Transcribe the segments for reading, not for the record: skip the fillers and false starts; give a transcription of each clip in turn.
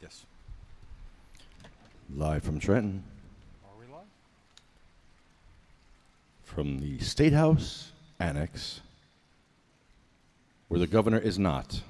Yes. Live from Trenton. Are we live? From the State House Annex, where the governor is not.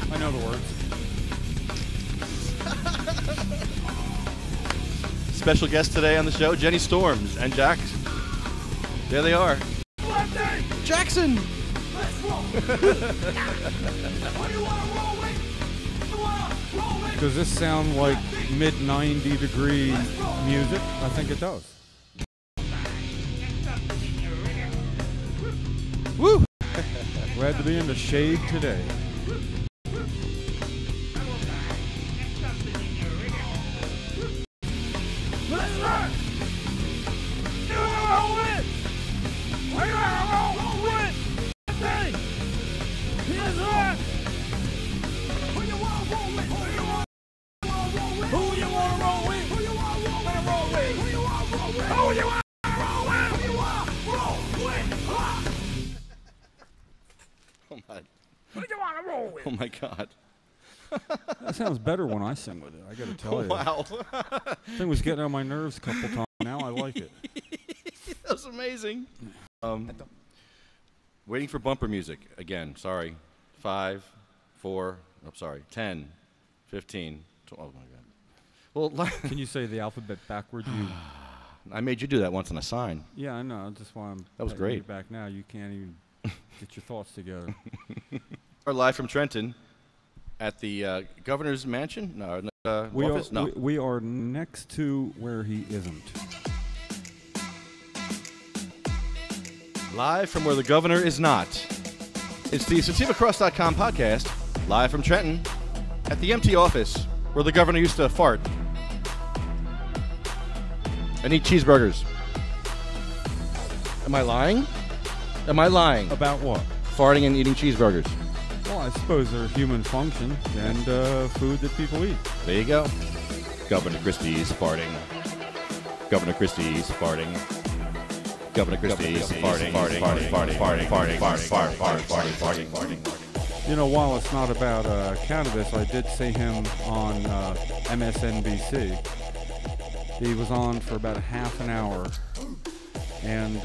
I know the words. Special guest today on the show, Jenny Storms and Jax. There they are. Lefty! Jackson! Let's roll! What do you want to roll with? You want to roll with? Does this sound like mid-90 degree music? I think it does. Woo! Glad to be in the shade today. Let's rock! You want to roll with? What do you want to roll with? Lefty! Here's rock! Who you want to roll with? Who you want to roll with? Who you want to roll with? Who you want to roll with? Who you want to roll with? Who you want to roll with? Who you want to roll with? Oh my, Who you want to roll with? oh my God. That sounds better when I sing with it, I gotta tell you. Wow. Thing was getting on my nerves a couple times. Now I like it. That was amazing. Waiting for bumper music. Again, sorry. 5, 4, I'm sorry, 10, 15, 12. Oh my God. Well, Can you say the alphabet backwards? I made you do that once on a sign. Yeah, I know. That's why I'm That was patting you great. back now. You can't even get your thoughts together. We're live from Trenton at the governor's mansion? No, office? No. We are next to where he isn't. Live from where the governor is not. It's the SativaCross.com podcast, live from Trenton, at the empty office where the governor used to fart and eat cheeseburgers. Am I lying? Am I lying? About what? Farting and eating cheeseburgers. Well, I suppose they're human function and food that people eat. There you go. Governor Christie's farting. Governor Christie's farting. Governor Christie's farting. You know, while it's not about cannabis, I did see him on MSNBC. He was on for about a half an hour, and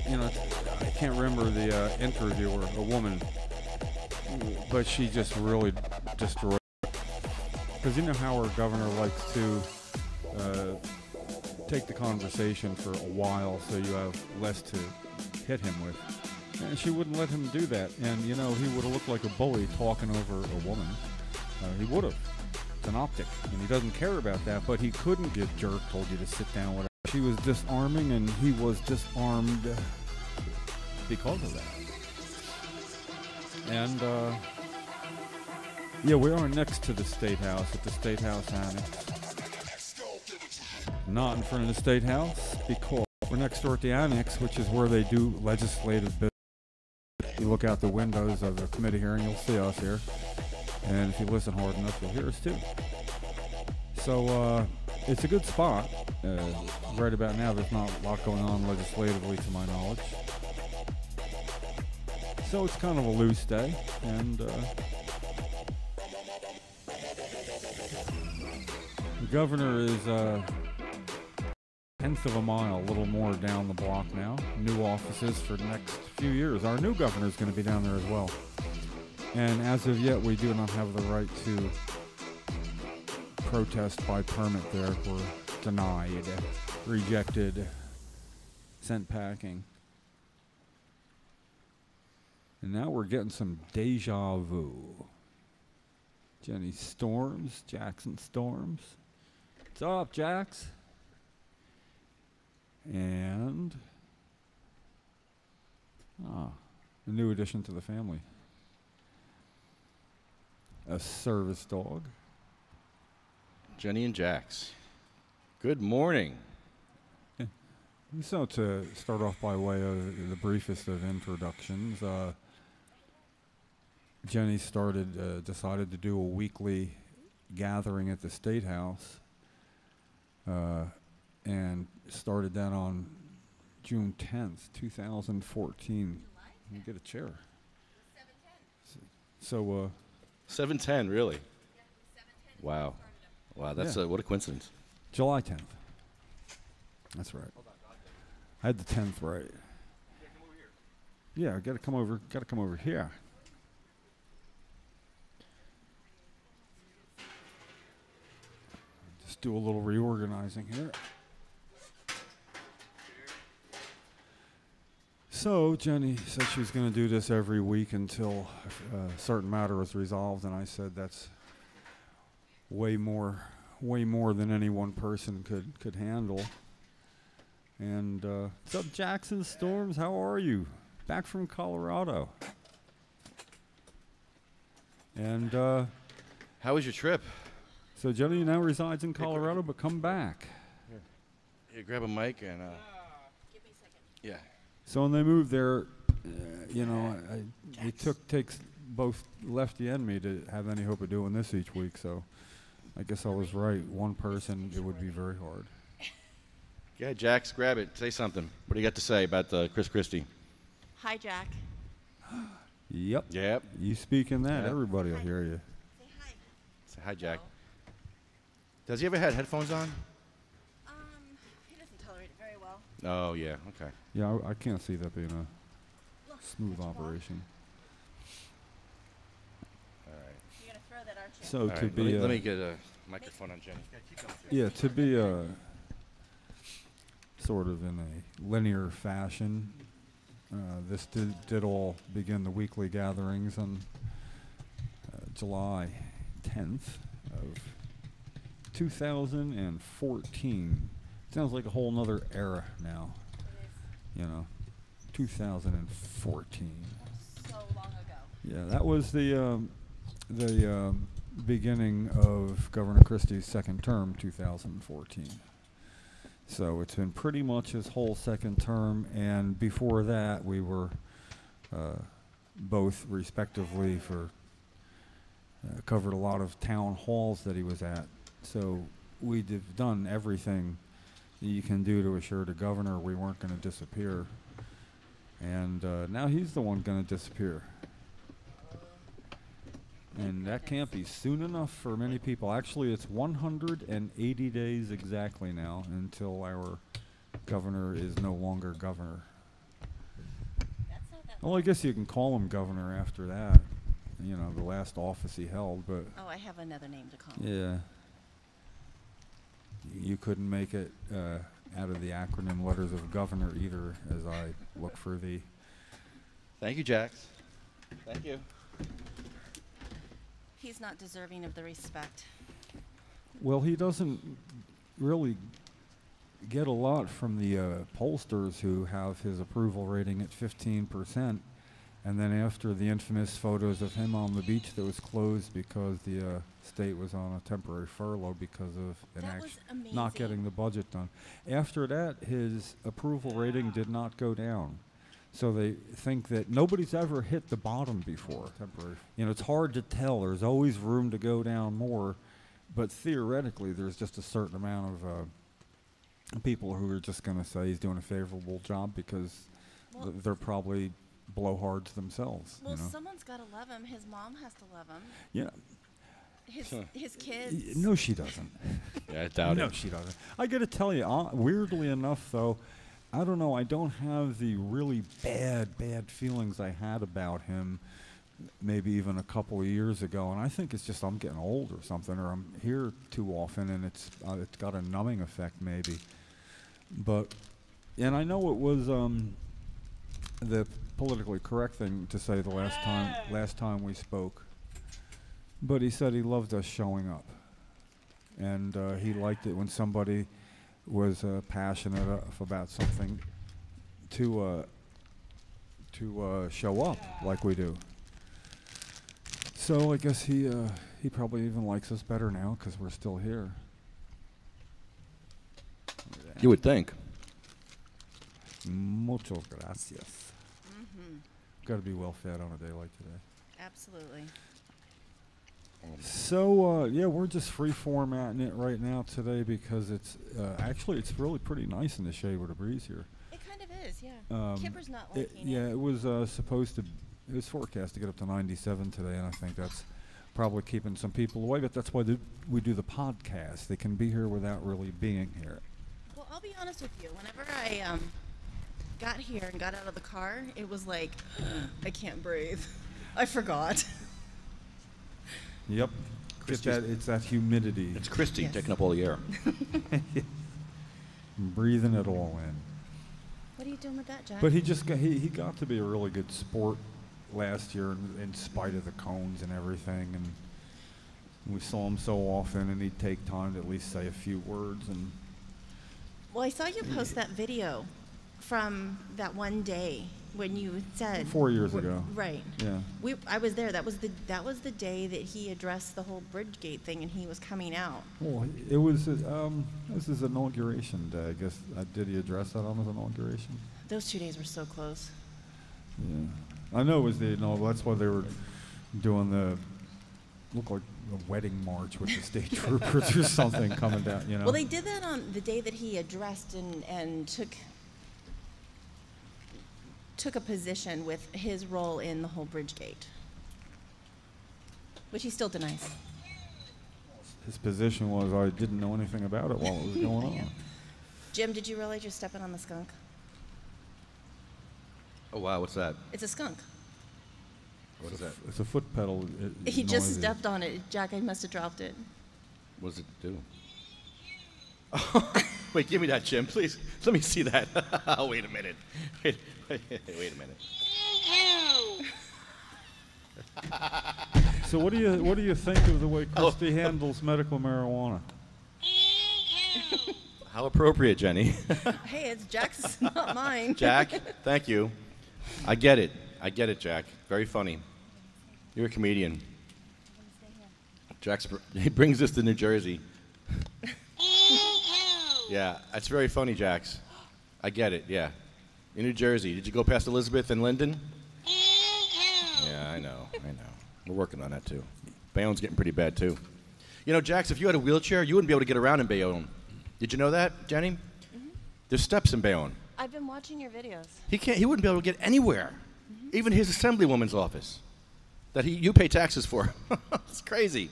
you know, I can't remember the interviewer, a woman, but she just really destroyed it. Because you know how our governor likes to take the conversation for a while so you have less to hit him with. And she wouldn't let him do that. And, you know, he would have looked like a bully talking over a woman. He would have. It's an optic. And he doesn't care about that, but he couldn't get jerked, told you to sit down, whatever. She was disarming, and he was disarmed because of that. And, yeah, we are next to the State House, at the State House Annex. Not in front of the State House, because we're next door at the Annex, which is where they do legislative business. You look out the windows of the committee hearing, you'll see us here. And if you listen hard enough, you'll hear us too. So, it's a good spot. Right about now, there's not a lot going on legislatively, to my knowledge. So it's kind of a loose day, and the governor is tenth of a mile, a little more down the block now. New offices for the next few years. Our new governor is going to be down there as well. And as of yet, we do not have the right to protest by permit there. We're denied, rejected, sent packing. And now we're getting some deja vu. Jenny Storms, Jackson Storms. What's up, Jax? And a new addition to the family. A service dog. Jenny and Jax. Good morning. So to start off by way of the briefest of introductions, Jenny decided to do a weekly gathering at the State House, and started that on June 10th, 2014. You get a chair. 7:10. 7:10, really? Wow. Wow, that's what a coincidence. July 10th. That's right. I had the 10th right. Yeah, gotta come over here. Just do a little reorganizing here. So Jenny said she was going to do this every week until a certain matter was resolved, and I said that's way more than any one person could handle. And what's up, Jackson Storms? How are you? Back from Colorado. And how was your trip? So Jenny now resides in Colorado, but come back. Here, grab a mic and. Give me a second. Yeah. So when they moved there, it takes both Lefty and me to have any hope of doing this each week. So I guess I was right. One person, it would be very hard. Yeah, Jax, grab it. Say something. What do you got to say about Christie? Hi, Jack. Yep. Yep. You speak in that, Yep. Everybody will hear you. Say hi. Say hi, Jack. Does he ever have headphones on? He doesn't tolerate it very well. Oh, yeah. Okay. Yeah, I can't see that being a smooth operation. All right. You're going to throw that, aren't you? So All to right, be let me get a microphone on Jenny. to be sort of in a linear fashion, this did all begin the weekly gatherings on July 10th of 2014. Sounds like a whole nother era now. It is 2014. so long ago. Yeah, that was the beginning of Governor Christie's second term, 2014. So it's been pretty much his whole second term, and before that we were both respectively covered a lot of town halls that he was at. So we've done everything that you can do to assure the governor we weren't going to disappear. And now he's the one going to disappear. And that can't be soon enough for many people. Actually, it's 180 days exactly now until our governor is no longer governor. That's not that Well, I guess you can call him governor after that. The last office he held, but Oh, I have another name to call him. yeah. You couldn't make it out of the acronym letters of governor either, as I look for the... Thank you, Jax. Thank you. He's not deserving of the respect. Well, he doesn't really get a lot from the pollsters who have his approval rating at 15%. And then after the infamous photos of him on the beach that was closed because the state was on a temporary furlough because of That was not amazing. getting the budget done. After that, his approval rating did not go down. So they think that nobody's ever hit the bottom before. Temporary. It's hard to tell. There's always room to go down more, but theoretically, there's just a certain amount of people who are just going to say he's doing a favorable job because Well, they're probably blowhards themselves. Well, someone's got to love him. His mom has to love him. Yeah. His kids. No, she doesn't. Yeah, I doubt No, it. she doesn't. I got to tell you, weirdly enough, though, I don't know. I don't have the really bad feelings I had about him maybe even a couple of years ago, and I think it's just I'm getting old or something, or I'm here too often, and it's got a numbing effect maybe. But, and I know it was the politically correct thing to say the last time we spoke, but he said he loved us showing up, and he liked it when somebody was passionate about something to show up like we do. So I guess he probably even likes us better now because we're still here. You would think. Muchas gracias. Got to be well fed on a day like today. Absolutely. So yeah, we're just free formatting it right now today because it's actually it's really pretty nice in the shade with a breeze here. It kind of is, yeah. Kipper's not liking Yeah, it was supposed to. It was forecast to get up to 97 today, and I think that's probably keeping some people away. But that's why we do the podcast. They can be here without really being here. Well, I'll be honest with you. Whenever I got here and got out of the car, it was like, I can't breathe. I forgot. Yep. It's that humidity. It's Christie Yes. taking up all the air. Breathing it all in. What are you doing with that, Jack? But he just he got to be a really good sport last year in spite of the cones and everything, and we saw him so often, and he'd take time to at least say a few words. And well, I saw you post that video from that one day when you said 4 years ago. Right. Yeah. I was there. That was the day that he addressed the whole Bridgegate thing, and he was coming out. Well, it was his inauguration day. I guess did he address that on his inauguration? Those 2 days were so close. Yeah. I know it was that's why they were doing looked like a wedding march with the state troopers or something coming down, you know. Well, they did that on the day that he addressed and took a position with his role in the whole Bridgegate, which he still denies. His position was I didn't know anything about it while it was going on. Jim, did you realize you're stepping on the skunk? Oh, wow, what's that? It's a skunk. What is that? It's a foot pedal. He just stepped on it. Jack, I must have dropped it. What does it do? Wait, give me that, Jim, please. Let me see that. Wait a minute. Wait a minute. So what do you think of the way Christie handles medical marijuana? How appropriate, Jenny. Hey, it's Jack's, not mine. Jack, thank you. I get it, Jack. Very funny. You're a comedian. He brings this to New Jersey. Yeah, that's very funny, Jax. I get it, yeah. In New Jersey. Did you go past Elizabeth and Linden? Yeah, I know. We're working on that, too. Bayonne's getting pretty bad, too. You know, Jax, if you had a wheelchair, you wouldn't be able to get around in Bayonne. Did you know that, Jenny? Mm-hmm. There's steps in Bayonne. I've been watching your videos. He wouldn't be able to get anywhere. Mm-hmm. Even his assemblywoman's office that you pay taxes for. It's crazy.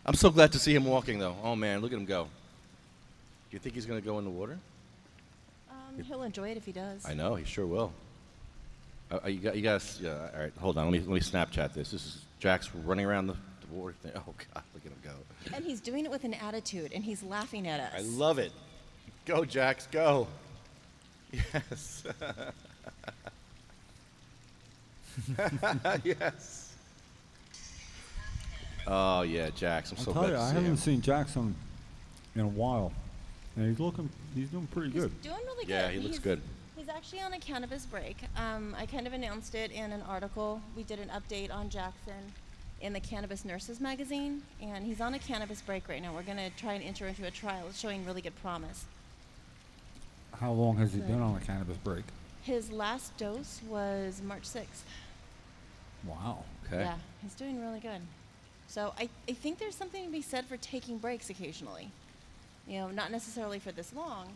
I'm so glad to see him walking, though. Oh, man, look at him go. Do you think he's going to go in the water? He'll enjoy it if he does. I know, he sure will. You guys, yeah, all right, hold on. Let me Snapchat this. This is Jack's running around the water thing. Oh, God, look at him go. And he's doing it with an attitude, and he's laughing at us. I love it. Go, Jax, go. Yes. Yes. Oh, yeah, Jax, I'm so glad to see him. I haven't seen Jackson in a while, and he's doing pretty good. He's doing really good. Yeah, he looks good. He's actually on a cannabis break. I kind of announced it in an article. We did an update on Jackson in the Cannabis Nurses magazine, and he's on a cannabis break right now. We're going to try and enter into a trial. It's showing really good promise. How long has he been on a cannabis break? His last dose was March 6th. Wow. Okay. Yeah, he's doing really good. So I think there's something to be said for taking breaks occasionally. You know, not necessarily for this long.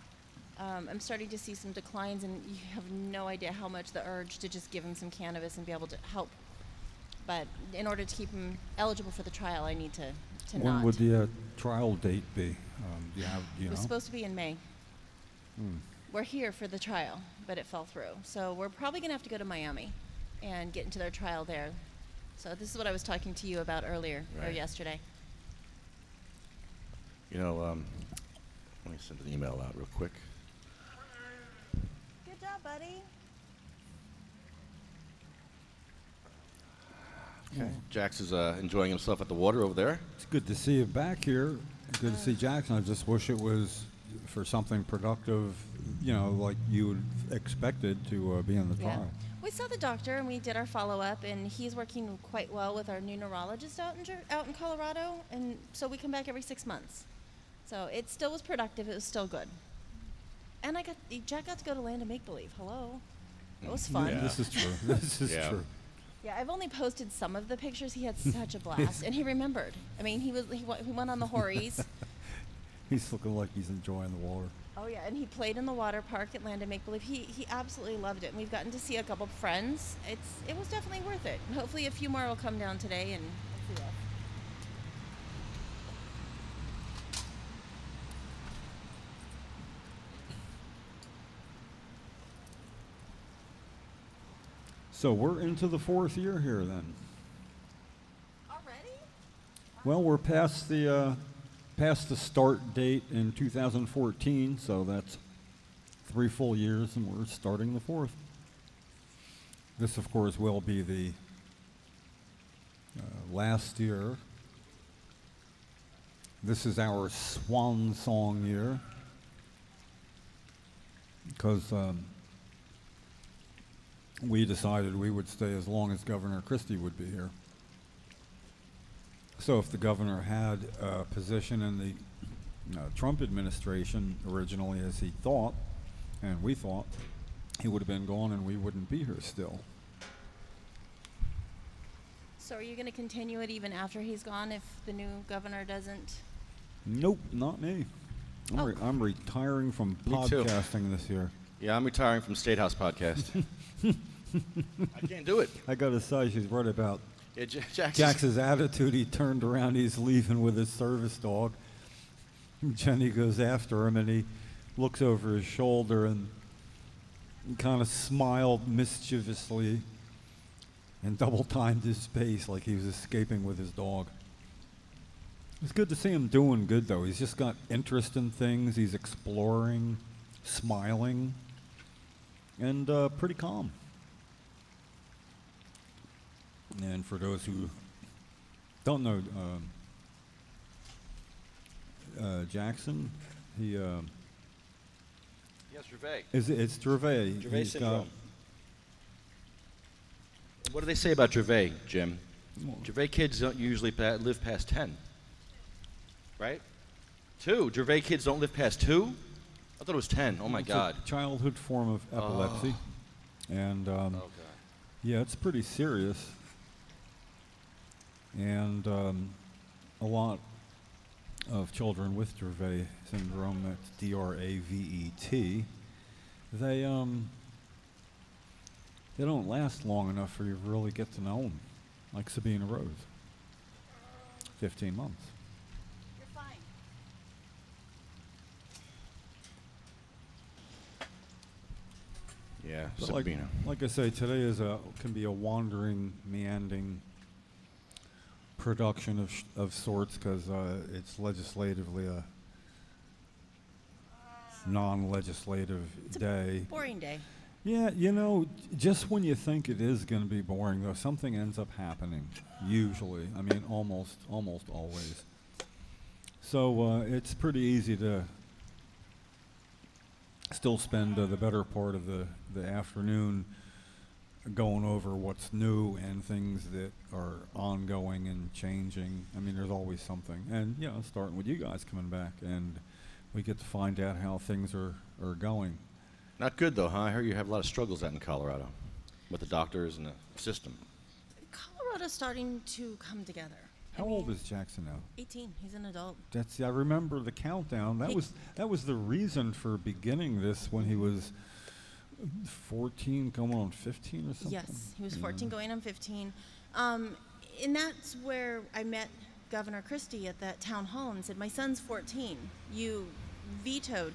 I'm starting to see some declines, and you have no idea how much the urge to just give him some cannabis and be able to help. But in order to keep him eligible for the trial, I need to not. When would the trial date be? Do you It know? was supposed to be in May. Hmm. We're here for the trial, but it fell through. So we're probably going to have to go to Miami and get into their trial there So this is what I was talking to you about earlier or Right. yesterday. You know, let me send an email out real quick. Good job, buddy. Okay. Jax is enjoying himself at the water over there. It's good to see you back here. Good to see Jackson. I just wish it was for something productive, you know, like you would expected to be in the Yeah. trial. We saw the doctor and we did our follow-up, and he's working quite well with our new neurologist out in Colorado, and so we come back every 6 months. So it still was productive. It was still good. And Jack got to go to Land of Make Believe. Hello, it was fun. Yeah. This is true. This is Yeah. true. Yeah, I've only posted some of the pictures. He had such a blast, and he remembered. I mean, he went on the Horries. He's looking like he's enjoying the water. Oh yeah, and he played in the water park at Land of Make Believe. He absolutely loved it, and we've gotten to see a couple friends. It was definitely worth it. And hopefully, a few more will come down today, and we'll see us. So we're into the 4th year here then. Already? Well, we're past the start date in 2014, so that's 3 full years, and we're starting the 4th. This, of course, will be the last year. This is our swan song year, because we decided we would stay as long as Governor Christie would be here. So if the governor had a position in the Trump administration originally, as he thought, and we thought, he would have been gone and we wouldn't be here still. So are you going to continue it even after he's gone if the new governor doesn't? Nope, not me. I'm retiring from Me too. podcasting this year. Yeah, I'm retiring from State House podcast. I can't do it. I got to say, she's right about Yeah, Jax. Jax's attitude. He turned around, he's leaving with his service dog. Jenny goes after him, and he looks over his shoulder and kind of smiled mischievously and double-timed his pace like he was escaping with his dog. It's good to see him doing good, though. He's just got interest in things. He's exploring, smiling, and pretty calm. And for those who don't know Jackson, he Yes, Gervais. it's Gervais. Gervais He's got- syndrome. What do they say about Gervais, Jim? Well, Gervais kids don't usually live past 10. Right? 2. Gervais kids don't live past 2? I thought it was 10. Oh, my it's God. a childhood form of epilepsy. And Oh, God. yeah, it's pretty serious. And a lot of children with Dravet syndrome, that's D-R-A-V-E-T, they don't last long enough for you to really get to know them, like Sabina Rose. 15 months. You're fine. Yeah, But Sabina. like I say, today can be a wandering, meandering production of sorts, because it's legislatively a non-legislative day. Boring day. Yeah, you know, just when you think it is going to be boring, though, something ends up happening. Usually, I mean, almost always. So it's pretty easy to still spend the better part of the afternoon going over what's new and things that are ongoing and changing. I mean, there's always something. And, you know, starting with you guys coming back, and we get to find out how things are going. Not good, though, huh? I heard you have a lot of struggles out in Colorado with the doctors and the system. Colorado's starting to come together. How old is Jackson now? 18. He's an adult. I remember the countdown. That was the reason for beginning this when he was 14, going on 15 or something. Yes, he was 14 going on 15. And that's where I met Governor Christie at that town hall and said, my son's 14. You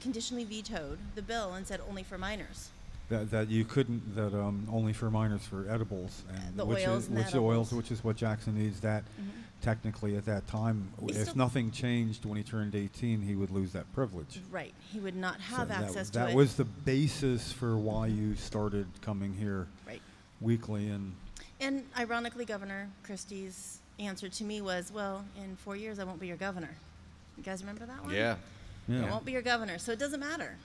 conditionally vetoed the bill and said only for minors. that you couldn't, that only for minors for edibles, and The which oils is, and the which oils, edibles. which is what Jackson needs. That technically at that time, He if still- nothing changed when he turned 18, he would lose that privilege. Right. He would not So have that access to that it. was the basis for why you started coming here Right. weekly, And ironically, Governor Christie's answer to me was, well, in 4 years, I won't be your governor. You guys remember that one? Yeah. I yeah. won't be your governor, so it doesn't matter.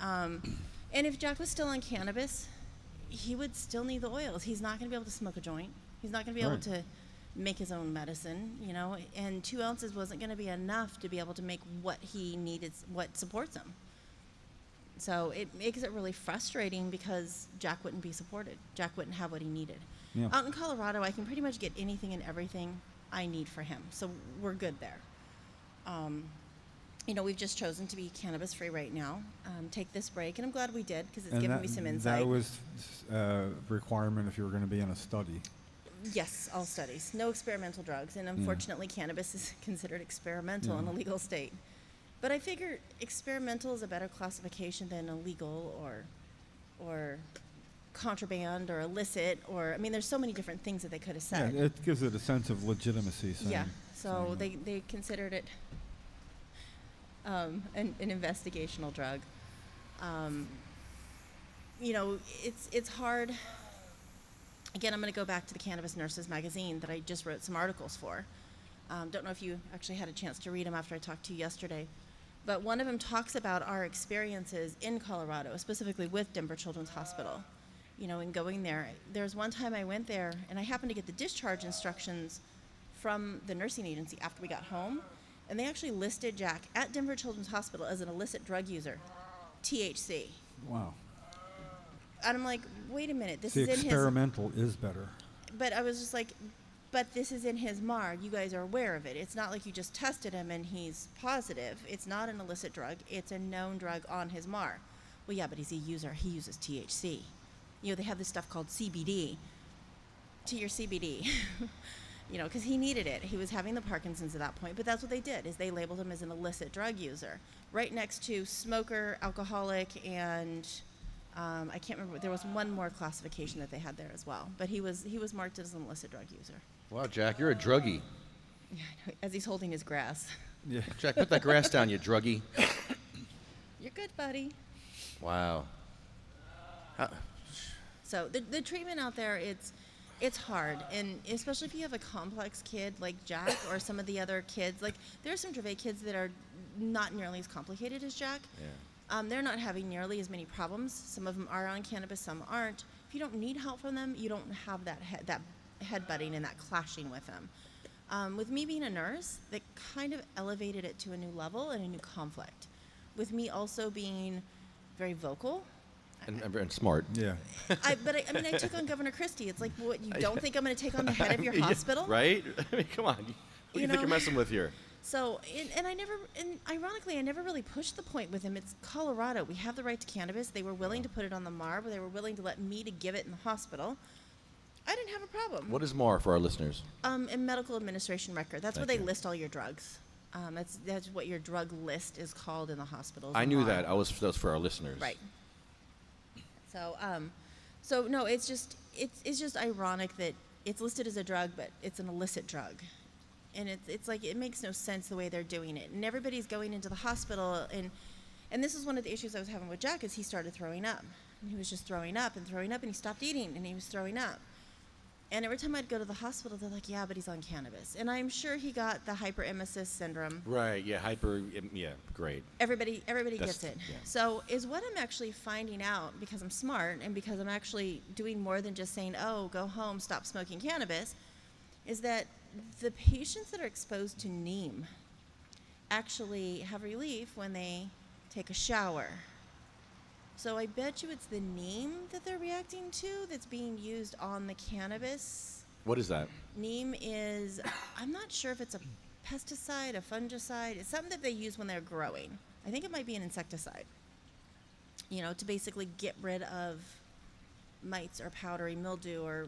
And if Jack was still on cannabis, he would still need the oils. He's not going to be able to smoke a joint. He's not going to be able Right. to make his own medicine, you know, and 2 ounces wasn't going to be enough to be able to make what he needed, what supports him. So it makes it really frustrating because Jack wouldn't be supported. Jack wouldn't have what he needed. Yeah. Out in Colorado, I can pretty much get anything and everything I need for him, so we're good there. You know, we've just chosen to be cannabis free right now. Take this break, and I'm glad we did because it's And given that, me some insight. that was requirement if you were going to be in a study. Yes, all studies. No experimental drugs, and unfortunately, cannabis is considered experimental in a legal state. But I figure experimental is a better classification than illegal or contraband or illicit, or I mean, there's so many different things that they could have Yeah, said. it gives it a sense of legitimacy. Saying, Yeah, so saying they considered it an investigational drug. You know, it's hard. Again, I'm going to go back to the Cannabis Nurses magazine that I just wrote some articles for. Don't know if you actually had a chance to read them after I talked to you yesterday. But one of them talks about our experiences in Colorado, specifically with Denver Children's Hospital. You know, in going there. There's one time I went there, and I happened to get the discharge instructions from the nursing agency after we got home. And they actually listed Jack at Denver Children's Hospital as an illicit drug user, THC. wow. And I'm like, wait a minute, this The is in his... experimental is better. But I was just like, but this is in his MAR. You guys are aware of it. It's not like you just tested him and he's positive. It's not an illicit drug. It's a known drug on his MAR. Well, yeah, but he's a user. He uses THC. You know, they have this stuff called CBD. To your CBD. You know, because he needed it. He was having the Parkinson's at that point. But that's what they did, is they labeled him as an illicit drug user. Right next to smoker, alcoholic, and... I can't remember. There was one more classification that they had there as well, but he was marked as an illicit drug user. Wow, Jack, you're a druggie. Yeah, I know, as he's holding his grass. Yeah. Jack, put that grass down, you druggie. You're good, buddy. Wow. So the treatment out there, it's hard, and especially if you have a complex kid like Jack or some of the other kids. Like there are some Dravet kids that are not nearly as complicated as Jack. Yeah. They're not having nearly as many problems. Some of them are on cannabis, some aren't. If you don't need help from them, you don't have that headbutting and that clashing with them. With me being a nurse, that kind of elevated it to a new level and a new conflict. With me also being very vocal. And smart. Yeah. I mean, I took on Governor Christie. It's like, what, you don't think I'm going to take on the head of your Yeah, hospital? right? I mean, come on. Who do you think you're messing with here? So, and ironically, I never really pushed the point with him. It's Colorado. We have the right to cannabis. They were willing to put it on the MAR, but they were willing to let me to give it in the hospital. I didn't have a problem. What is MAR for our listeners? A medical administration record. That's where Thank they you. list all your drugs. That's what your drug list is called in the hospitals. I a knew MAR. that. That was for our listeners. Right. So no, it's just ironic that it's listed as a drug, but it's an illicit drug. And it's like, it makes no sense the way they're doing it. And everybody's going into the hospital, and this is one of the issues I was having with Jack, is he started throwing up. And he was just throwing up, and he stopped eating, and he was throwing up. And every time I'd go to the hospital, they're like, yeah, but he's on cannabis. And I'm sure he got the hyperemesis syndrome. Right, yeah, great. Everybody gets it. Yeah. So is what I'm actually finding out, because I'm smart and because I'm actually doing more than just saying, oh, go home, stop smoking cannabis, is that the patients that are exposed to neem actually have relief when they take a shower. So I bet you it's the neem that they're reacting to that's being used on the cannabis. What is that? Neem is, I'm not sure if it's a pesticide, a fungicide. It's something that they use when they're growing. I think it might be an insecticide, you know, to basically get rid of mites or powdery mildew or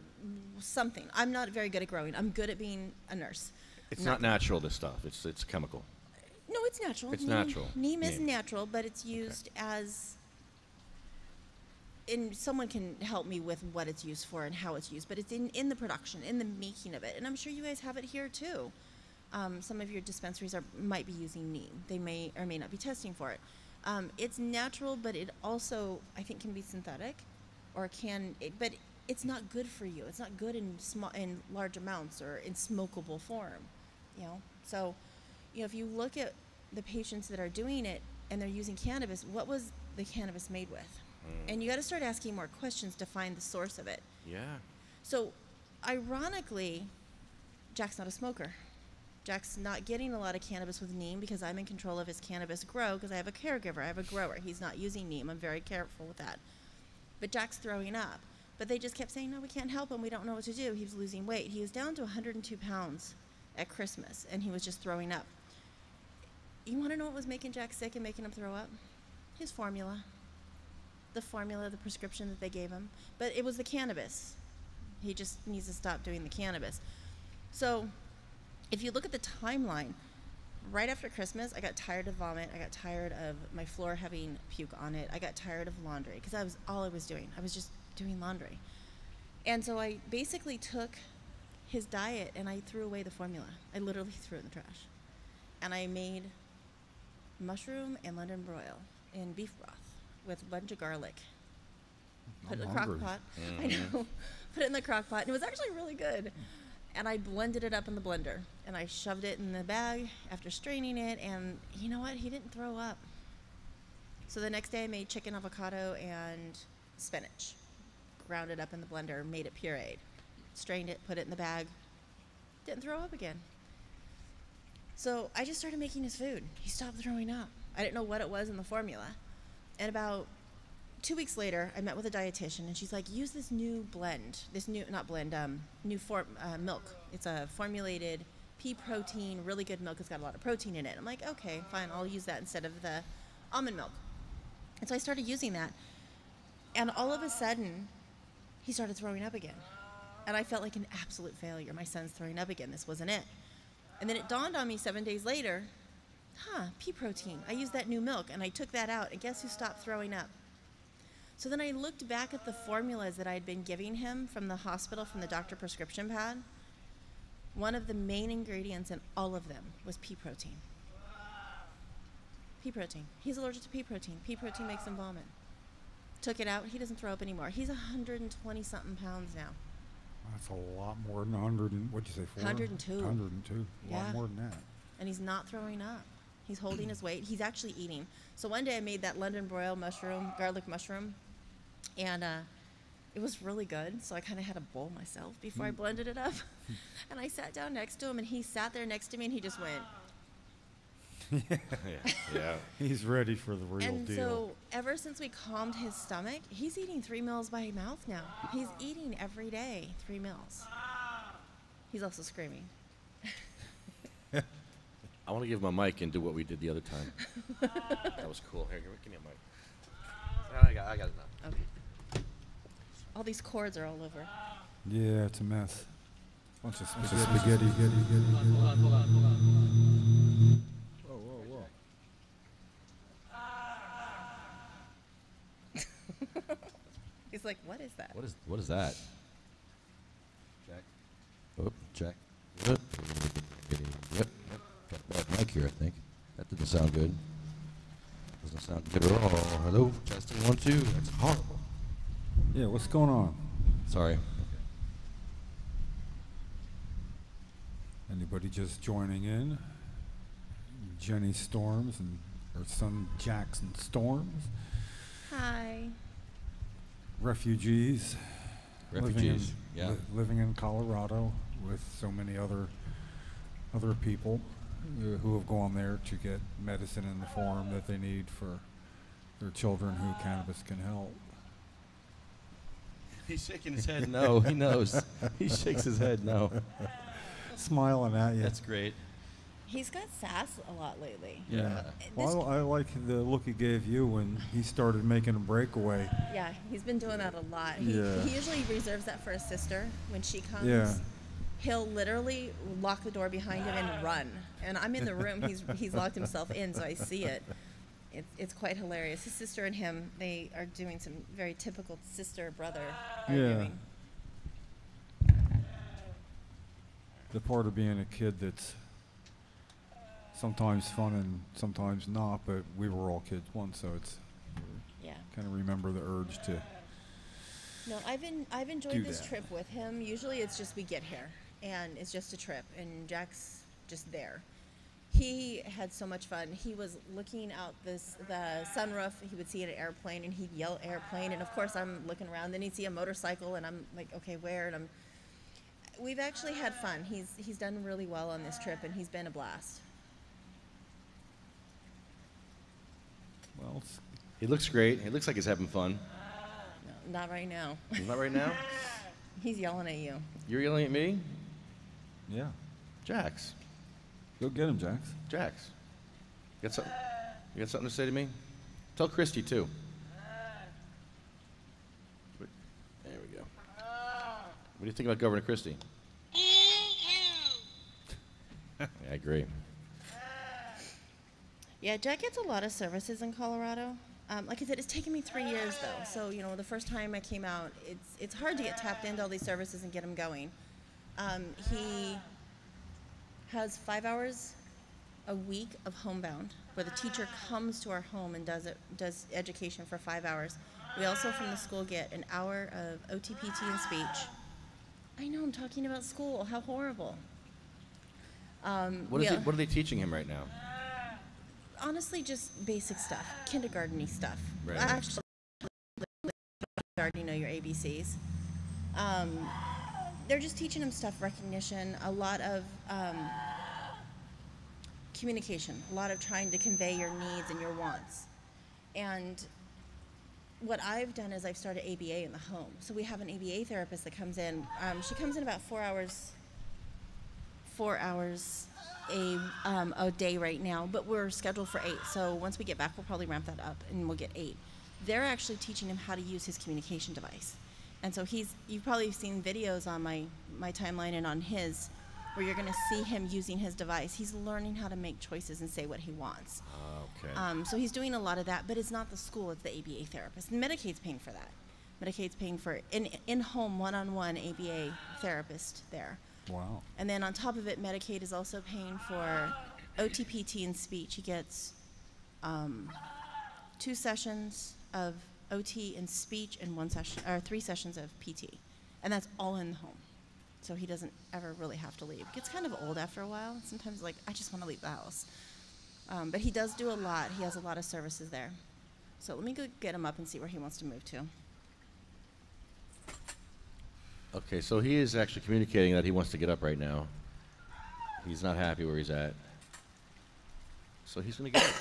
something. I'm not very good at growing. I'm good at being a nurse. It's not natural, this stuff. It's chemical. No, it's natural. It's natural. Neem is Neem. natural, but it's used as and someone can help me with what it's used for and how it's used, but it's in the production, in the making of it. And I'm sure you guys have it here too. Some of your dispensaries might be using neem. They may or may not be testing for it. It's natural, but it also, I think, can be synthetic, or but it's not good for you. It's not good in large amounts or in smokable form, you know. So, you know, if you look at the patients that are doing it and they're using cannabis, what was the cannabis made with? And you got to start asking more questions to find the source of it. Yeah. So, ironically, Jack's not a smoker. Jack's not getting a lot of cannabis with neem because I'm in control of his cannabis grow because I have a caregiver. I have a grower. He's not using neem. I'm very careful with that. But Jack's throwing up. But they just kept saying, no, we can't help him. We don't know what to do. He was losing weight. He was down to 102 pounds at Christmas, and he was just throwing up. You want to know what was making Jack sick and making him throw up? His formula. The formula, the prescription that they gave him. But it was the cannabis. He just needs to stop doing the cannabis. So if you look at the timeline, right after Christmas, I got tired of vomit. I got tired of my floor having puke on it. I got tired of laundry because all I was doing. I was just doing laundry. And so I basically took his diet and I threw away the formula. I literally threw it in the trash. And I made mushroom and London broil in beef broth with a bunch of garlic. Put it in the crock pot. I know. Put it in the crock pot. And it was actually really good. And I blended it up in the blender. And I shoved it in the bag after straining it. And you know what? He didn't throw up. So the next day I made chicken avocado and spinach. Ground it up in the blender, made it pureed. Strained it, put it in the bag. Didn't throw up again. So I just started making his food. He stopped throwing up. I didn't know what it was in the formula. And about 2 weeks later, I met with a dietitian, and she's like, use this new blend, milk. It's a formulated pea protein, really good milk. It's got a lot of protein in it. I'm like, okay, fine, I'll use that instead of the almond milk. And so I started using that. And all of a sudden, he started throwing up again. And I felt like an absolute failure. My son's throwing up again. This wasn't it. And then it dawned on me 7 days later, pea protein. I used that new milk, and I took that out, and guess who stopped throwing up? So then I looked back at the formulas that I had been giving him from the hospital, from the doctor prescription pad. One of the main ingredients in all of them was pea protein. Pea protein. He's allergic to pea protein. Pea protein makes him vomit. Took it out. He doesn't throw up anymore. He's 120-something pounds now. That's a lot more than 100. What'd you say? 102. 102. A lot more than that. And he's not throwing up. He's holding his weight. He's actually eating. So one day I made that London broil mushroom, garlic mushroom, and it was really good. So I kind of had a bowl myself before I blended it up. And I sat down next to him, and he sat there next to me, and he just went. Yeah. He's ready for the real deal. And so ever since we calmed his stomach, he's eating 3 meals by mouth now. He's eating every day 3 meals. He's also screaming. I want to give him a mic and do what we did the other time. That was cool. Here, give me a mic. I got it now. Okay. All these cords are all over. Yeah, it's a mess. Bunch of spaghetti. Hold on. Whoa. He's like, what is that? What is that? Check. Oh, check. Yep. Got a bad mic here, I think. That didn't sound good. Doesn't sound good at all. Hello? Testing 1, 2. That's horrible. Yeah, what's going on? Sorry. Anybody just joining in? Jenny Storms and her son Jackson Storms. Hi. Refugees. Yeah. Living in Colorado with so many other people who have gone there to get medicine in the form that they need for their children who cannabis can help. He's shaking his head no. He knows. He shakes his head no. Smiling at you. That's great. He's got sass a lot lately. Yeah. Well, I like the look he gave you when he started making a breakaway. Yeah, he's been doing that a lot. Yeah. He usually reserves that for his sister when she comes. Yeah. He'll literally lock the door behind him and run. And I'm in the room. He's locked himself in, so I see it. it's quite hilarious. His sister and him, they are doing some very typical sister-brother Yeah. arguing. The part of being a kid that's sometimes fun and sometimes not, but we were all kids once, so it's Yeah. kind of remember the urge to. No, I've enjoyed Do this that. trip with him. Usually it's just we get here, and it's just a trip, and Jack's just there. He had so much fun. He was looking out the sunroof. He would see an airplane, and he'd yell airplane. And of course, I'm looking around. Then he'd see a motorcycle, and I'm like, okay, where? And we've actually had fun. He's done really well on this trip, and he's been a blast. Well, He looks great. He looks like he's having fun. No, not right now. Not right now. He's yelling at you. You're yelling at me, yeah. Jax. Go get him, Jax. Jax. You got something to say to me? Tell Christie too. There we go. What do you think about Governor Christie? Yeah, I agree. Yeah, Jack gets a lot of services in Colorado. Like I said, it's taken me 3 years though. So the first time I came out, it's hard to get tapped into all these services and get them going. He has 5 hours a week of homebound, where the teacher comes to our home and does education for 5 hours. We also from the school get an hour of OTPT and speech. I know I'm talking about school. How horrible. What are they teaching him right now? Honestly, just basic stuff, kindergarten-y stuff. Right. Actually, you already know your ABCs. They're just teaching them stuff, recognition, a lot of communication, a lot of trying to convey your needs and your wants. And what I've done is I've started ABA in the home. So we have an ABA therapist that comes in. She comes in about 4 hours a day right now, but we're scheduled for 8. So once we get back, we'll probably ramp that up and we'll get 8. They're actually teaching him how to use his communication device. And so you've probably seen videos on my timeline and on his, where you're going to see him using his device. He's learning how to make choices and say what he wants. Okay. So he's doing a lot of that, but it's not the school, it's the ABA therapist. And Medicaid's paying for that. Medicaid's paying for in-home, one-on-one ABA therapist there. Wow. And then on top of it, Medicaid is also paying for OTPT and speech. He gets 2 sessions of OT and speech and 3 sessions of PT. And that's all in the home. So he doesn't ever really have to leave. It gets kind of old after a while. Sometimes I just want to leave the house. But he does do a lot. He has a lot of services there. So let me go get him up and see where he wants to move to. Okay, so he is actually communicating that he wants to get up right now. He's not happy where he's at. So he's going to get up.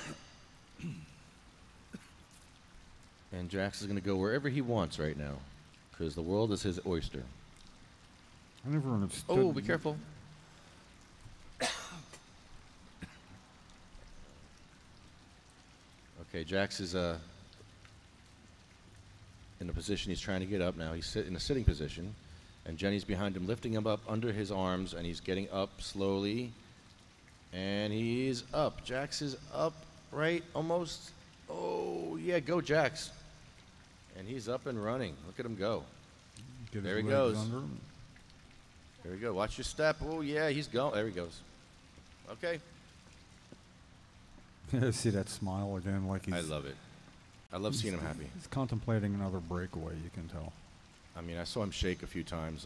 And Jax is going to go wherever he wants right now, because the world is his oyster. I never understood. Oh, be careful. Okay, Jax is in a position he's trying to get up now. He's in a sitting position, and Jenny's behind him, lifting him up under his arms, and he's getting up slowly. And he's up. Jax is up, right? Almost. Oh, yeah, go, Jax. And he's up and running. Look at him go. Get his There he legs goes. under him. There we go. Watch your step. Oh, yeah, he's going. There he goes. Okay. See that smile again, like he's. I love it. I love seeing him happy. He's contemplating another breakaway. You can tell. I mean, I saw him shake a few times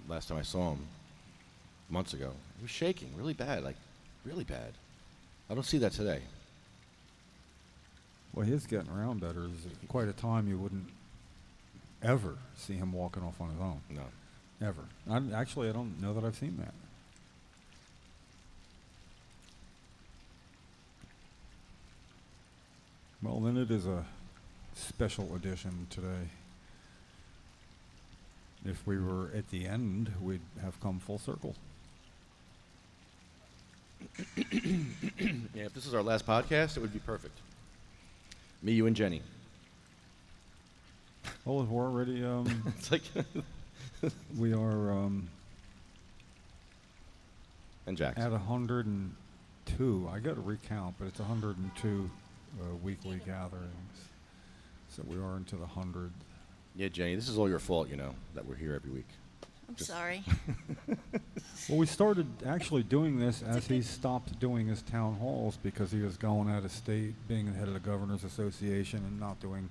last time I saw him months ago. He was shaking really bad, like really bad. I don't see that today. Well, he is getting around better. There's quite a time you wouldn't ever see him walking off on his own. No. Ever. I don't know that I've seen that. Well, then it is a special edition today. If we were at the end, we'd have come full circle. Yeah, if this is our last podcast, it would be perfect. Me, you, and Jenny. Well, we're already, It's like we are and Jax. at 102. I got to recount, but it's 102 weekly gatherings. So we are into the hundreds. Yeah, Jenny, this is all your fault, you know, that we're here every week. I'm sorry. Well, we started actually doing this as he stopped doing his town halls because he was going out of state, being the head of the Governors Association and not doing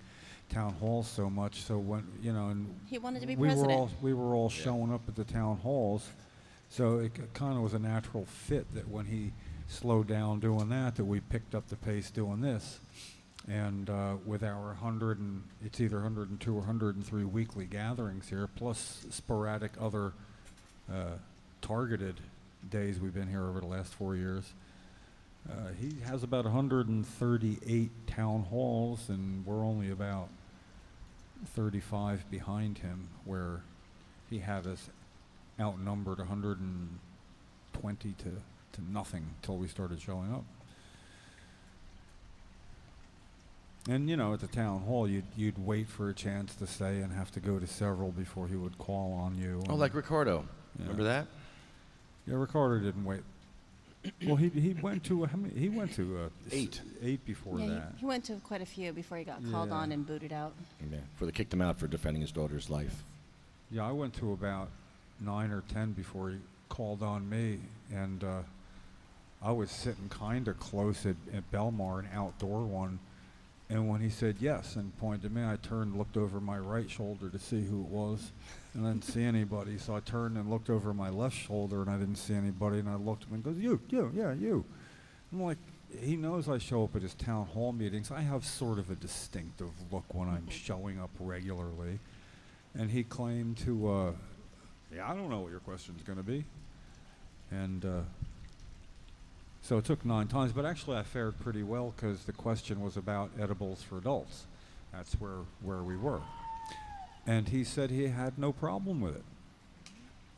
town halls so much. So when, you know, and He wanted to be we president. were all showing up at the town halls. So it kind of was a natural fit that when he slowed down doing that we picked up the pace doing this. And with our 100 and it's either 102 or 103 weekly gatherings here, plus sporadic other targeted days we've been here over the last 4 years, he has about 138 town halls, and we're only about 35 behind him, where he had us outnumbered 120 to nothing until we started showing up. And you know, at the town hall, you'd wait for a chance to stay and have to go to several before he would call on you. Oh, like Ricardo. Yeah. Remember that? Yeah, Ricardo didn't wait. Well, he went to how many? He went to 8. 8 before Yeah, that. he went to quite a few before he got called Yeah. on and booted out. Yeah, before they kicked him out for defending his daughter's life. Yeah, I went to about 9 or 10 before he called on me, and I was sitting kind of close at Belmar, an outdoor one. And when he said yes and pointed at me, I turned and looked over my right shoulder to see who it was, and I didn't see anybody. So I turned and looked over my left shoulder, and I didn't see anybody. And I looked at him and goes, you, yeah, you. I'm like, he knows I show up at his town hall meetings. I have sort of a distinctive look when I'm showing up regularly. And he claimed to, yeah, I don't know what your question's going to be. And so it took 9 times, but actually I fared pretty well because the question was about edibles for adults. That's where we were. And he said he had no problem with it.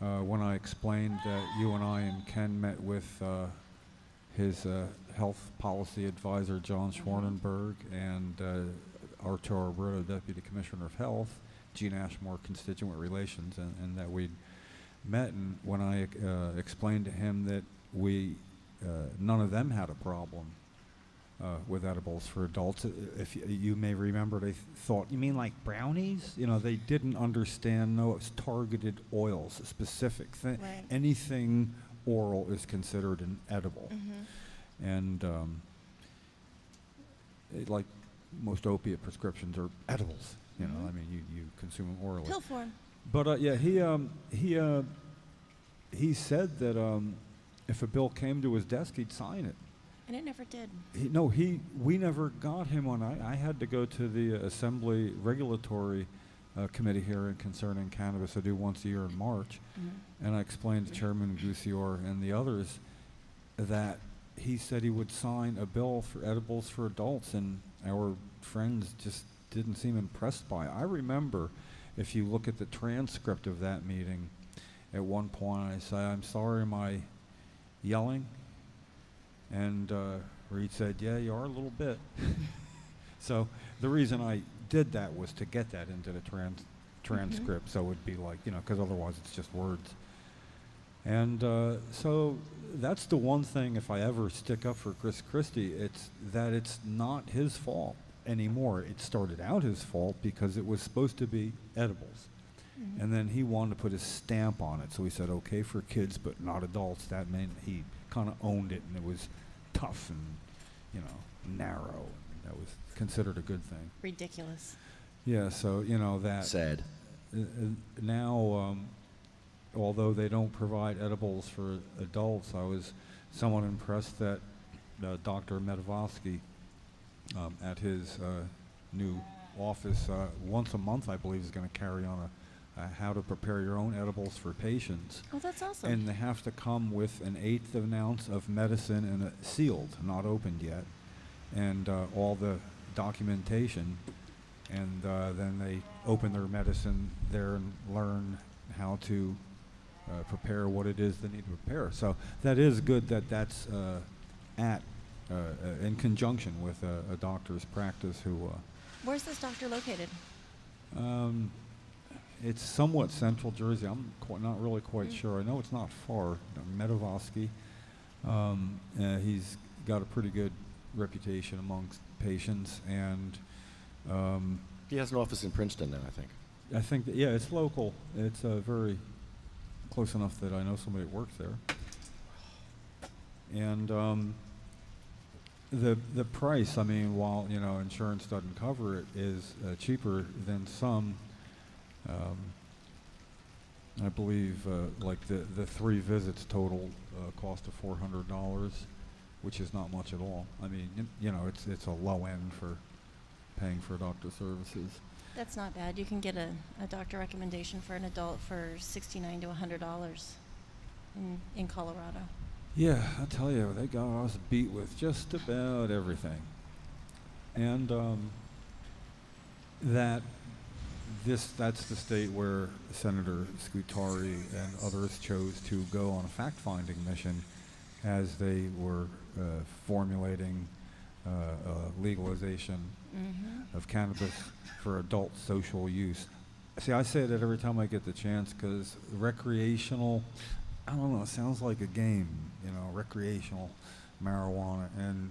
When I explained that you and I and Ken met with his health policy advisor, John Schwarnenberg, and Arturo Roberto, Deputy Commissioner of Health, Gene Ashmore, Constituent Relations, and that we'd met, and when I explained to him that none of them had a problem with edibles for adults. If you may remember, they thought, you mean like brownies? You know, they didn't understand, no, it's targeted oils, a specific thing. Right. Anything oral is considered an edible. Mm-hmm. And like most opiate prescriptions are edibles. You know, I mean, you consume them orally. Pill form. But yeah, he said that if a bill came to his desk, he'd sign it. And it never did. We never got him on. I had to go to the Assembly Regulatory Committee hearing concerning cannabis I do once a year in March, and I explained to Chairman Goussior and the others that he said he would sign a bill for edibles for adults, and our friends just didn't seem impressed by it. I remember, if you look at the transcript of that meeting, at one point I say, "I'm sorry, am I yelling?" And Reed said, "Yeah, you are a little bit." So the reason I did that was to get that into the transcript, so it would be like, you know, because otherwise it's just words. And so that's the one thing, if I ever stick up for Chris Christie, it's that it's not his fault anymore. It started out his fault because it was supposed to be edibles. And then he wanted to put his stamp on it, so he said, okay for kids, but not adults. That meant he kind of owned it, and it was tough and, you know, narrow. That was considered a good thing. Ridiculous. Yeah, so, you know, that... Sad. Now, although they don't provide edibles for adults, I was somewhat impressed that Dr. Medavosky at his new office, once a month, I believe, is going to carry on how to prepare your own edibles for patients. Oh, that's awesome. And they have to come with an 1/8 of an ounce of medicine and sealed, not opened yet, and all the documentation. And then they open their medicine there and learn how to prepare what it is they need to prepare. So that is good that that's in conjunction with a doctor's practice who... Where's this doctor located? It's somewhat central Jersey. I'm not really quite sure. I know it's not far. Medavosky. He's got a pretty good reputation amongst patients, and He has an office in Princeton now, I think. I think that, yeah, it's local. It's very close enough that I know somebody that works there. And the price, I mean, while insurance doesn't cover it, is cheaper than some. I believe like the 3 visits total cost of $400, which is not much at all. I mean, it's a low end for paying for doctor services. That's not bad. You can get a doctor recommendation for an adult for $69 to $100 in Colorado. Yeah, I tell you, they got us beat with just about everything. And that's the state where Senator Scutari and others chose to go on a fact-finding mission as they were formulating legalization of cannabis for adult social use. See, I say that every time I get the chance, because recreational, I don't know, it sounds like a game, recreational marijuana, and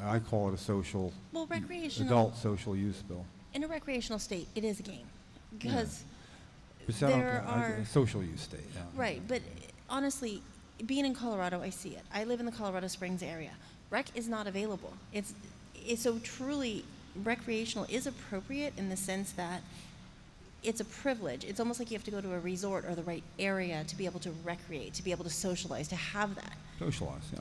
I call it a adult social use bill. In a recreational state, it is a game, because social use state. Yeah. Right, but honestly, being in Colorado, I see it. I live in the Colorado Springs area. Rec is not available. It's so truly recreational is appropriate in the sense that it's a privilege. It's almost like you have to go to a resort or the right area to be able to recreate, to be able to socialize, to have that. Socialize, yeah.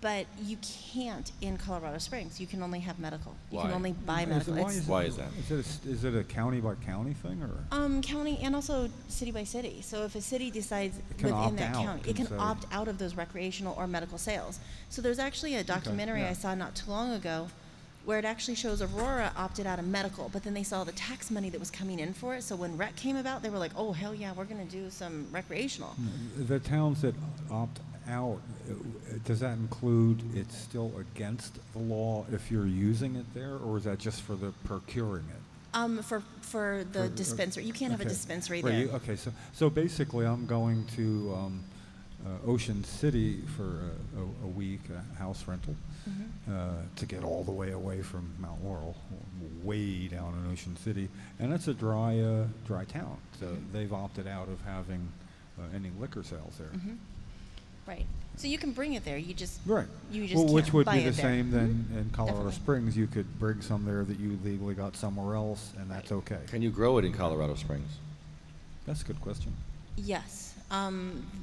But you can't in Colorado Springs. You can only have medical. You Why? can only buy medical. Why is that? Is it a county by county thing, or? County and also city by city. So if a city decides can within that opt out, county, it can can say- opt out of those recreational or medical sales. So there's actually a documentary yeah. I saw not too long ago where it actually shows Aurora opted out of medical, but then they saw the tax money that was coming in for it. So when rec came about, they were like, oh, hell yeah, we're going to do some recreational. The towns that opt out, does that include it's still against the law if you're using it there, or is that just for the procuring it? For the dispensary. You can't have a dispensary there. Okay, so basically I'm going to Ocean City for a week, a house rental, to get all the way away from Mount Laurel, way down in Ocean City, and it's a dry town. So they've opted out of having any liquor sales there. Right. So you can bring it there. You just Right. can't Which would buy be the it there. same then in Colorado Definitely. Springs. You could bring some there that you legally got somewhere else, and that's okay. Can you grow it in Colorado Springs? That's a good question. Yes.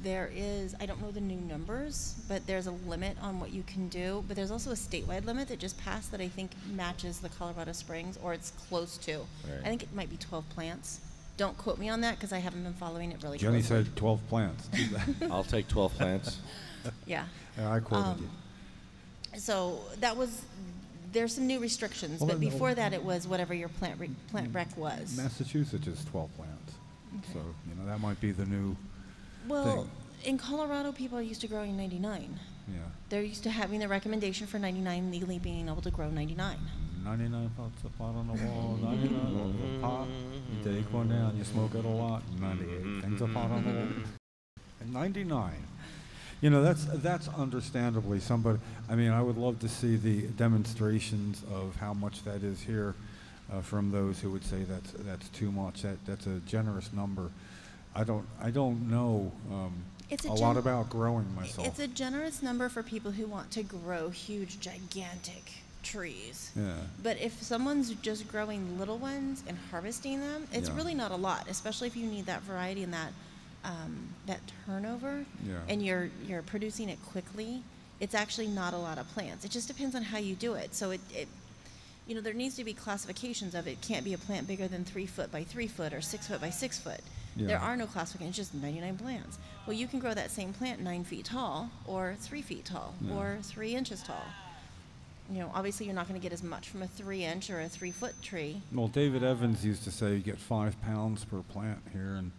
There is, I don't know the new numbers, but there's a limit on what you can do. But there's also a statewide limit that just passed that I think matches the Colorado Springs, or it's close to. Right. I think it might be 12 plants. Don't quote me on that because I haven't been following it really Jenny closely. said 12 plants. I'll take 12 plants. Yeah. Yeah, I quoted you. So there's some new restrictions, Well, but then, before that it was whatever your plant rec was. Massachusetts is 12 plants. Okay. So, that might be the new Well, thing. in Colorado, people are used to growing 99. Yeah. They're used to having the recommendation for 99 legally being able to grow 99. 99 pots a pot on the wall, 99 a pot. You take one down, you smoke it a lot. 98 things a pot on the wall. And 99. That's understandably somebody. I mean, I would love to see the demonstrations of how much that is here from those who would say that's too much. That's a generous number. I don't know a lot about growing myself. It's a generous number for people who want to grow huge, gigantic trees. Yeah. But if someone's just growing little ones and harvesting them, it's Yeah. really not a lot, especially if you need that variety and that turnover, Yeah. and you're producing it quickly. It's actually not a lot of plants. It just depends on how you do it. So it there needs to be classifications of it. It can't be a plant bigger than 3 foot by 3 foot or 6 foot by 6 foot. Yeah. There are no classifications, just 99 plants. Well, you can grow that same plant 9 feet tall or 3 feet tall Yeah. or 3 inches tall. Obviously you're not going to get as much from a 3-inch or a 3-foot tree. Well, David Evans used to say you get 5 pounds per plant here, and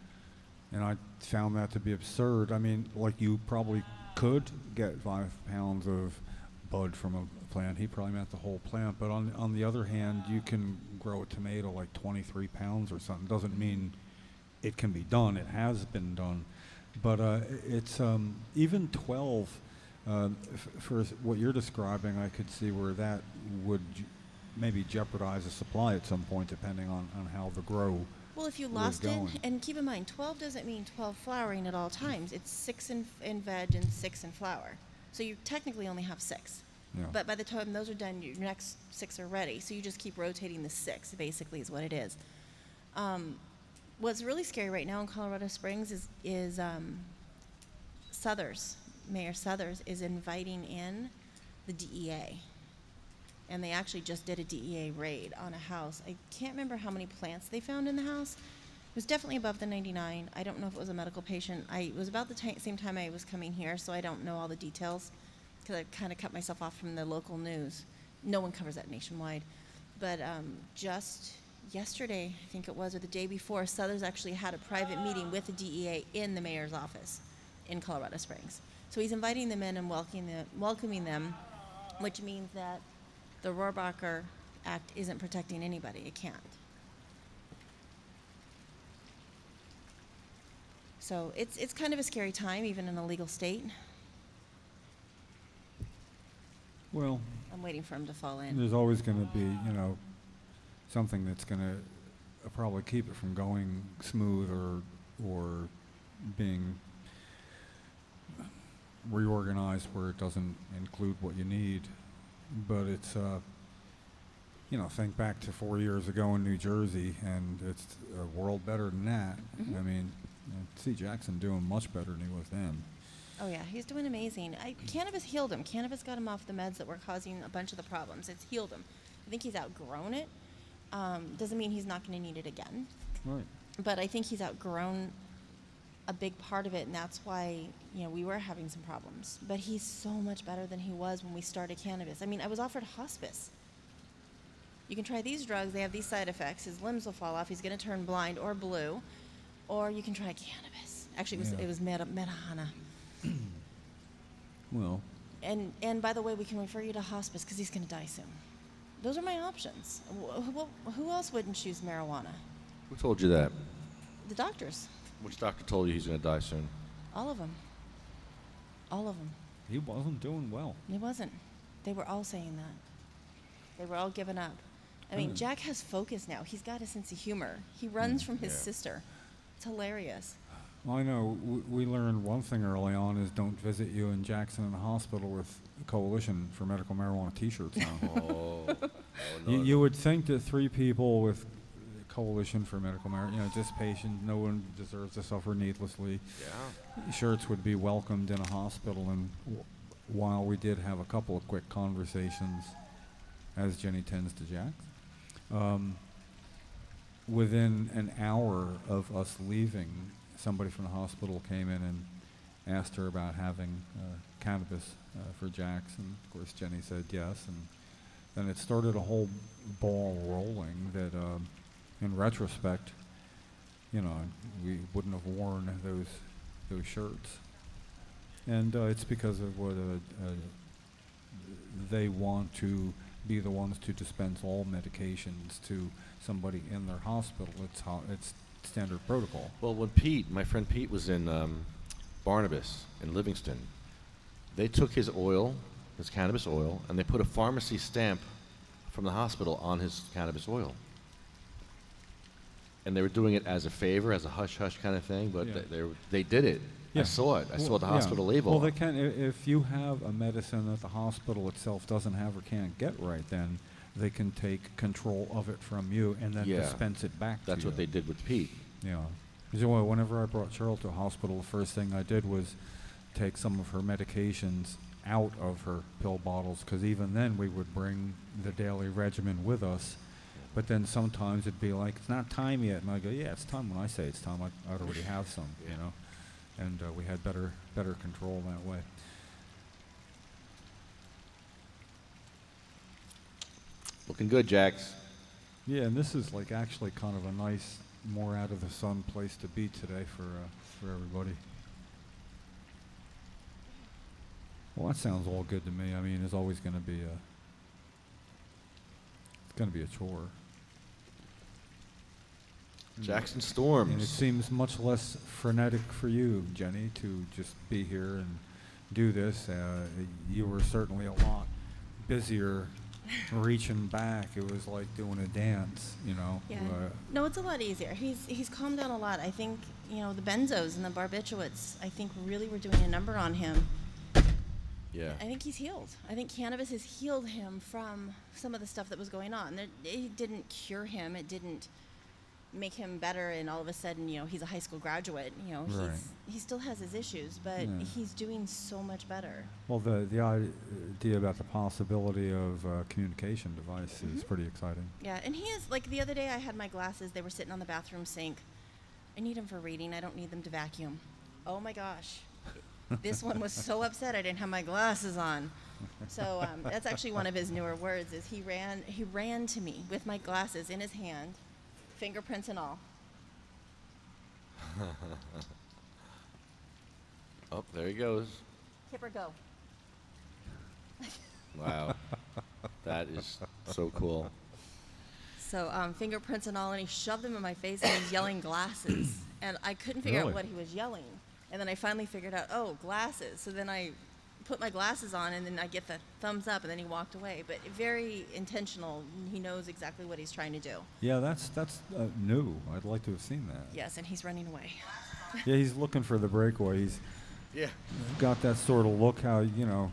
I found that to be absurd. I mean, like, you probably could get 5 pounds of bud from a plant. He probably meant the whole plant. But on the other hand, you can grow a tomato like 23 pounds or something. Doesn't mean it can be done. It has been done. But it's even 12 for what you're describing. I could see where that would maybe jeopardize the supply at some point, depending on how the grow. Well, if you was lost it, going. and keep in mind, 12 doesn't mean 12 flowering at all times. It's 6 in veg and 6 in flower. So you technically only have 6. Yeah. But by the time those are done, your next 6 are ready. So you just keep rotating the 6, basically, is what it is. What's really scary right now in Colorado Springs is Southers, Mayor Southers, is inviting in the DEA. And they actually just did a DEA raid on a house. I can't remember how many plants they found in the house. It was definitely above the 99. I don't know if it was a medical patient. It was about the same time I was coming here, so I don't know all the details because I kind of cut myself off from the local news. No one covers that nationwide. But just yesterday, I think it was, or the day before, Southers actually had a private meeting with the DEA in the mayor's office in Colorado Springs. So he's inviting them in and welcoming them, which means that the Rohrabacher Act isn't protecting anybody. It can't. So it's kind of a scary time, even in a legal state. Well, I'm waiting for him to fall in. there's always going to be, something that's going to probably keep it from going smooth or being reorganized where it doesn't include what you need. But it's, think back to 4 years ago in New Jersey, and it's a world better than that. Mhm. I mean, I see Jackson doing much better than he was then. Oh yeah, he's doing amazing. Cannabis healed him. Cannabis got him off the meds that were causing a bunch of the problems. It's healed him. I think he's outgrown it. Doesn't mean he's not going to need it again. Right. But I think he's outgrown a big part of it, and that's why we were having some problems. But he's so much better than he was when we started cannabis. I mean, I was offered hospice. You can try these drugs. They have these side effects. His limbs will fall off. He's going to turn blind or blue. Or you can try cannabis. Actually, it was Metahana. Well, And by the way, we can refer you to hospice because he's going to die soon. Those are my options. Who else wouldn't choose marijuana? Who told you that? The doctors. Which doctor told you he's going to die soon? All of them. All of them. he wasn't doing well. He wasn't. They were all saying that. They were all giving up. I mean, Jack has focus now. He's got a sense of humor. He runs from his sister. It's hilarious. Well, I know we learned one thing early on is don't visit you in Jackson in the hospital with Coalition for Medical Marijuana T-shirts on. You would think that 3 people with Coalition for Medical Marijuana, just patients, no one deserves to suffer needlessly. Yeah. Shirts would be welcomed in a hospital, and while we did have a couple of quick conversations, as Jenny tends to Jack, within an hour of us leaving, somebody from the hospital came in and asked her about having cannabis for Jax, and of course Jenny said yes, and then it started a whole ball rolling that in retrospect, we wouldn't have worn those shirts. And it's because of what they want to be the ones to dispense all medications to somebody in their hospital. It's standard protocol. Well, when my friend Pete was in Barnabas in Livingston, they took his oil, his cannabis oil, and they put a pharmacy stamp from the hospital on his cannabis oil. And they were doing it as a favor, as a hush-hush kind of thing, but they did it. Yeah. I saw it. I saw the hospital label. Well, they can. If you have a medicine that the hospital itself doesn't have or can't get right, then they can take control of it from you and then dispense it back to you. That's what they did with Pete. Yeah. So whenever I brought Cheryl to a hospital, the first thing I did was take some of her medications out of her pill bottles, because even then we would bring the daily regimen with us. But then sometimes it'd be like, it's not time yet. And I go, yeah, it's time when I say it's time. I already have some, And we had better control that way. Looking good, Jax. Yeah, and this is like actually kind of a nice, more out of the sun place to be today for everybody. Well, that sounds all good to me. I mean, it's always going to be a chore. Jackson Storms. And it seems much less frenetic for you, Jenny, to just be here and do this. You were certainly a lot busier reaching back. It was like doing a dance, you know. Yeah. No, it's a lot easier. He's calmed down a lot. I think, you know, the benzos and the barbiturates, I think really were doing a number on him. Yeah. I think he's healed. I think cannabis has healed him from some of the stuff that was going on. It didn't cure him. It didn't make him better, and all of a sudden, you know, he's a high school graduate. You know, Right. he still has his issues, but he's doing so much better. Well, the idea about the possibility of a communication device is pretty exciting. Yeah, and he is, like, the other day I had my glasses. They were sitting on the bathroom sink. I need them for reading. I don't need them to vacuum. Oh, my gosh. This one was so upset I didn't have my glasses on. So that's actually one of his newer words, is he ran to me with my glasses in his hand, fingerprints and all. Oh, there he goes. Kipper, go. Wow. That is so cool. So fingerprints and all, and he shoved them in my face, and he's yelling glasses. And I couldn't figure Really? out what he was yelling. And then I finally figured out, oh, glasses. So then I put my glasses on, and then I get the thumbs up, and then he walked away. But very intentional. He knows exactly what he's trying to do. Yeah, that's new. I'd like to have seen that. Yes, and he's running away. Yeah, he's looking for the breakaway. He's Yeah. got that sort of look how, you know,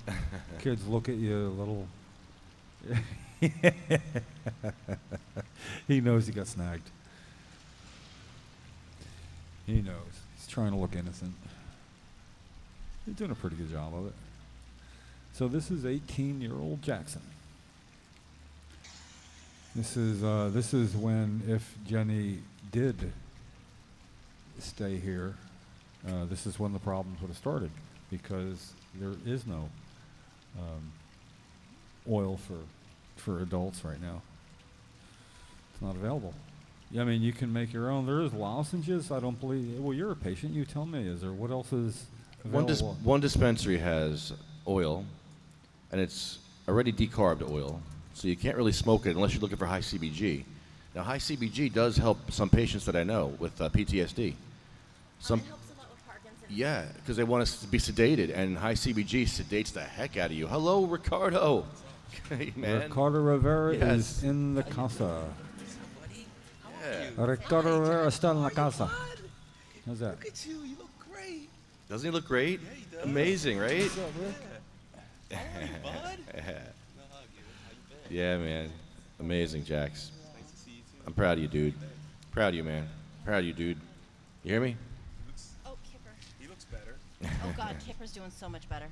kids look at you a little. He knows he got snagged. He knows. He's trying to look innocent. He's doing a pretty good job of it. So this is 18-year-old Jackson. This is when, if Jenny did stay here, this is when the problems would have started, because there is no oil for adults right now. It's not available. Yeah, I mean, you can make your own. There is lozenges. I don't believe. Well, you're a patient. You tell me. Is there? What else is available? One dispensary has oil, and it's already decarbed oil, so you can't really smoke it unless you're looking for high CBG. Now, high CBG does help some patients that I know with PTSD. Some, It helps a lot with Parkinson's. yeah, because they want us to be sedated, and high CBG sedates the heck out of you. Hello, Ricardo. Hey, man. Ricardo Rivera Yes. is in the casa. Yeah. Ricardo Rivera está en la casa. How's that? Look at you. You look great. Doesn't he look great? Yeah, he does. Amazing, right? What's up, Rick? How are you, bud? No hug you. How you been? Yeah, man. Amazing, Jax. Nice to see you too. I'm proud of you, dude. Proud of you, man. Proud of you, dude. You hear me? Oh, Kipper. He looks better. Oh, God, Kipper's doing so much better.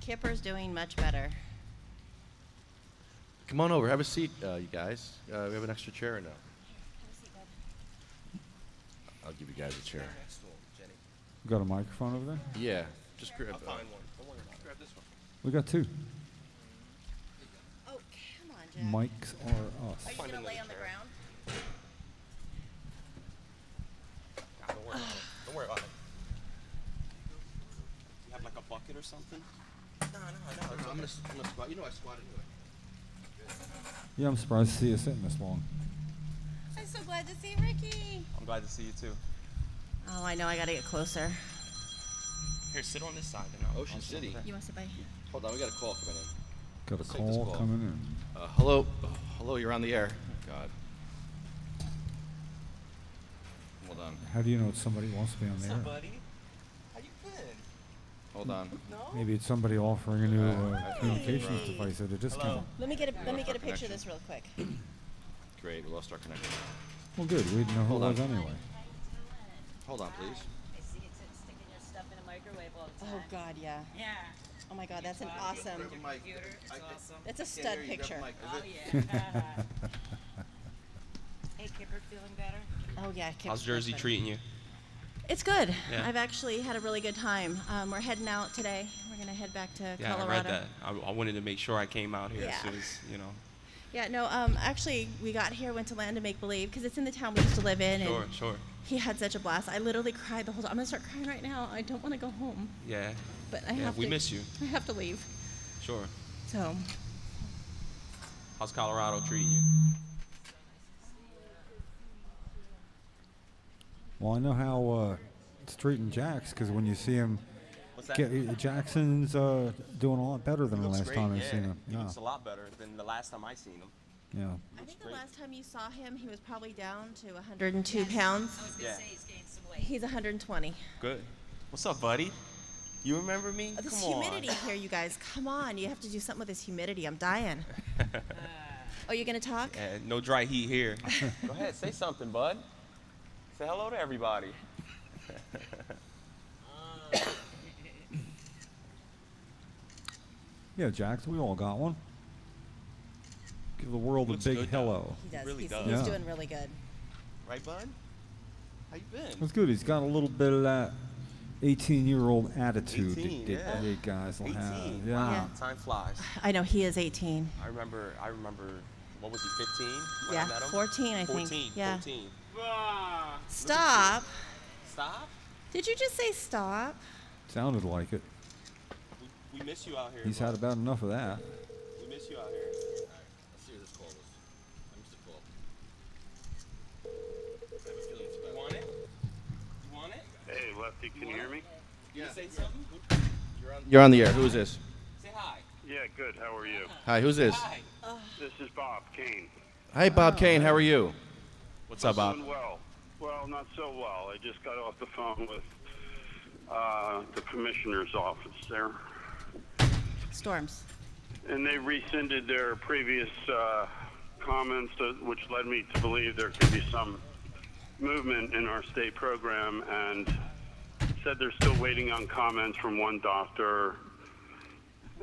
Kipper's doing much better. Come on over. Have a seat, you guys. We have an extra chair or no? Have a seat, bud. I'll give you guys a chair. Next to him, Jenny. Got a microphone over there? Yeah. Just grab I'll find one. Don't worry about it. Grab this one. We got two. Oh, come on, Jack. Mics are Are us. you Find going to lay another on the chair. ground? Nah, don't worry about it. Don't worry about it. You have like a bucket or something? No. I'm gonna squat. You know I squatted into it. Yeah, I'm surprised to see you sitting this long. I'm so glad to see Ricky. I'm glad to see you too. Oh, I know. I got to get closer. Here, sit on this side. And Ocean I'll sit City. over there. You want to sit by here? Hold on. We got a call coming in. Got a Let's take this call call. coming in. Hello. Hello. You're on the air. God. Hold on. How do you know somebody wants to be on the air? buddy? How you been? Hold on. No? Maybe it's somebody offering a new communications device at a discount. Let me get a picture connection. of this real quick. Great. We lost our connection. Well, good. We didn't know who it Hold was on. anyway. Hold on, please. I see you sticking your stuff in a microwave all the time. Oh, God, yeah. Yeah. Oh, my God, that's an awesome. Computer. It's awesome. That's a stud picture. Oh, yeah. Hey, Kipper, feeling better? Oh, yeah. Kip's How's much Jersey better. treating you? It's good. Yeah. I've actually had a really good time. We're heading out today. We're going to head back to Yeah, Colorado. I read that. I wanted to make sure I came out here Yeah. as soon as, you know. Yeah, no, actually, we got here, went to Land of Make Believe, because it's in the town we used to live in. Sure, and sure. He had such a blast. I literally cried the whole time. I'm going to start crying right now. I don't want to go home. Yeah. But I Yeah, have we to. miss you. I have to leave. Sure. So, How's Colorado treating you? Well, I know how it's treating Jax, because when you see him What's that? Jackson's doing a lot better than He the looks last great, time I've yeah. seen him. He Yeah. looks a lot better than the last time I seen him. Yeah. I think the great. last time you saw him, he was probably down to 102 pounds. I was going to Yeah. say he's gained some weight. He's 120. Good. What's up, buddy? You remember me? Oh, this Come humidity on. here, you guys. Come on. You have to do something with this humidity. I'm dying. Oh, you're going to talk? No dry heat here. Go ahead, say something, bud. Say hello to everybody. Yeah, Jax, we all got one. Give the world a Looks big good, though. hello. He does. Really he's does. he's Yeah. doing really good. Right, bud? How you been? That's good. He's got a little bit of that 18-year-old attitude 18, that yeah. big guys will 18. have. Wow, Yeah. Yeah. time flies. I know he is 18. I remember, what was he, 15 when Yeah, I met him? 14, I think. 14, Yeah. 14. Stop. Stop. Did you just say stop? Sounded like it. We miss you out here. He's bud. had about enough of that. We miss you out here. Let's see who this call is. I missed the call. I have a feeling it's You about. want it? You want it? Hey, Lefty, can you hear me? You say something? You're on the air. Who is this? Say hi. Yeah, good. How are you? Hi, who's this? Hi. This is Bob Kane. Hi, Bob Kane. How are you? What's up, Bob? Doing well. Well, not so well. I just got off the phone with the commissioner's office there, Storms. and they rescinded their previous comments, which led me to believe there could be some movement in our state program, and said they're still waiting on comments from one doctor,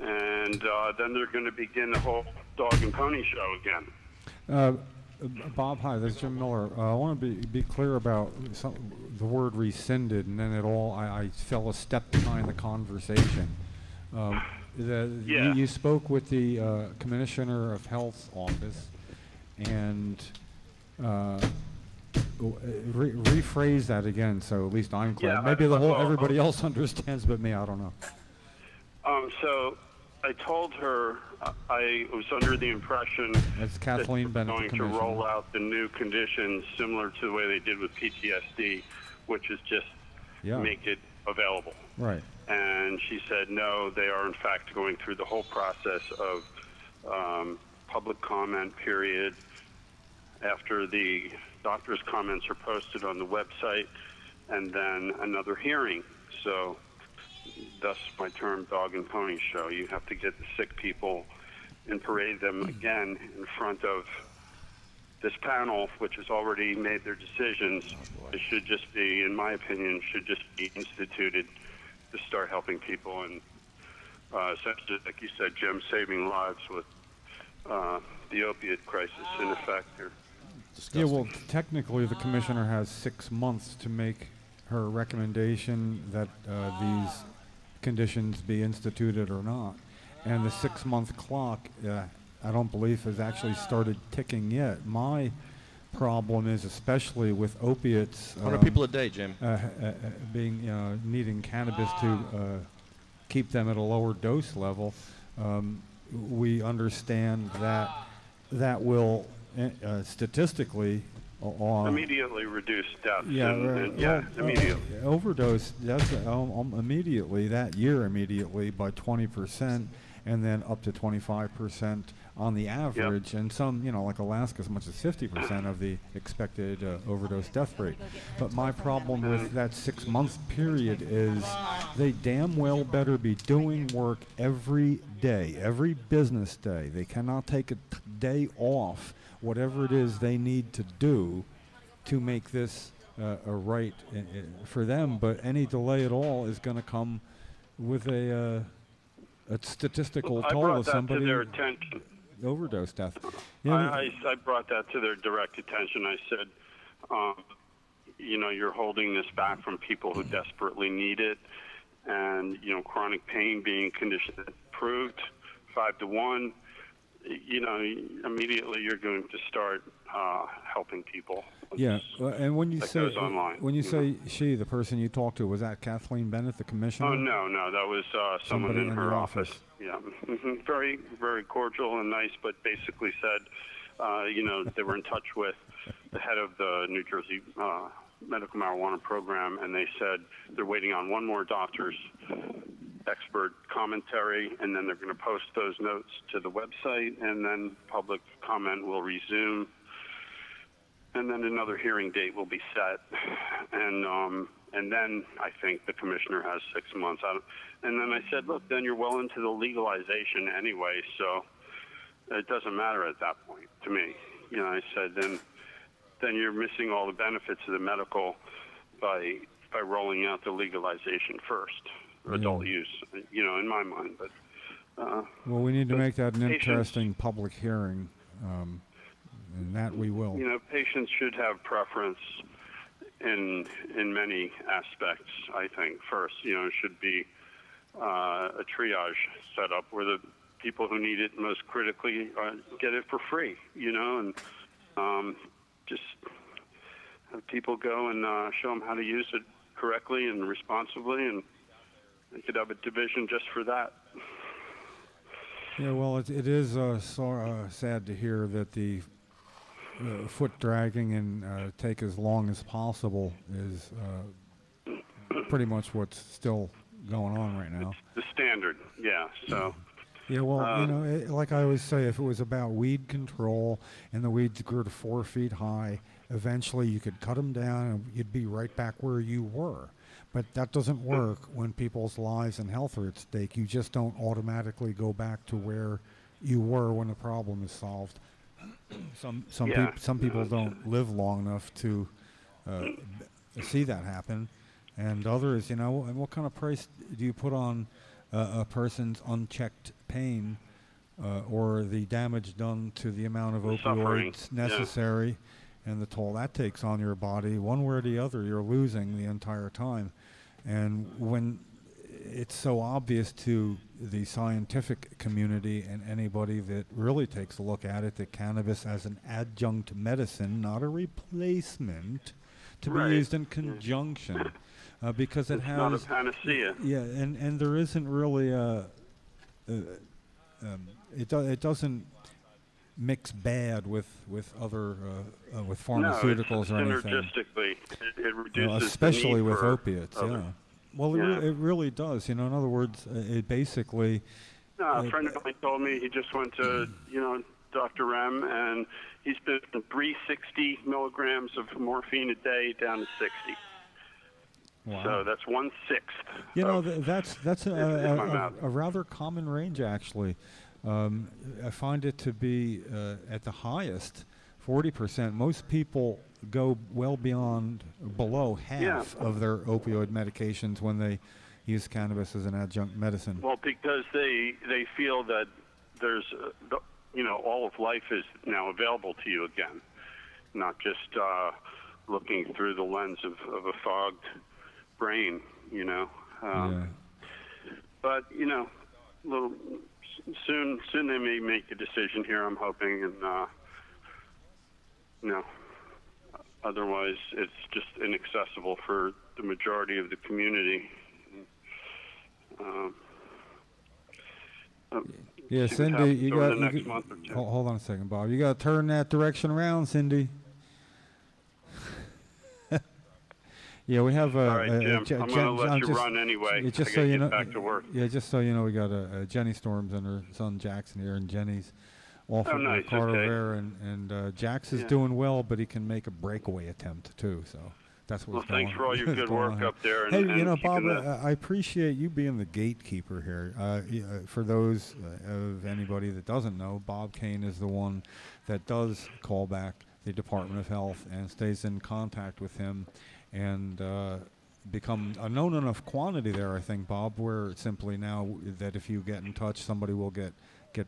and then they're going to begin the whole dog and pony show again. Bob, hi. This is Jim Miller. I want to be clear about the word rescinded, and then I fell a step behind the conversation. Yeah. You spoke with the Commissioner of Health's office, and rephrase that again, so at least I'm clear. Yeah, Maybe everybody else understands, but me, I don't know. So I told her I was under the impression That's Kathleen that Bennett, they're the going to roll Commissioner. out the new conditions similar to the way they did with PTSD, which is just Yeah. make it available. Right. And she said, no, they are in fact going through the whole process of public comment period. After the doctor's comments are posted on the website, and then another hearing. So thus my term dog and pony show. You have to get the sick people and parade them again in front of this panel, which has already made their decisions. It should just be, in my opinion, should just be instituted to start helping people and essentially, like you said, Jim, saving lives with the opiate crisis in effect here. Yeah, well, technically, the commissioner has 6 months to make her recommendation that these conditions be instituted or not. And the 6-month clock, I don't believe, has actually started ticking yet. My problem is, especially with opiates, 100 people a day, Jim. being needing cannabis to keep them at a lower dose level. We understand that will statistically Immediately reduce deaths. yeah, Immediately. overdose deaths immediately that year immediately by 20%, and then up to 25% on the average, and some, like Alaska, as much as 50% of the expected overdose death rate. But my problem with that 6-month period is they damn well better be doing work every day, every business day. They cannot take a day off, whatever it is they need to do to make this a right for them. But any delay at all is going to come with a statistical I toll brought of that somebody to their attention. overdose death. I brought that to their direct attention. I said, you're holding this back from people who desperately need it, and chronic pain being condition approved 5-to-1. Immediately you're going to start helping people. Yeah, and when you that say goes online, when you say she, the person you talked to, was that Kathleen Bennett, the commissioner? Oh no, that was someone Somebody in in her your office. office. Yeah, very, very cordial and nice, but basically said, they were in touch with the head of the New Jersey medical marijuana program, and they said they're waiting on one more doctor's expert commentary, and then they're going to post those notes to the website, and then public comment will resume, and then another hearing date will be set, and then I think the commissioner has 6 months. And then I said, look, then you're well into the legalization anyway, so it doesn't matter at that point to me. You know, I said, then you're missing all the benefits of the medical by rolling out the legalization first, adult use, you know, in my mind. But well, we need to make that an patients, interesting public hearing, and that we will. You know, patients should have preference in many aspects. I think first, you know, should be a triage set up where the people who need it most critically get it for free. You know, and just have people go and show them how to use it correctly and responsibly, and they could have a division just for that. Yeah, well, it is sad to hear that the foot dragging and take as long as possible is pretty much what's still going on right now. The standard, yeah. So. Yeah, well, you know, like I always say, if it was about weed control and the weeds grew to 4 feet high, eventually you could cut them down and you'd be right back where you were. But that doesn't work when people's lives and health are at stake. You just don't automatically go back to where you were when the problem is solved. Some people don't live long enough to see that happen, and others, you know, and what kind of price do you put on a person's unchecked pain or the damage done to the amount of opioids necessary and the toll that takes on your body? One way or the other, you're losing the entire time. And when it's so obvious to the scientific community and anybody that really takes a look at it that cannabis as an adjunct medicine, not a replacement, to be used in conjunction, because it has not a panacea. Yeah, and there isn't really it doesn't mix bad with other with pharmaceuticals or anything. Synergistically, it reduces especially the need with for opiates. Yeah. Well, it really does. You know, in other words, it basically. A friend of mine told me he just went to Dr. Rem, and he's been from 360 milligrams of morphine a day down to 60. Wow. So that's 1/6. You know, that's a rather common range, actually. I find it to be at the highest 40%. Most people go well beyond below half of their opioid medications when they use cannabis as an adjunct medicine. Well, because they feel that there's all of life is now available to you again, not just looking through the lens of a fogged brain, you know. But soon they may make a decision here, I'm hoping, and otherwise it's just inaccessible for the majority of the community. Yeah, Cindy, you got. Hold on a second, Bob. You got to turn that direction around, Cindy. Yeah, we have. All right, Jim. I'm going to let you run anyway. Just so you know, back to work. Yeah, just so you know, we got Jenny Storms and her son Jackson here, and Jenny's off at Carter Rare, and Jax is doing well, but he can make a breakaway attempt too. So that's what's going on. Thanks for all your good work up there. Hey, Bob, I appreciate you being the gatekeeper here. For those of anybody that doesn't know, Bob Kane is the one that does call back the Department of Health and stays in contact with him, and become a known enough quantity there, I think, Bob, where simply now that if you get in touch, somebody will get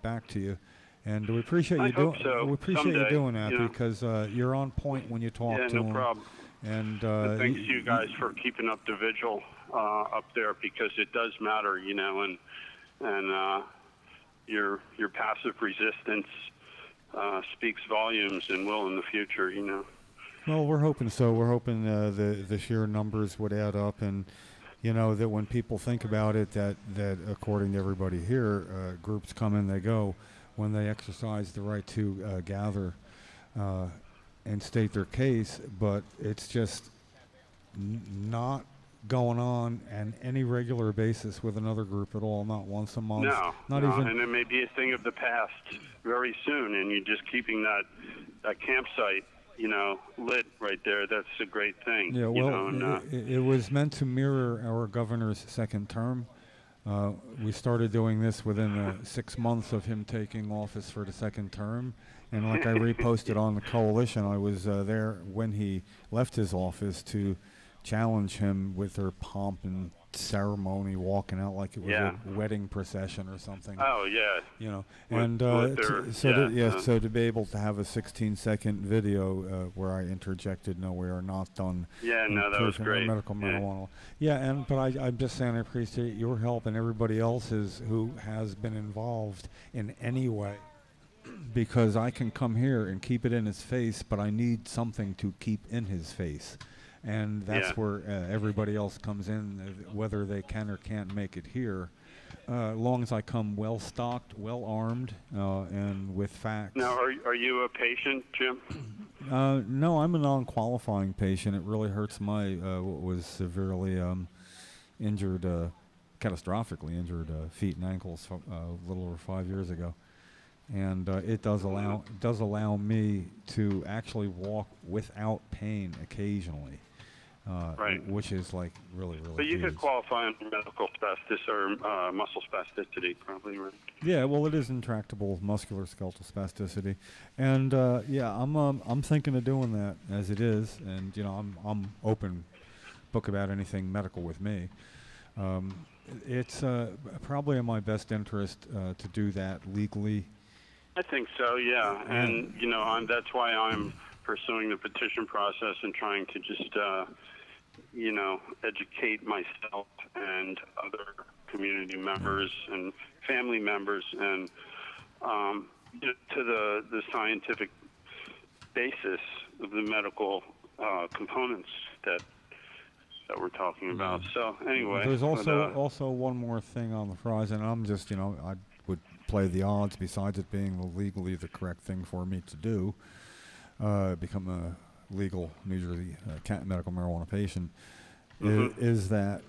back to you. And we appreciate you doing. So. We appreciate Someday, you doing that because you're on point when you talk to them. Yeah, no problem. And thanks to you guys for keeping up the vigil up there, because it does matter, you know, and your passive resistance speaks volumes and will in the future, you know. Well, we're hoping so. We're hoping the sheer numbers would add up, and you know that when people think about it, that according to everybody here, groups come and they go when they exercise the right to gather and state their case. But it's just not going on on any regular basis with another group at all, not once a month. No, even. And it may be a thing of the past very soon, and you're just keeping that campsite, lit right there. That's a great thing. Yeah, well, it was meant to mirror our governor's second term. We started doing this within 6 months of him taking office for the second term. And like I reposted on the coalition, I was there when he left his office to challenge him with their pomp and ceremony, walking out like it was a wedding procession or something. Oh, yeah. And so to be able to have a 16-second video where I interjected, "No, we are not done." Yeah, no, that was great. Medical marijuana. Yeah, but I'm just saying I appreciate your help and everybody else's who has been involved in any way, because I can come here and keep it in his face, but I need something to keep in his face. And that's where everybody else comes in, whether they can or can't make it here. As long as I come well-stocked, well-armed, and with facts. Now, are you a patient, Jim? No, I'm a non-qualifying patient. It really hurts my what was severely injured, catastrophically injured feet and ankles a little over 5 years ago. And it does allow me to actually walk without pain occasionally. Which is like really But you huge. could qualify under medical spasticity or muscle spasticity, probably, right? Yeah, well, it is intractable muscular skeletal spasticity, and I'm thinking of doing that as it is, and I'm open book about anything medical with me. It's probably in my best interest to do that legally. I think so, yeah, and that's why I'm pursuing the petition process and trying to just educate myself and other community members and family members and to the scientific basis of the medical components that we're talking about. So anyway, there's also one more thing on the horizon. I'm just I would play the odds, besides it being legally the correct thing for me to do, become a legal New Jersey medical marijuana patient, is that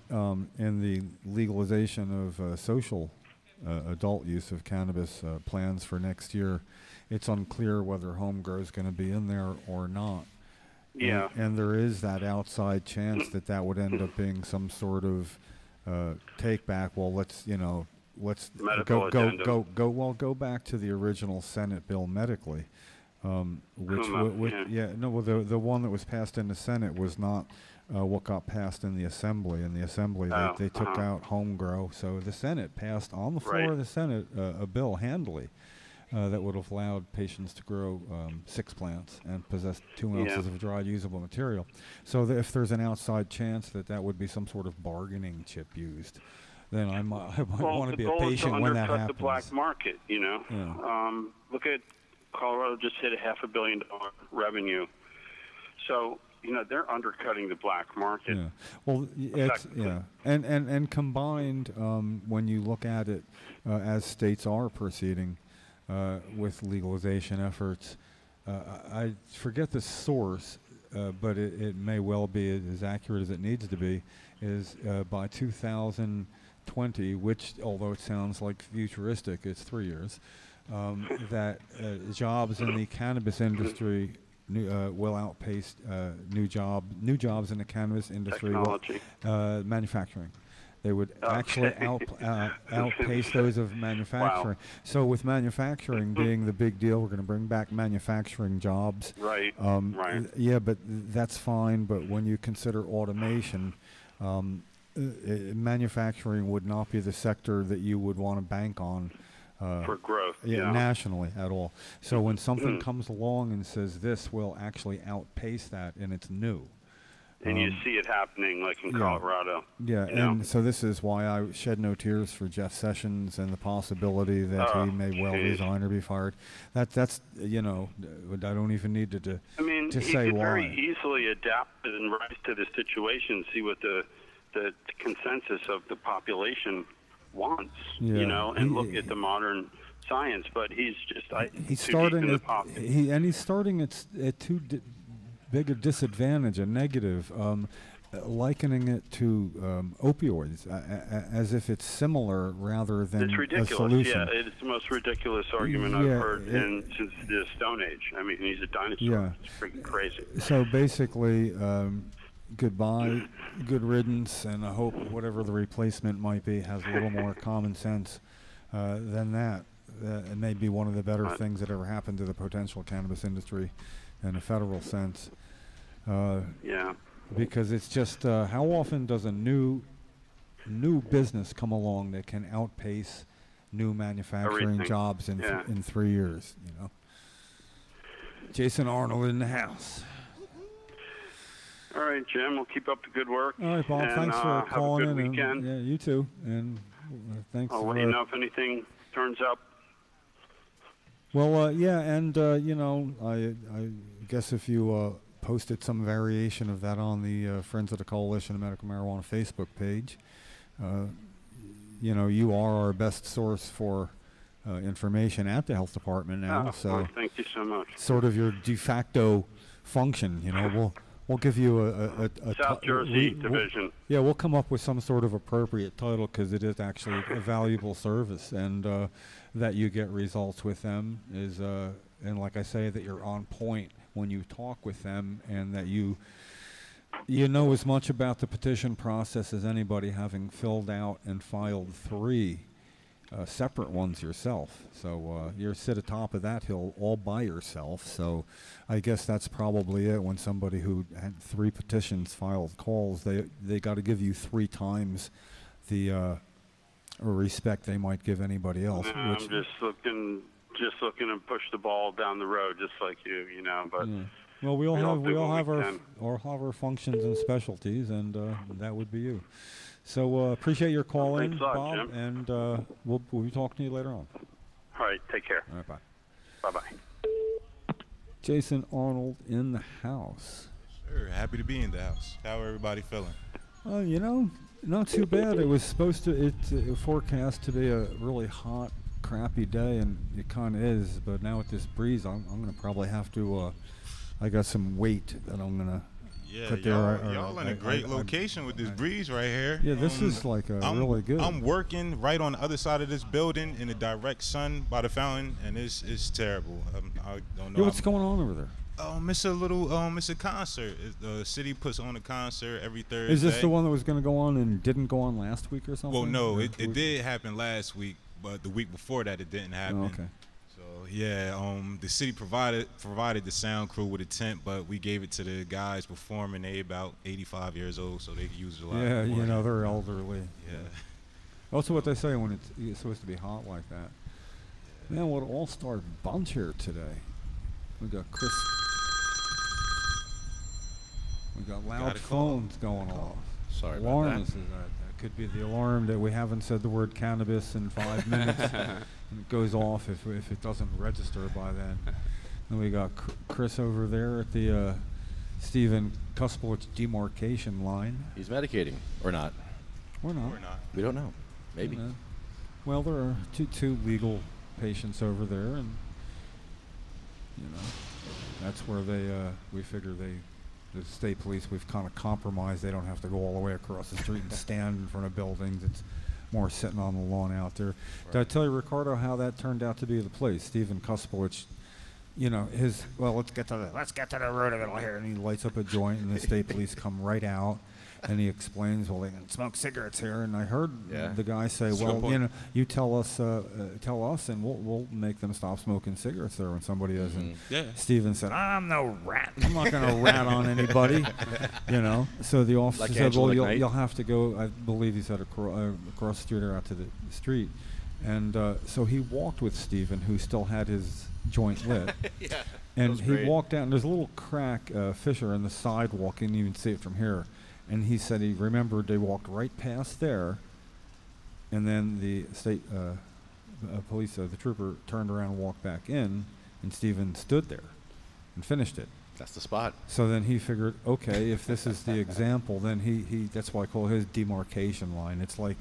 in the legalization of social adult use of cannabis plans for next year, it's unclear whether home grow is going to be in there or not. Yeah. And there is that outside chance that would end up being some sort of take back. Well, let's go back to the original Senate bill medically. The one that was passed in the Senate was not what got passed in the Assembly. In the Assembly, they took out home grow. So the Senate passed on the floor of the Senate a bill handily that would have allowed patients to grow 6 plants and possess 2 ounces of dried usable material. So if there's an outside chance that would be some sort of bargaining chip used, then I might want to be a patient when that happens. Well, the goal is to undercut the black market, Look at Colorado just hit $500 million revenue. So, they're undercutting the black market. Yeah. Well, it's, And combined, when you look at it as states are proceeding with legalization efforts, I forget the source, but it may well be as accurate as it needs to be, is by 2020, which, although it sounds like futuristic, it's 3 years, that jobs in the cannabis industry will outpace new jobs in the cannabis industry. Manufacturing. They would actually outpace those of manufacturing. Wow. So with manufacturing being the big deal, we're going to bring back manufacturing jobs. Right. Yeah, but that's fine. But when you consider automation, manufacturing would not be the sector that you would want to bank on for growth. Nationally at all. So when something comes along and says this will actually outpace that, and it's new. And you see it happening, like in Colorado. Yeah, and so this is why I shed no tears for Jeff Sessions and the possibility that he may well resign or be fired. That's I don't even need to say why. He could very easily adapt and rise to the situation, see what the consensus of the population wants, and look at the modern science. But he's just he's starting at too big a disadvantage, a negative. likening it to opioids, as if it's similar rather than It's a ridiculous. solution. Yeah, it's the most ridiculous argument I've heard since the Stone Age. I mean, he's a dinosaur. Yeah. It's freaking crazy. So basically, goodbye, good riddance, and I hope whatever the replacement might be has a little more common sense than that. It may be one of the better things that ever happened to the potential cannabis industry in a federal sense. Yeah. Because it's just how often does a new business come along that can outpace new manufacturing Everything. jobs in 3 years? You know, Jason Arnold in the house. All right, Jim. We'll keep up the good work. All right, Bob. And, Thanks for calling have a good in. weekend. Yeah, you too. And thanks. I'll let you know if anything turns up. Well, yeah, and you know, I guess if you posted some variation of that on the Friends of the Coalition of Medical Marijuana Facebook page, you know, you are our best source for information at the health department now. So well, thank you so much. sort of your de facto function. You know, we'll give you a South Jersey division. Yeah, we'll come up with some sort of appropriate title because it is actually a valuable service, and that you get results with them is, and like I say, that you're on point when you talk with them, and that you know as much about the petition process as anybody, having filled out and filed 3 separate ones yourself. So you're sit atop of that hill all by yourself. So I guess that's probably it. When somebody who had 3 petitions filed calls, they got to give you 3 times the respect they might give anybody else. Yeah, I'm just looking to push the ball down the road, just like you know. But well, we all have can. our functions and specialties, and that would be you. So appreciate your call in, Bob, Jim. and we'll be talking to you later on. All right, take care. All right, bye. Bye-bye. Jason Arnold in the house. Sure, happy to be in the house. How everybody feeling? You know, not too bad. It was supposed to, it forecast to be a really hot, crappy day, and it kind of is. But now with this breeze, I'm going to probably have to, I got some weight that I'm going to put there. Y'all in a great location with this breeze right here. Yeah, this is like really good. I'm working right on the other side of this building in the direct sun by the fountain, and it's terrible. I don't know. Yeah, what's going on over there? It's a concert. The city puts on a concert every Thursday. Is this the one that was going to go on and didn't go on last week or something? Well, no, it did happen last week, but the week before that it didn't happen. Oh, okay. So yeah, the city provided the sound crew with a tent, but we gave it to the guys performing. They about 85 years old, so they could use it a lot. Yeah, more. you know, they're elderly. Yeah. Also, what they say when it's supposed to be hot like that. Yeah. Man, what an all-star bunch here today. We got Chris. We got loud phones going off. Sorry about Alarms. that. That could be the alarm that we haven't said the word cannabis in 5 minutes, and it goes off if it doesn't register by then. Then we got Chris over there at the Stephen Cuspowicz demarcation line. He's medicating, or not? Or not. Or not. We don't know. Maybe. Well, there are two legal patients over there, and you know, that's where we figure the state police, we've kind of compromised. They don't have to go all the way across the street and stand in front of buildings. It's more sitting on the lawn out there. Right. Did I tell you, Ricardo, how that turned out to be the place? Stephen Cuspowicz, you know, let's get to the root of it here. And he lights up a joint, and the state police come right out. And he explains, well, they can smoke cigarettes here. And I heard the guy say, well, you know, you tell us, and we'll make them stop smoking cigarettes there when somebody is. And Stephen said, I'm no rat. I'm not going to rat on anybody, you know. So the officer said, well, you'll have to go, I believe he said, across the street or out to the street. And so he walked with Stephen, who still had his joint lit. And he walked out, and there's a little crack, fissure in the sidewalk. You can even see it from here. And he said he remembered they walked right past there, and then the state police, the trooper, turned around and walked back in, and Stephen stood there and finished it. That's the spot. So then he figured, okay, if this is the example, then he that's why I call his demarcation line. It's like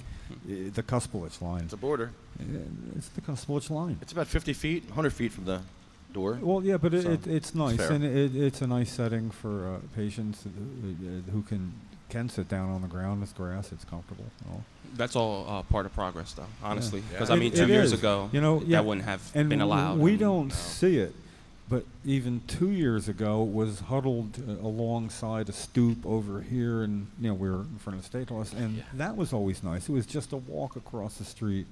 the Cuspowicz line. It's a border. It's the Cuspowicz line. It's about 50 feet, 100 feet from the door. Well, yeah, but so it's nice, it's and it's a nice setting for patients who can can sit down on the ground. It's grass. It's comfortable. That's all part of progress, though, honestly. Yeah. Because, I mean, 2 years ago, that wouldn't have been allowed. We don't see it. But even 2 years ago, it was huddled alongside a stoop over here, and we were in front of the State House, and that was always nice. It was just a walk across the street,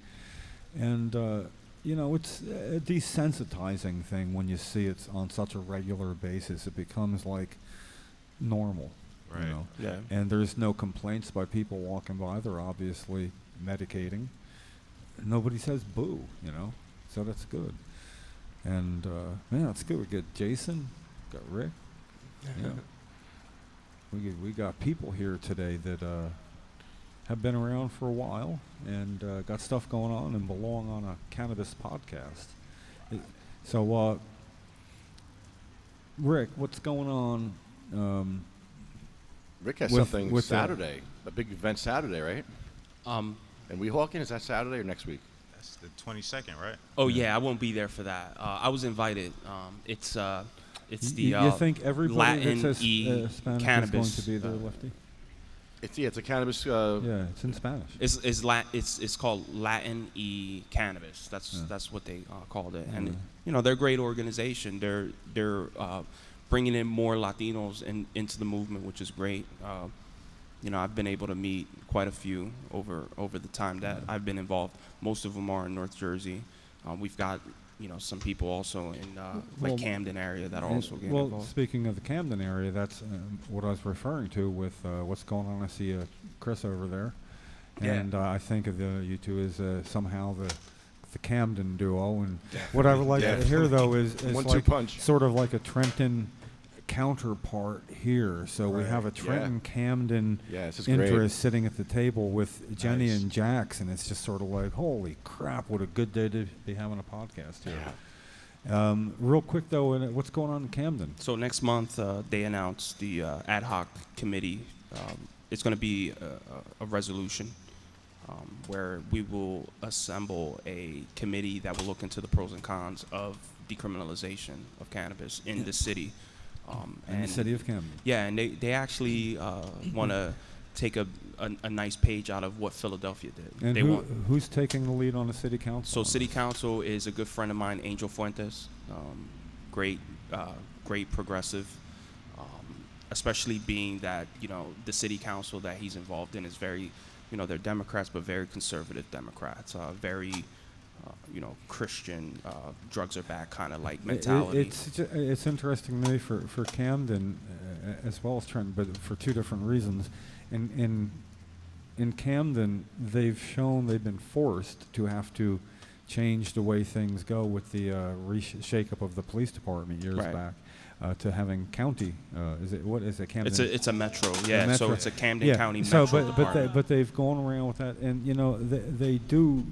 and it's a desensitizing thing when you see it on such a regular basis. It becomes like normal, right? Yeah. And there's no complaints by people walking by. They're obviously medicating. Nobody says boo, so that's good. And it's good. We got Jason, got Rick. We got people here today that have been around for a while and got stuff going on and belong on a cannabis podcast. So, Rick, what's going on? Rick has with something Saturday, a big event Saturday, right? And Weehawken, is that Saturday or next week? That's the 22nd, right? Oh yeah, I won't be there for that. I was invited. It's the you think everybody Latin that says Spanish cannabis is going to be there, Lefty? It's a cannabis. It's in Spanish. It's called Latin cannabis. That's what they called it. And they're a great organization. They're bringing in more Latinos into the movement, which is great. I've been able to meet quite a few over the time that I've been involved. Most of them are in North Jersey. We've got some people also in Camden area that are also getting involved. Well, speaking of the Camden area, that's what I was referring to with what's going on. I see Chris over there, and I think of you two as somehow the Camden duo. And what I would like to hear though is like punch. Sort of like a Trenton counterpart here. So we have a Trenton Camden interest sitting at the table with Jenny and Jax, and it's just sort of like, holy crap, what a good day to be having a podcast here. Real quick though, what's going on in Camden? So next month they announced the ad hoc committee. It's going to be a resolution where we will assemble a committee that will look into the pros and cons of decriminalization of cannabis in the city. In the city of Camden. Yeah, and they actually want to take a nice page out of what Philadelphia did. And who's taking the lead on the city council? So city council is a good friend of mine, Angel Fuentes, great progressive, especially being that the city council that he's involved in is very, they're Democrats but very conservative Democrats, very Christian, drugs are bad kind of like mentality. It's interesting to me for Camden as well as Trenton, but for two different reasons. In Camden, they've been forced to have to change the way things go with the shake-up of the police department years back to having county. What is it? Camden. It's a metro. Yeah. Metro. So it's a Camden County metro. But they've gone around with that, and they do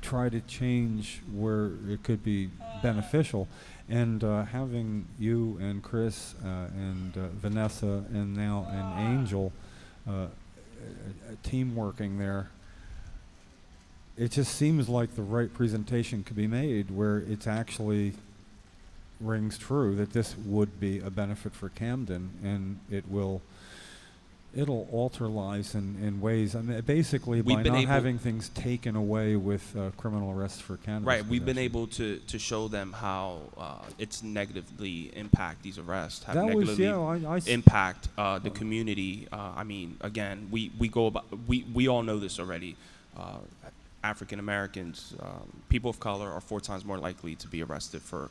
try to change where it could be beneficial, and having you and Chris and Vanessa and now an Angel team working there, it just seems like the right presentation could be made where it's actually rings true that this would be a benefit for Camden, and it'll alter lives in ways. I mean, basically, by not having things taken away with criminal arrests for cannabis. Right. We've been able to show them how it's negatively impact these arrests, have negatively impact the community. I mean, again, we all know this already. African Americans, people of color, are 4 times more likely to be arrested for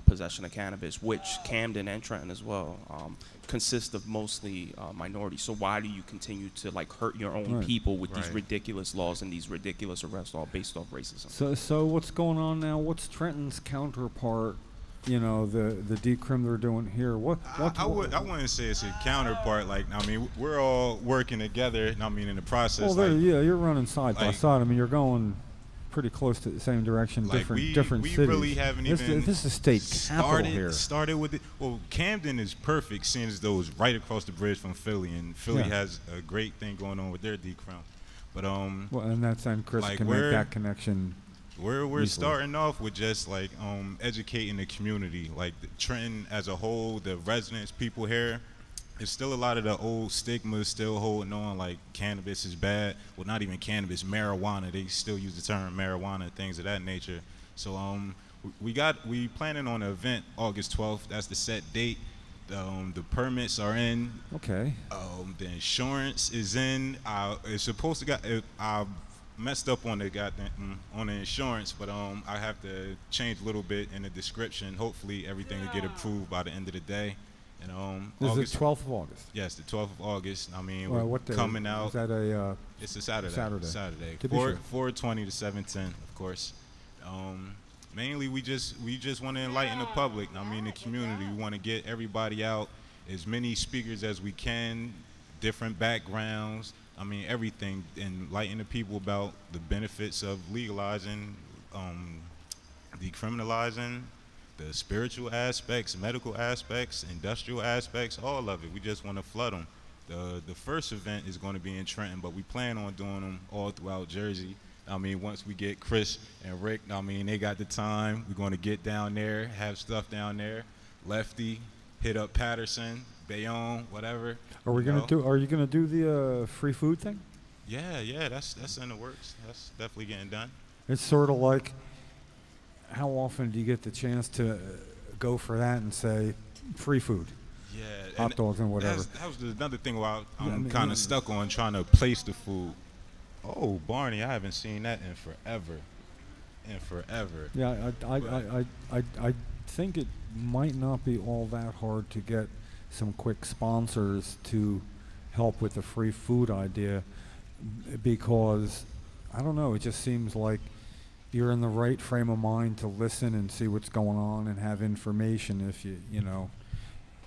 possession of cannabis, which Camden and Trenton as well consist of mostly minorities. So why do you continue to hurt your own people with these ridiculous laws and these ridiculous arrests all based off racism? So what's going on now? What's Trenton's counterpart? The decrim they're doing here. I wouldn't say it's a counterpart. We're all working together. In the process. Well, you're running side by side. I mean, you're going pretty close to the same direction, different cities. Really haven't this is state capital here. Started with it. Well, Camden is perfect, seeing as though it's right across the bridge from Philly, and Philly has a great thing going on with their decrim. But and Chris can make that connection. We're starting off with just educating the community, Trenton as a whole, the residents, people here. There's still a lot of the old stigmas still holding on, like cannabis is bad. Well, not even cannabis, marijuana. They still use the term marijuana and things of that nature. So we planning on an event August 12th. That's the set date. The permits are in. Okay. The insurance is in. It's supposed to get. I messed up on the insurance, but I have to change a little bit in the description. Hopefully, everything will get approved by the end of the day. And This is the 12th of August. Yes, the 12th of August. I mean, Well, we're what day? coming out. Is that a It's a Saturday. Saturday. To be sure. 4/20 to 7/10, of course. Mainly, we just want to enlighten the public. I mean, the community. We want to get everybody out, as many speakers as we can, different backgrounds. I mean, everything, enlighten the people about the benefits of legalizing, decriminalizing, the spiritual aspects, medical aspects, industrial aspects, all of it. We just want to flood them. The first event is going to be in Trenton, but we plan on doing them all throughout Jersey. I mean, once we get Chris and Rick, I mean, they got the time. We're going to get down there, have stuff down there. Lefty, hit up Patterson, Bayonne, whatever. Are you gonna do the free food thing? Yeah, that's in the works. That's definitely getting done. It's sort of like, how often do you get the chance to go for that and say free food? Yeah, hot dogs and whatever. That was another thing where I'm kind of stuck on trying to place the food. Oh, Barney, I haven't seen that in forever. Yeah, I think it might not be all that hard to get some quick sponsors to help with the free food idea, because I don't know, it just seems like you're in the right frame of mind to listen and see what's going on and have information if you know.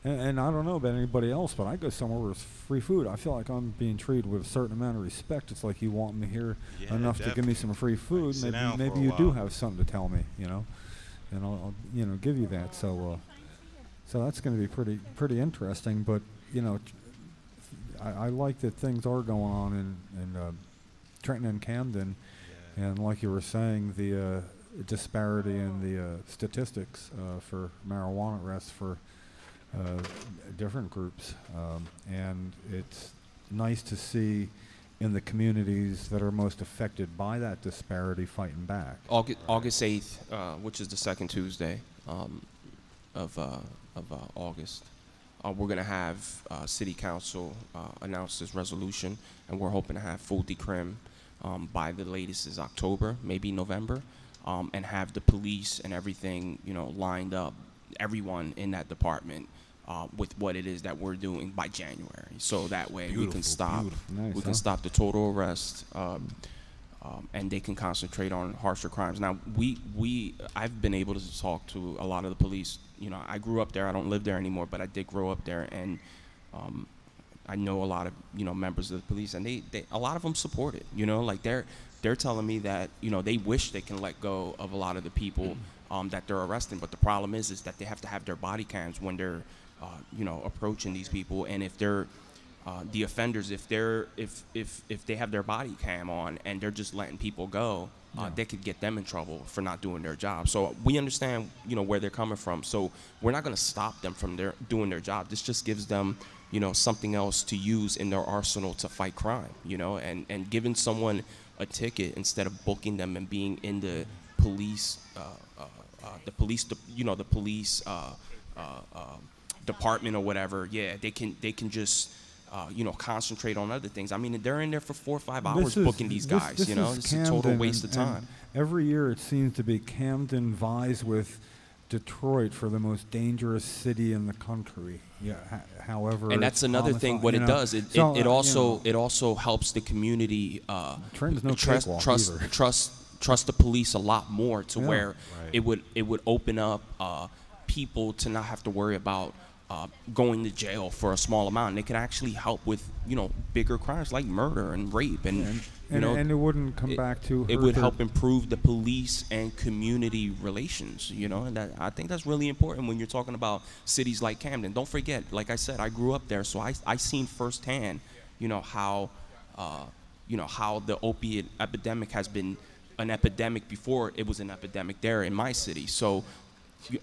And I don't know about anybody else, but I go somewhere where it's free food. I feel like I'm being treated with a certain amount of respect. It's like you want me here enough to give me some free food. Maybe you do have something to tell me, you know, and I'll give you that. So that's going to be pretty interesting. But you know, I like that things are going on in Trenton and Camden, and like you were saying, the disparity in the statistics for marijuana arrests for different groups, and it's nice to see in the communities that are most affected by that disparity fighting back. August 8th, which is the second Tuesday of August, we're going to have City Council announce this resolution, and we're hoping to have full decrim by the latest is October, maybe November, and have the police and everything, lined up, everyone in that department, with what it is that we're doing by January, so that way we can stop the total arrest, and they can concentrate on harsher crimes. Now, I've been able to talk to a lot of the police. I grew up there. I don't live there anymore, but I did grow up there, and I know a lot of members of the police, and they a lot of them support it. Like they're telling me that they wish they can let go of a lot of the people that they're arresting, but the problem is that they have to have their body cams when they're approaching these people, and if they're the offenders, if they have their body cam on and they're just letting people go, they could get them in trouble for not doing their job. So we understand where they're coming from. So we're not going to stop them from doing their job. This just gives them something else to use in their arsenal to fight crime. And giving someone a ticket instead of booking them and being in the police department or whatever, they can just concentrate on other things. I mean, they're in there for 4 or 5 hours booking these guys. It's a total waste of time. Every year it seems to be Camden vies with Detroit for the most dangerous city in the country. However, and that's another thing. What it does, it also helps the community trust the police a lot more to where it would open up people to not have to worry about going to jail for a small amount. And they could actually help with bigger crimes like murder and rape, and it wouldn't come back to it would help improve the police and community relations, and I think that's really important when you're talking about cities like Camden. Don't forget, like I said, I grew up there, so I seen firsthand how the opiate epidemic has been an epidemic before it was an epidemic there in my city. So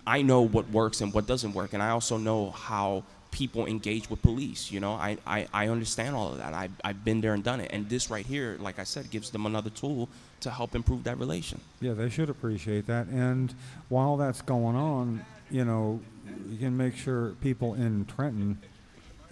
I know what works and what doesn't work, and I also know how people engage with police. You know, I understand all of that. I've been there and done it. And this right here, like I said, gives them another tool to help improve that relation. Yeah, they should appreciate that. And while that's going on, you know, you can make sure people in Trenton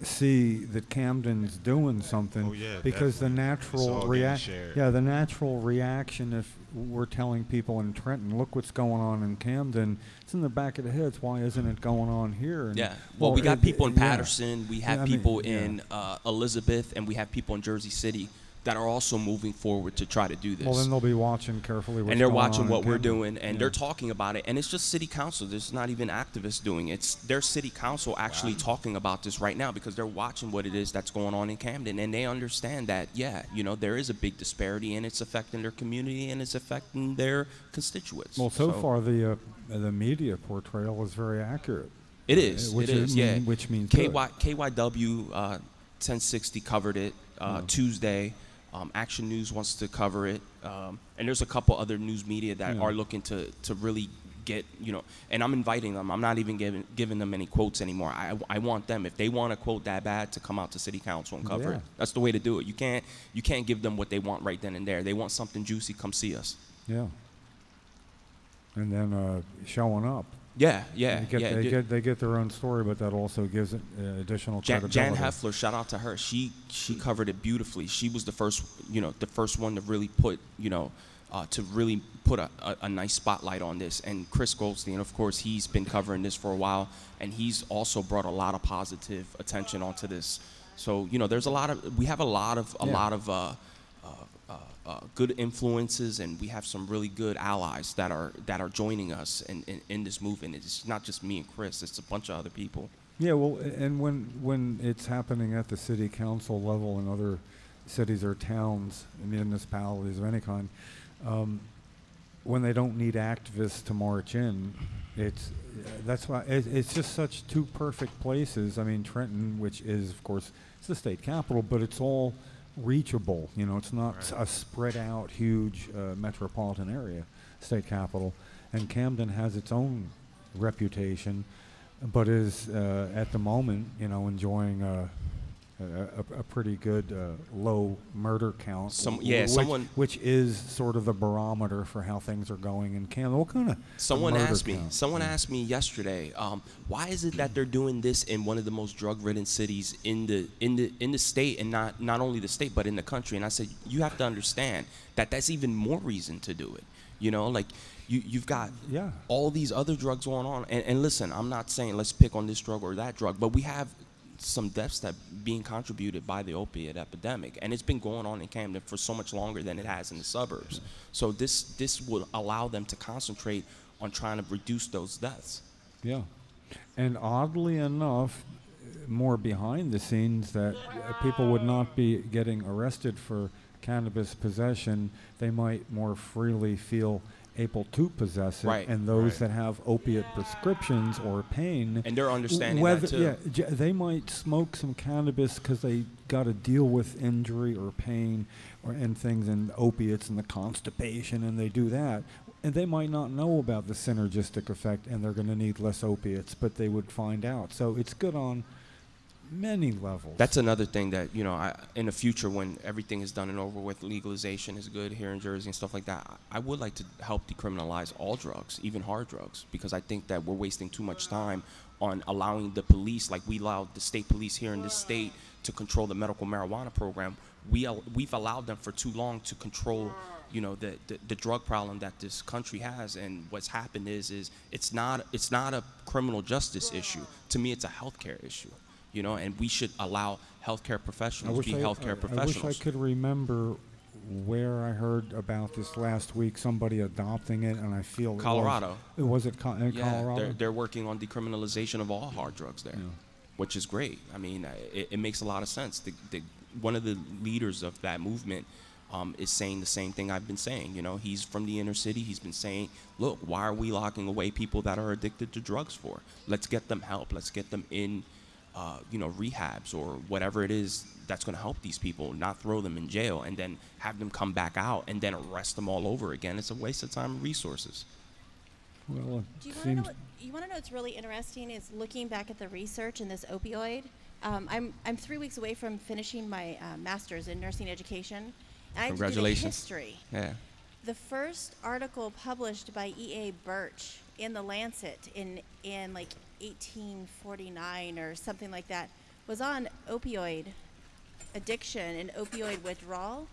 see that Camden's doing something. Oh, yeah, because the natural the natural reaction, if we're telling people in Trenton, look what's going on in Camden, it's in the back of the heads. Why isn't it going on here? And yeah. Well, we got people in Patterson. We have people in Elizabeth, and we have people in Jersey City that are also moving forward to try to do this. Well, then they'll be watching carefully what's and they're going watching on what in we're Camden. doing, and they're talking about it. And it's just city council. There's not even activists doing it. It's their city council actually talking about this right now because they're watching what it is that's going on in Camden, and they understand that, yeah, you know, there is a big disparity, and it's affecting their community, and it's affecting their constituents. Well, so far the media portrayal is very accurate. It is. Which it is. Yeah. Which means KYW 1060 covered it Tuesday. Action News wants to cover it, and there's a couple other news media that are looking to really get, you know, and I'm inviting them. I'm not even giving them any quotes anymore. I want them, if they want a quote that bad, to come out to city council and cover it. That's the way to do it. You can't give them what they want right then and there. They want something juicy, come see us. Yeah. And then showing up. Yeah. They get their own story, but that also gives it additional credibility. Jan Heffler, shout out to her. She covered it beautifully. She was the first one to really put, a nice spotlight on this. And Chris Goldstein, of course, he's been covering this for a while, and he's also brought a lot of positive attention onto this. So, you know, we have a lot of good influences, and we have some really good allies that are joining us in this movement. It's not just me and Chris; it's a bunch of other people. Yeah, well, and when it's happening at the city council level in other cities or towns, municipalities of any kind, when they don't need activists to march in, that's why it's just such two perfect places. I mean, Trenton, which is, of course, it's the state capital, but it's all reachable. You know, it's not a spread out huge metropolitan area, state capital. And Camden has its own reputation, but is at the moment, you know, enjoying a pretty good low murder count. Which is sort of the barometer for how things are going in Camden. What kind of Someone asked me yesterday, why is it that they're doing this in one of the most drug-ridden cities in the state, and not only the state but in the country? And I said, you have to understand that that's even more reason to do it. You know, like you've got all these other drugs going on. And listen, I'm not saying let's pick on this drug or that drug, but we have some deaths that being contributed by the opiate epidemic, and it's been going on in Camden for so much longer than it has in the suburbs. So this will allow them to concentrate on trying to reduce those deaths. Yeah, and oddly enough, more behind the scenes, that people would not be getting arrested for cannabis possession. They might more freely feel able to possess it, and those that have opiate prescriptions or pain, and they're understanding that too. Yeah, they might smoke some cannabis because they got to deal with injury or pain and things, and opiates and the constipation, and they do that. And they might not know about the synergistic effect, and they're going to need less opiates, but they would find out. So it's good on many levels. That's another thing that, you know, in the future, when everything is done and over with, legalization is good here in Jersey and stuff like that, I would like to help decriminalize all drugs, even hard drugs, because I think that we're wasting too much time on allowing the police, like we allowed the state police here in this state to control the medical marijuana program. We've allowed them for too long to control, you know, the drug problem that this country has. And what's happened is it's not a criminal justice issue. To me, it's a healthcare issue. You know, and we should allow healthcare professionals to be healthcare professionals. I wish I could remember where I heard about this last week, somebody adopting it, and I feel Colorado. Was it Colorado? They're working on decriminalization of all hard drugs there, which is great. I mean, it makes a lot of sense. One of the leaders of that movement is saying the same thing I've been saying. You know, he's from the inner city. He's been saying, look, why are we locking away people that are addicted to drugs for? Let's get them help. Let's get them in rehabs or whatever it is that's going to help these people, not throw them in jail and then have them come back out and then arrest them all over again. It's a waste of time and resources. Well, do you want to know what you want to know what's really interesting is looking back at the research in this opioid. I'm 3 weeks away from finishing my master's in nursing education. And Congratulations. I did history. Yeah. The first article published by E.A. Birch in the Lancet in like 1849 or something like that was on opioid addiction and opioid withdrawal,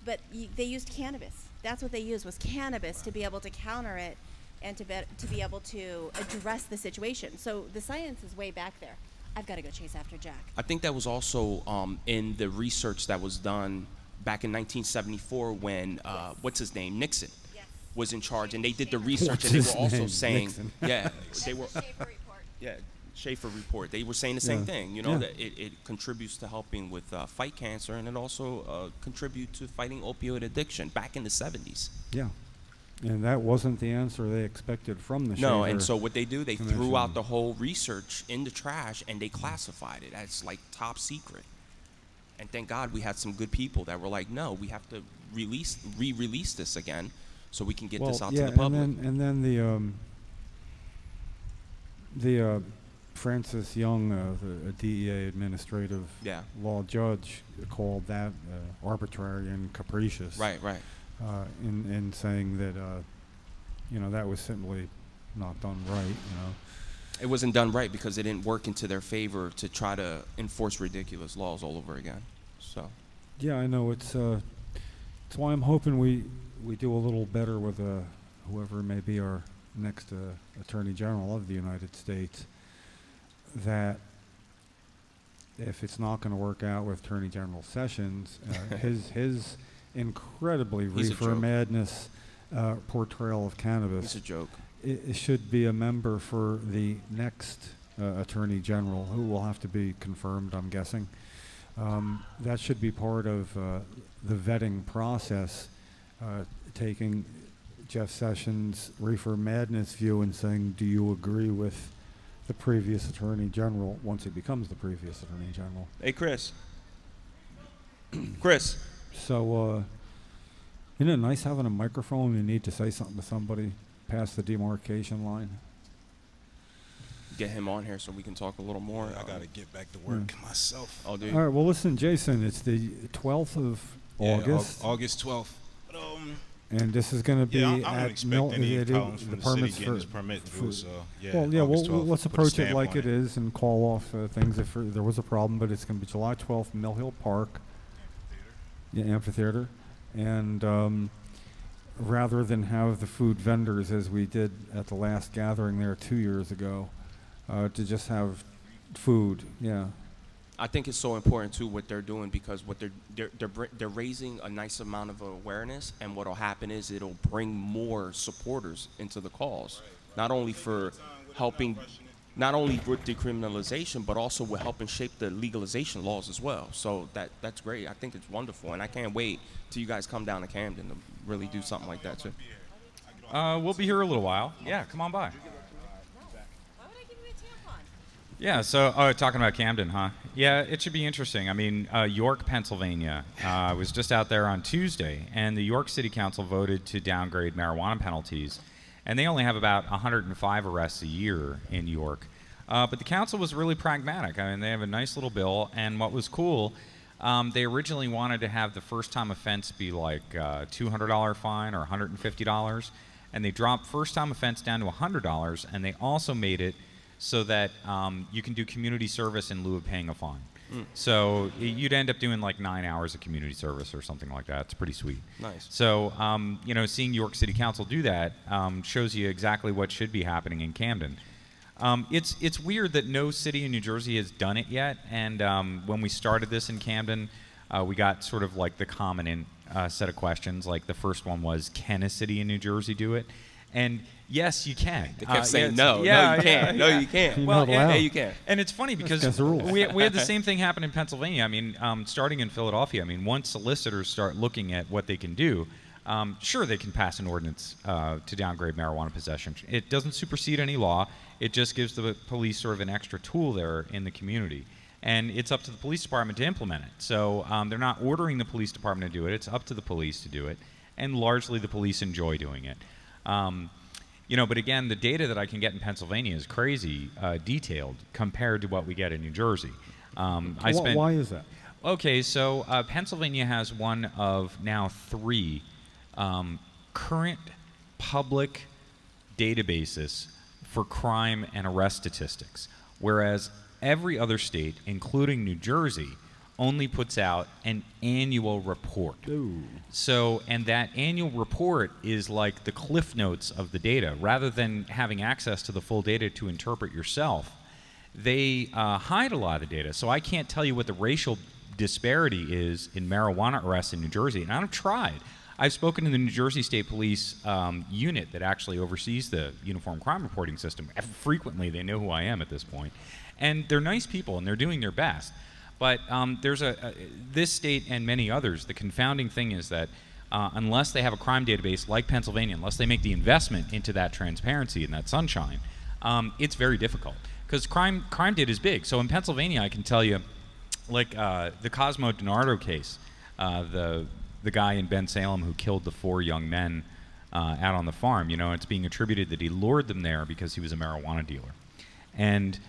but they used cannabis. That's what they used, was cannabis, to be able to counter it and to be able to address the situation. So the science is way back there. I've got to go chase after Jack. I think that was also in the research that was done back in 1974 when, what's his name, Nixon, was in charge, and they did the research, and they were also saying, yeah, they were, yeah, Schaefer report. They were saying the same thing, you know, that it contributes to helping with fight cancer, and it also contributes to fighting opioid addiction back in the 70s. Yeah. And that wasn't the answer they expected from the No, Schaefer and so what they do, they Commission. threw out the whole research in the trash, and they classified it as like top secret. And thank God we had some good people that were like, no, we have to re-release this again so we can get this out to the public. And then the Francis Young, the DEA administrative law judge, called that arbitrary and capricious. Right. In saying that, you know, that was simply not done right, you know. It wasn't done right because it didn't work into their favor to try to enforce ridiculous laws all over again. So. Yeah, I know. It's why I'm hoping we do a little better with whoever may be our next Attorney General of the United States. That if it's not going to work out with Attorney General Sessions, his incredibly reefer madness portrayal of cannabis. It's a joke. It should be a member for the next Attorney General, who will have to be confirmed, I'm guessing. That should be part of the vetting process, taking Jeff Sessions' reefer madness view and saying, do you agree with the previous Attorney General once he becomes the previous Attorney General? Hey, Chris. Chris. So, isn't it nice having a microphone when you need to say something to somebody past the demarcation line? Get him on here so we can talk a little more. I got to get back to work myself. Oh, dude. All right, well, listen, Jason, it's the 12th of August. August 12th. And this is going to be I don't at expect any problems from the city permits getting this permit through, so let's approach it like it is. is and call off things if there was a problem, but it's going to be July 12th, Mill Hill Park. Amphitheater. And rather than have the food vendors, as we did at the last gathering there 2 years ago, to just have food, I think it's so important too what they're doing, because what they're raising a nice amount of awareness, and what'll happen is it'll bring more supporters into the cause, not only for helping, not only with decriminalization, but also with helping shape the legalization laws as well. So that's great. I think it's wonderful, and I can't wait till you guys come down to Camden to really do something like that too. We'll be here a little while. Yeah, come on by. Yeah, so talking about Camden, huh? Yeah, it should be interesting. I mean, York, Pennsylvania. I was just out there on Tuesday, and the York City Council voted to downgrade marijuana penalties, and they only have about 105 arrests a year in York. But the council was really pragmatic. I mean, they have a nice little bill, and what was cool, they originally wanted to have the first-time offense be like a $200 fine or $150, and they dropped first-time offense down to $100, and they also made it so that you can do community service in lieu of paying a fine. So you'd end up doing like 9 hours of community service or something like that. It's pretty sweet. Nice. So, you know, seeing York City Council do that shows you exactly what should be happening in Camden. It's weird that no city in New Jersey has done it yet. And when we started this in Camden, we got sort of like the common set of questions. Like the first one was, can a city in New Jersey do it? And yes, you can. They kept saying no. No, you can't. No, you can't. Well, yeah, you can. And it's funny because we had the same thing happen in Pennsylvania. I mean, starting in Philadelphia, I mean, once solicitors start looking at what they can do, sure, they can pass an ordinance to downgrade marijuana possession. It doesn't supersede any law. It just gives the police sort of an extra tool there in the community. And it's up to the police department to implement it. So they're not ordering the police department to do it. It's up to the police to do it. And largely the police enjoy doing it. You know, but again, the data that I can get in Pennsylvania is crazy detailed compared to what we get in New Jersey. Why is that? Okay, so Pennsylvania has one of now 3 current public databases for crime and arrest statistics, whereas every other state, including New Jersey, only puts out an annual report. Ooh. So, and that annual report is like the cliff notes of the data. Rather than having access to the full data to interpret yourself, they hide a lot of the data. So I can't tell you what the racial disparity is in marijuana arrests in New Jersey. And I've tried. I've spoken to the New Jersey State Police unit that actually oversees the uniform crime reporting system. Frequently, they know who I am at this point. And they're nice people, and they're doing their best. But there's this state and many others, the confounding thing is that unless they have a crime database like Pennsylvania, unless they make the investment into that transparency and that sunshine, it's very difficult. Because crime data is big. So in Pennsylvania, I can tell you, like the Cosmo DiNardo case, the guy in Ben Salem who killed the 4 young men out on the farm, you know, it's being attributed that he lured them there because he was a marijuana dealer. And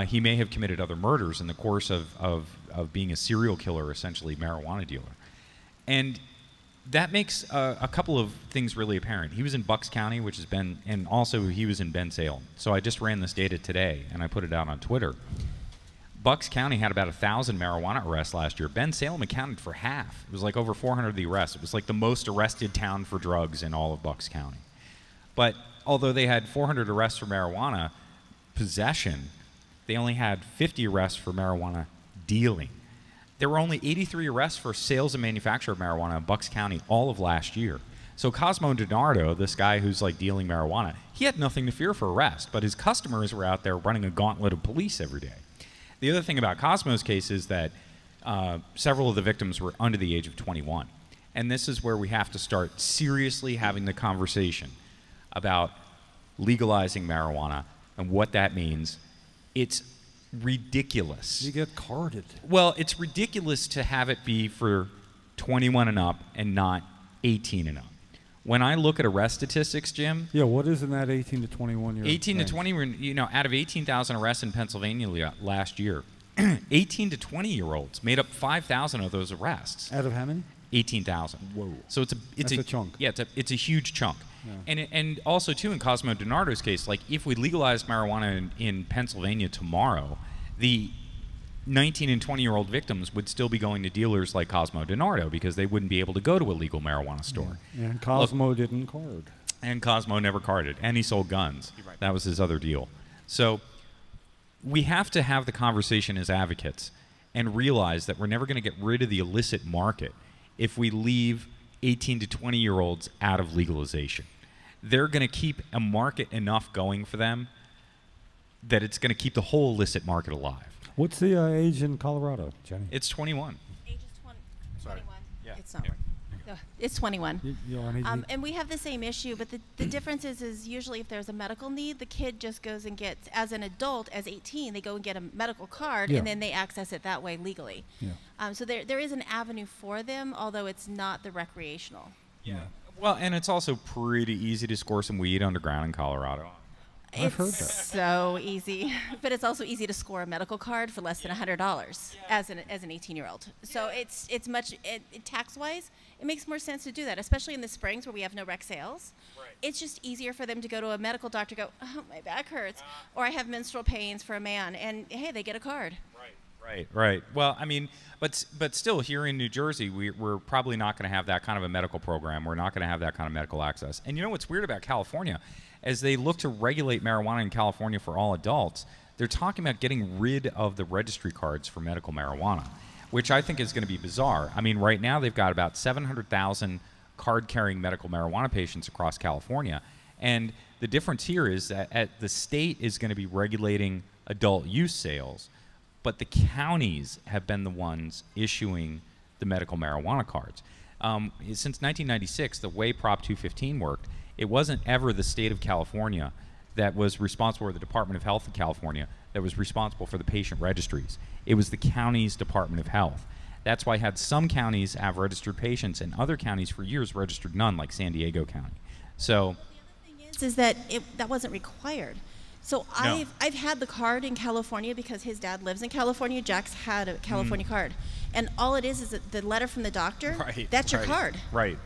he may have committed other murders in the course of being a serial killer, essentially marijuana dealer. And that makes a couple of things really apparent. He was in Bucks County, which has been, and also he was in Ben Salem. So I just ran this data today, and I put it out on Twitter. Bucks County had about 1,000 marijuana arrests last year. Ben Salem accounted for half. It was like over 400 of the arrests. It was like the most arrested town for drugs in all of Bucks County. But although they had 400 arrests for marijuana possession, they only had 50 arrests for marijuana dealing. There were only 83 arrests for sales and manufacture of marijuana in Bucks County all of last year. So Cosmo DiNardo, this guy who's like dealing marijuana, he had nothing to fear for arrest, but his customers were out there running a gauntlet of police every day. The other thing about Cosmo's case is that several of the victims were under the age of 21. And this is where we have to start seriously having the conversation about legalizing marijuana and what that means. It's ridiculous. You get carded. Well, it's ridiculous to have it be for 21 and up and not 18 and up. When I look at arrest statistics, Jim. Yeah, what is in that 18 to 21 year? 18 to 20, you know, out of 18,000 arrests in Pennsylvania last year, 18 to 20-year-olds made up 5,000 of those arrests. Out of how many? 18,000. Whoa. So it's a chunk. Yeah, it's a huge chunk. Yeah. And also too in Cosmo DiNardo's case, like if we legalized marijuana in Pennsylvania tomorrow, the 19 and 20-year-old victims would still be going to dealers like Cosmo DiNardo because they wouldn't be able to go to a legal marijuana store. Yeah. And Cosmo didn't card. And Cosmo never carded. And he sold guns. Right. That was his other deal. So we have to have the conversation as advocates and realize that we're never going to get rid of the illicit market if we leave 18 to 20-year-olds out of legalization. They're going to keep a market enough going for them that it's going to keep the whole illicit market alive. What's the age in Colorado, Jenny? It's 21. Age is 21. Yeah. It's not. No, it's 21. And we have the same issue, but the difference is usually if there's a medical need, the kid just goes and gets, as an adult, as 18, they go and get a medical card, and then they access it that way legally. Yeah. So there is an avenue for them, although it's not the recreational. Yeah. Well, and it's also pretty easy to score some weed underground in Colorado. I've heard that. It's so easy, but it's also easy to score a medical card for less than $100 as an 18-year-old. So it's much tax-wise, it makes more sense to do that, especially in the springs where we have no rec sales. Right. It's just easier for them to go to a medical doctor, go, oh, my back hurts, or I have menstrual pains for a man, and hey, they get a card. Right. Well, I mean, but still, here in New Jersey, we're probably not going to have that kind of a medical program. We're not going to have that kind of medical access. And you know what's weird about California? As they look to regulate marijuana in California for all adults, they're talking about getting rid of the registry cards for medical marijuana, which I think is going to be bizarre. I mean, right now they've got about 700,000 card-carrying medical marijuana patients across California. And the difference here is that the state is going to be regulating adult use sales, but the counties have been the ones issuing the medical marijuana cards. Since 1996, the way Prop 215 worked, it wasn't ever the state of California that was responsible, or the Department of Health of California that was responsible for the patient registries. It was the county's Department of Health. That's why I had some counties have registered patients and other counties for years registered none, like San Diego County. So is that that wasn't required. So I've had the card in California because his dad lives in California. Jack's had a California card. And all it is that the letter from the doctor, that's your card. Right.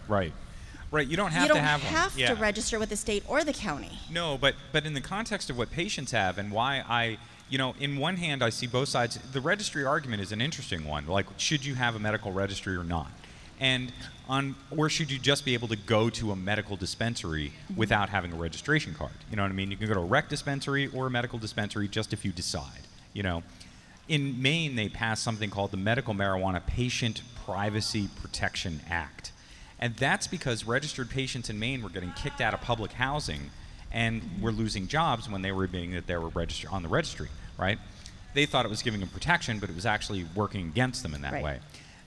You don't have you don't to have have one. to register with the state or the county. No, but in the context of what patients have and why in one hand I see both sides. The registry argument is an interesting one. Like, should you have a medical registry or not? And or should you just be able to go to a medical dispensary without having a registration card? You know what I mean? You can go to a rec dispensary or a medical dispensary just if you decide, In Maine, they passed something called the Medical Marijuana Patient Privacy Protection Act. And that's because registered patients in Maine were getting kicked out of public housing and were losing jobs when they were registered on the registry, right? They thought it was giving them protection, but it was actually working against them in that way.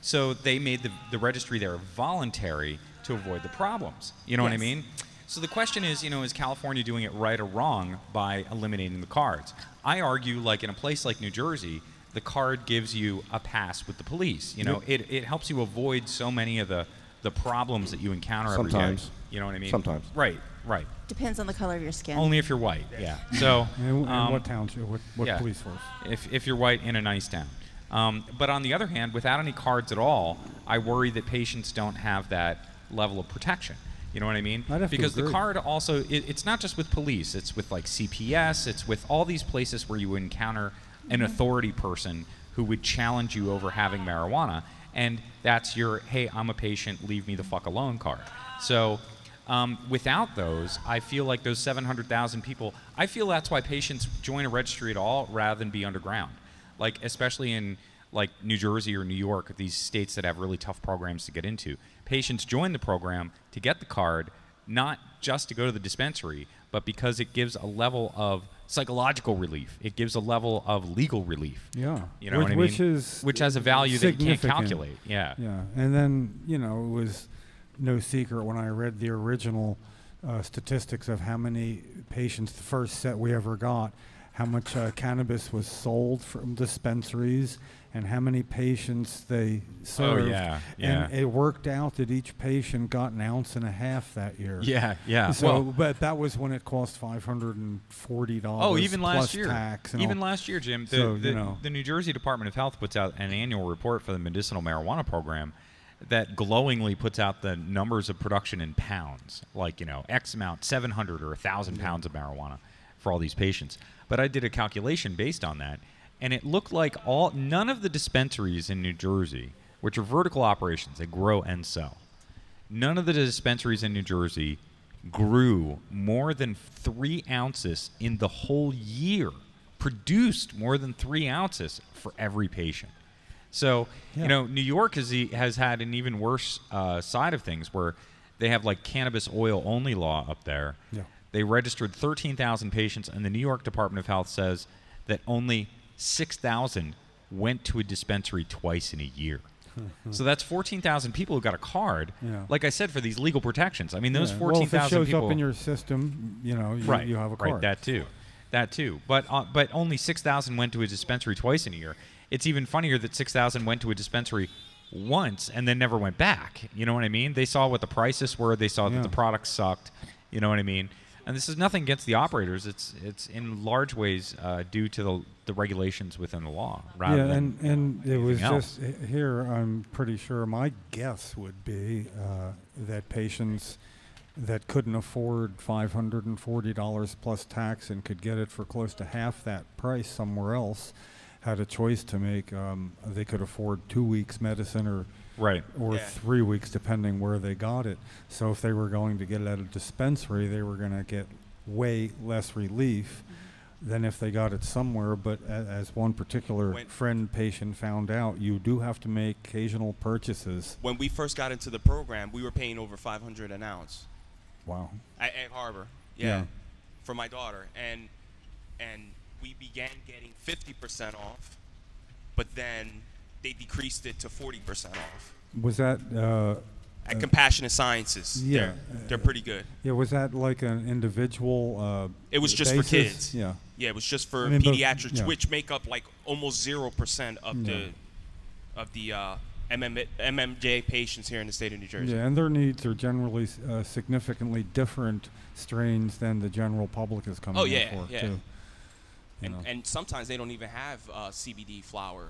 So they made the registry there voluntary to avoid the problems. You know what I mean? So the question is, is California doing it right or wrong by eliminating the cards? I argue, like in a place like New Jersey, the card gives you a pass with the police. It helps you avoid so many of the problems that you encounter every day. You know what I mean? Sometimes. Right. Depends on the color of your skin. Only if you're white, yeah. So, and what township? What police force? If you're white in a nice town. But on the other hand, without any cards at all, I worry that patients don't have that level of protection. You know what I mean? Because the card also, it's not just with police. It's with like CPS. It's with all these places where you encounter an authority person who would challenge you over having marijuana. And that's your, hey, I'm a patient, leave me the fuck alone card. So without those, I feel like those 700,000 people, I feel that's why patients join a registry at all rather than be underground. Like, especially in like New Jersey or New York, these states that have really tough programs to get into. Patients join the program to get the card, not just to go to the dispensary, but because it gives a level of psychological relief. It gives a level of legal relief. Yeah. You know what I mean? Which has a value that you can't calculate. Yeah. Yeah. And then, it was no secret when I read the original statistics of how many patients, the first set we ever got, how much cannabis was sold from dispensaries and how many patients they served. Oh, yeah. And it worked out that each patient got 1.5 ounces that year. Yeah. So, but that was when it cost $540 Oh, even last plus year. Tax. Even last year, Jim. The New Jersey Department of Health puts out an annual report for the medicinal marijuana program that glowingly puts out the numbers of production in pounds. Like, X amount, 700 or 1,000 pounds of marijuana for all these patients. But I did a calculation based on that, and it looked like none of the dispensaries in New Jersey, which are vertical operations, they grow and sell, none of the dispensaries in New Jersey grew more than 3 ounces in the whole year, produced more than 3 ounces for every patient. So, New York has had an even worse side of things where they have like cannabis oil only law up there. Yeah. They registered 13,000 patients, and the New York Department of Health says that only 6,000 went to a dispensary twice in a year. So that's 14,000 people who got a card, like I said, for these legal protections. I mean, those 14,000 people... Well, if it shows up in your system, you have a card. Right, that too. But only 6,000 went to a dispensary twice in a year. It's even funnier that 6,000 went to a dispensary once and then never went back. You know what I mean? They saw what the prices were. They saw that the product sucked. You know what I mean? And this is nothing against the operators. It's in large ways due to the regulations within the law. Rather than and it was else. just here. I'm pretty sure my guess would be that patients that couldn't afford $540 plus tax and could get it for close to half that price somewhere else had a choice to make. They could afford 2 weeks medicine or 3 weeks, depending where they got it. So if they were going to get it at a dispensary, they were going to get way less relief than if they got it somewhere. But as one particular patient found out, you do have to make occasional purchases. When we first got into the program, we were paying over $500 an ounce. Wow. At Harbor, for my daughter, and we began getting 50% off, but then they decreased it to 40% off. Was that at Compassionate Sciences? Yeah, they're pretty good. Yeah, was that like an individual? It was just basis? for kids. Yeah, it was just for pediatrics, which make up like almost 0% of the MMJ patients here in the state of New Jersey. Yeah, and their needs are generally significantly different strains than the general public is coming in for, too. And sometimes they don't even have CBD flower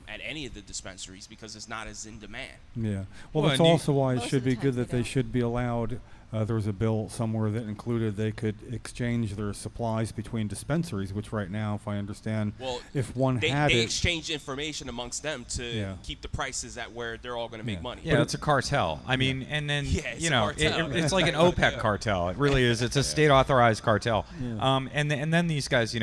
at any of the dispensaries because it's not as in demand. Yeah. Well, that's also why it should be good that they should be allowed. There was a bill somewhere that included they could exchange their supplies between dispensaries, which right now, if I understand, if one had they it, exchange information amongst them to keep the prices at where they're all going to make money. Yeah, it's a cartel. I mean, and then it's like an OPEC cartel. It really is. It's a state-authorized cartel. Yeah. And then these guys,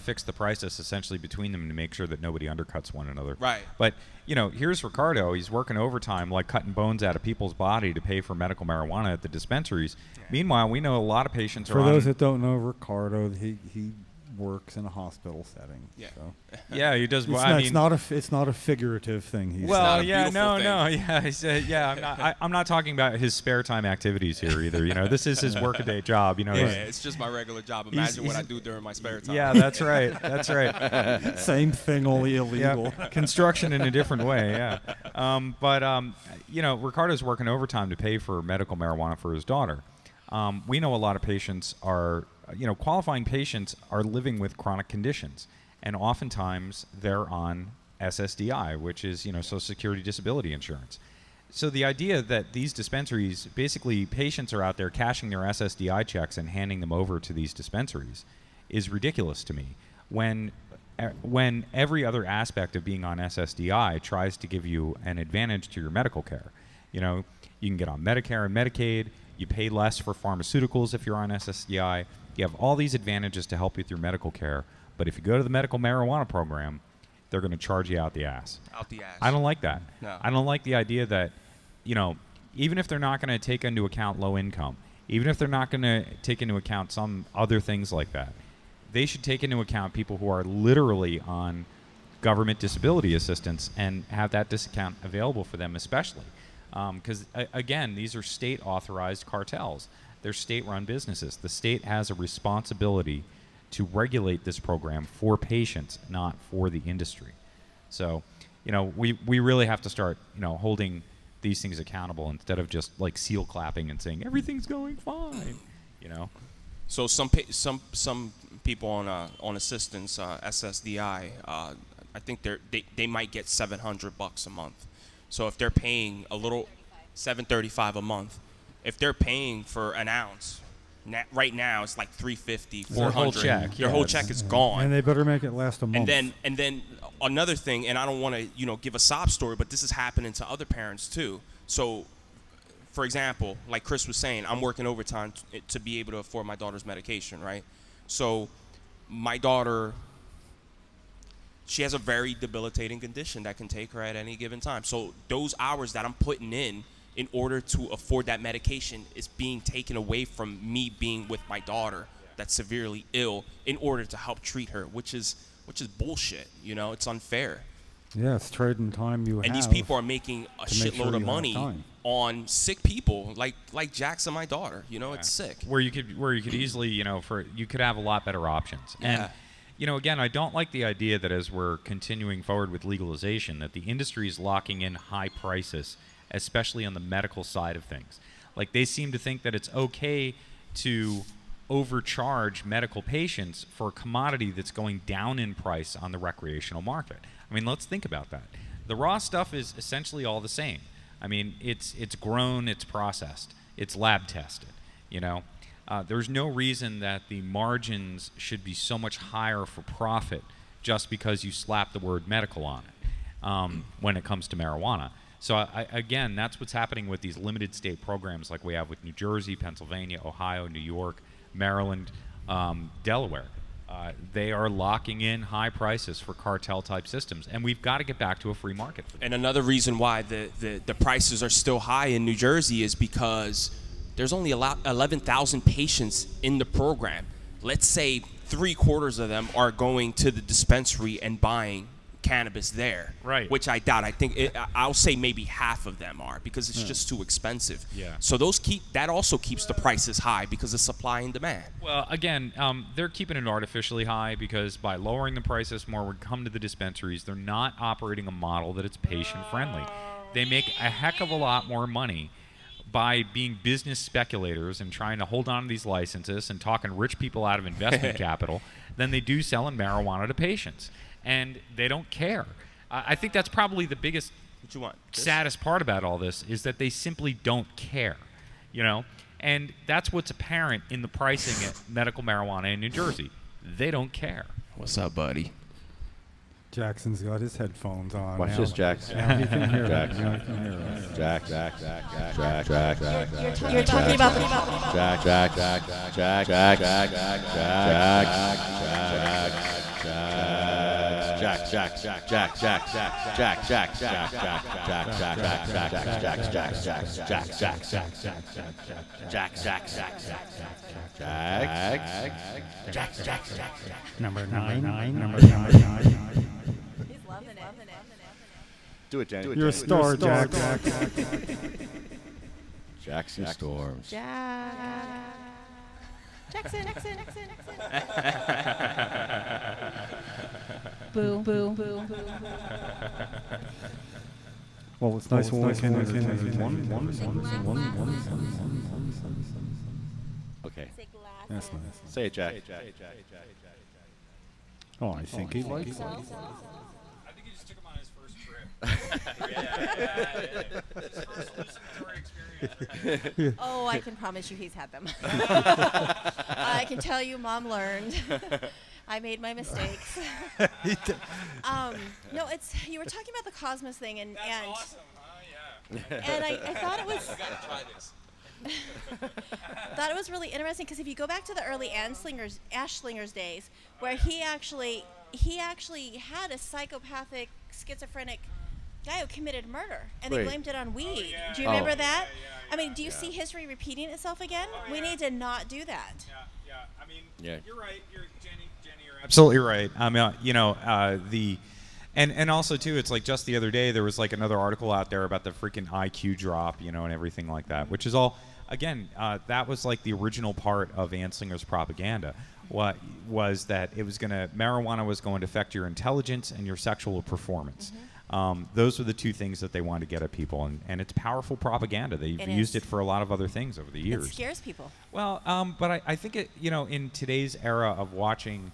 fix the prices essentially between them to make sure that nobody undercuts one another. Right. But here's Ricardo. He's working overtime, like cutting bones out of people's body to pay for medical marijuana at the dispensaries. Yeah. Meanwhile, we know a lot of patients For those that don't know, Ricardo, he works in a hospital setting. Yeah. So. Yeah, he does. It's not a figurative thing. I'm not talking about his spare time activities here either. This is his workaday job. It's just my regular job. Imagine what I do during my spare time. Yeah, that's right. That's right. Same thing, only illegal. Yep. Construction in a different way. Yeah. Ricardo's working overtime to pay for medical marijuana for his daughter. We know a lot of patients are. Qualifying patients are living with chronic conditions, and oftentimes they're on SSDI, which is, Social Security Disability Insurance. So the idea that these dispensaries, basically patients are out there cashing their SSDI checks and handing them over to these dispensaries is ridiculous to me. When every other aspect of being on SSDI tries to give you an advantage to your medical care. You can get on Medicare and Medicaid, you pay less for pharmaceuticals if you're on SSDI. You have all these advantages to help you with your medical care, but if you go to the medical marijuana program, they're going to charge you out the ass. Out the ass. I don't like that. No. I don't like the idea that, even if they're not going to take into account low income, even if they're not going to take into account some other things like that, they should take into account people who are literally on government disability assistance and have that discount available for them especially. Because, again, these are state-authorized cartels. They're state-run businesses. The state has a responsibility to regulate this program for patients, not for the industry. So, we really have to start, holding these things accountable instead of just like seal clapping and saying everything's going fine. So some people on assistance, SSDI, I think they might get $700 a month. So if they're paying $735 a month. If they're paying for an ounce, right now it's like $350, $400. Their whole check. Their whole check is gone. And they better make it last a month. And then another thing, and I don't want to give a sob story, but this is happening to other parents too. So, for example, like Chris was saying, I'm working overtime to be able to afford my daughter's medication, right? So, my daughter, she has a very debilitating condition that can take her at any given time. So those hours that I'm putting in order to afford that medication is being taken away from me being with my daughter that's severely ill in order to help treat her, which is bullshit. It's unfair. Yeah, it's trading time you have. And these people are making a shitload of money on sick people, like Jax and my daughter. It's sick. Where you could easily, you could have a lot better options. Yeah. And again, I don't like the idea that as we're continuing forward with legalization, that the industry is locking in high prices, especially on the medical side of things. Like, they seem to think that it's okay to overcharge medical patients for a commodity that's going down in price on the recreational market. I mean, let's think about that. The raw stuff is essentially all the same. I mean, it's grown, it's processed, it's lab tested, There's no reason that the margins should be so much higher for profit just because you slap the word medical on it when it comes to marijuana. So, again, that's what's happening with these limited state programs like we have with New Jersey, Pennsylvania, Ohio, New York, Maryland, Delaware. They are locking in high prices for cartel-type systems, and we've got to get back to a free market for them. And another reason why the prices are still high in New Jersey is because there's only 11,000 patients in the program. Let's say 3/4 of them are going to the dispensary and buying cannabis there, right? Which I doubt. I think I'll say maybe half of them are because it's just too expensive. Yeah. So that also keeps the prices high because of supply and demand. Well, again, they're keeping it artificially high because by lowering the prices, more would come to the dispensaries. They're not operating a model that it's patient friendly. they make a heck of a lot more money by being business speculators and trying to hold on to these licenses and talking rich people out of investment capital than they do selling marijuana to patients. And they don't care. I think that's probably the biggest, saddest part about all this is that they simply don't care, you know? And that's what's apparent in the pricing at medical marijuana in New Jersey. They don't care. What's up, buddy? Jackson's got his headphones on. Watch this, Jax. Now he can hear Jax. us. Now he can hear us. Jax. You're talking about the Number nine. He's loving it. Do it, Jenny. You're a star, Jack. Jackson Storms. Jackson. Boo, boo, boo, boo. Well, it's nice when we can Okay. That's nice. Say it, Jack. Oh, I think he likes it. I think he just took him on his first trip. His first hallucinatory experience. Oh, I can promise you he's had them. I can tell you Mom learned. I made my mistakes. No, it's you were talking about the Cosmos thing, and Awesome, huh? Yeah. and I thought it was You gotta try this. thought it was really interesting because if you go back to the early Ashlinger's days, where he actually had a psychopathic, schizophrenic guy who committed murder, and they blamed it on weed. Do you remember that? I mean, do you see history repeating itself again? We need to not do that. Yeah. I mean, Yeah. you're right. Jenny, you're absolutely right. You know, and also too, it's like just the other day there was like another article out there about the freaking IQ drop, you know, and everything like that, which is all, again, that was like the original part of Anslinger's propaganda. What was that marijuana was going to affect your intelligence and your sexual performance. Those were the two things that they wanted to get at people, and it's powerful propaganda. They've used it for a lot of other things over the years. It scares people. Well, but I think it, you know, in today's era of watching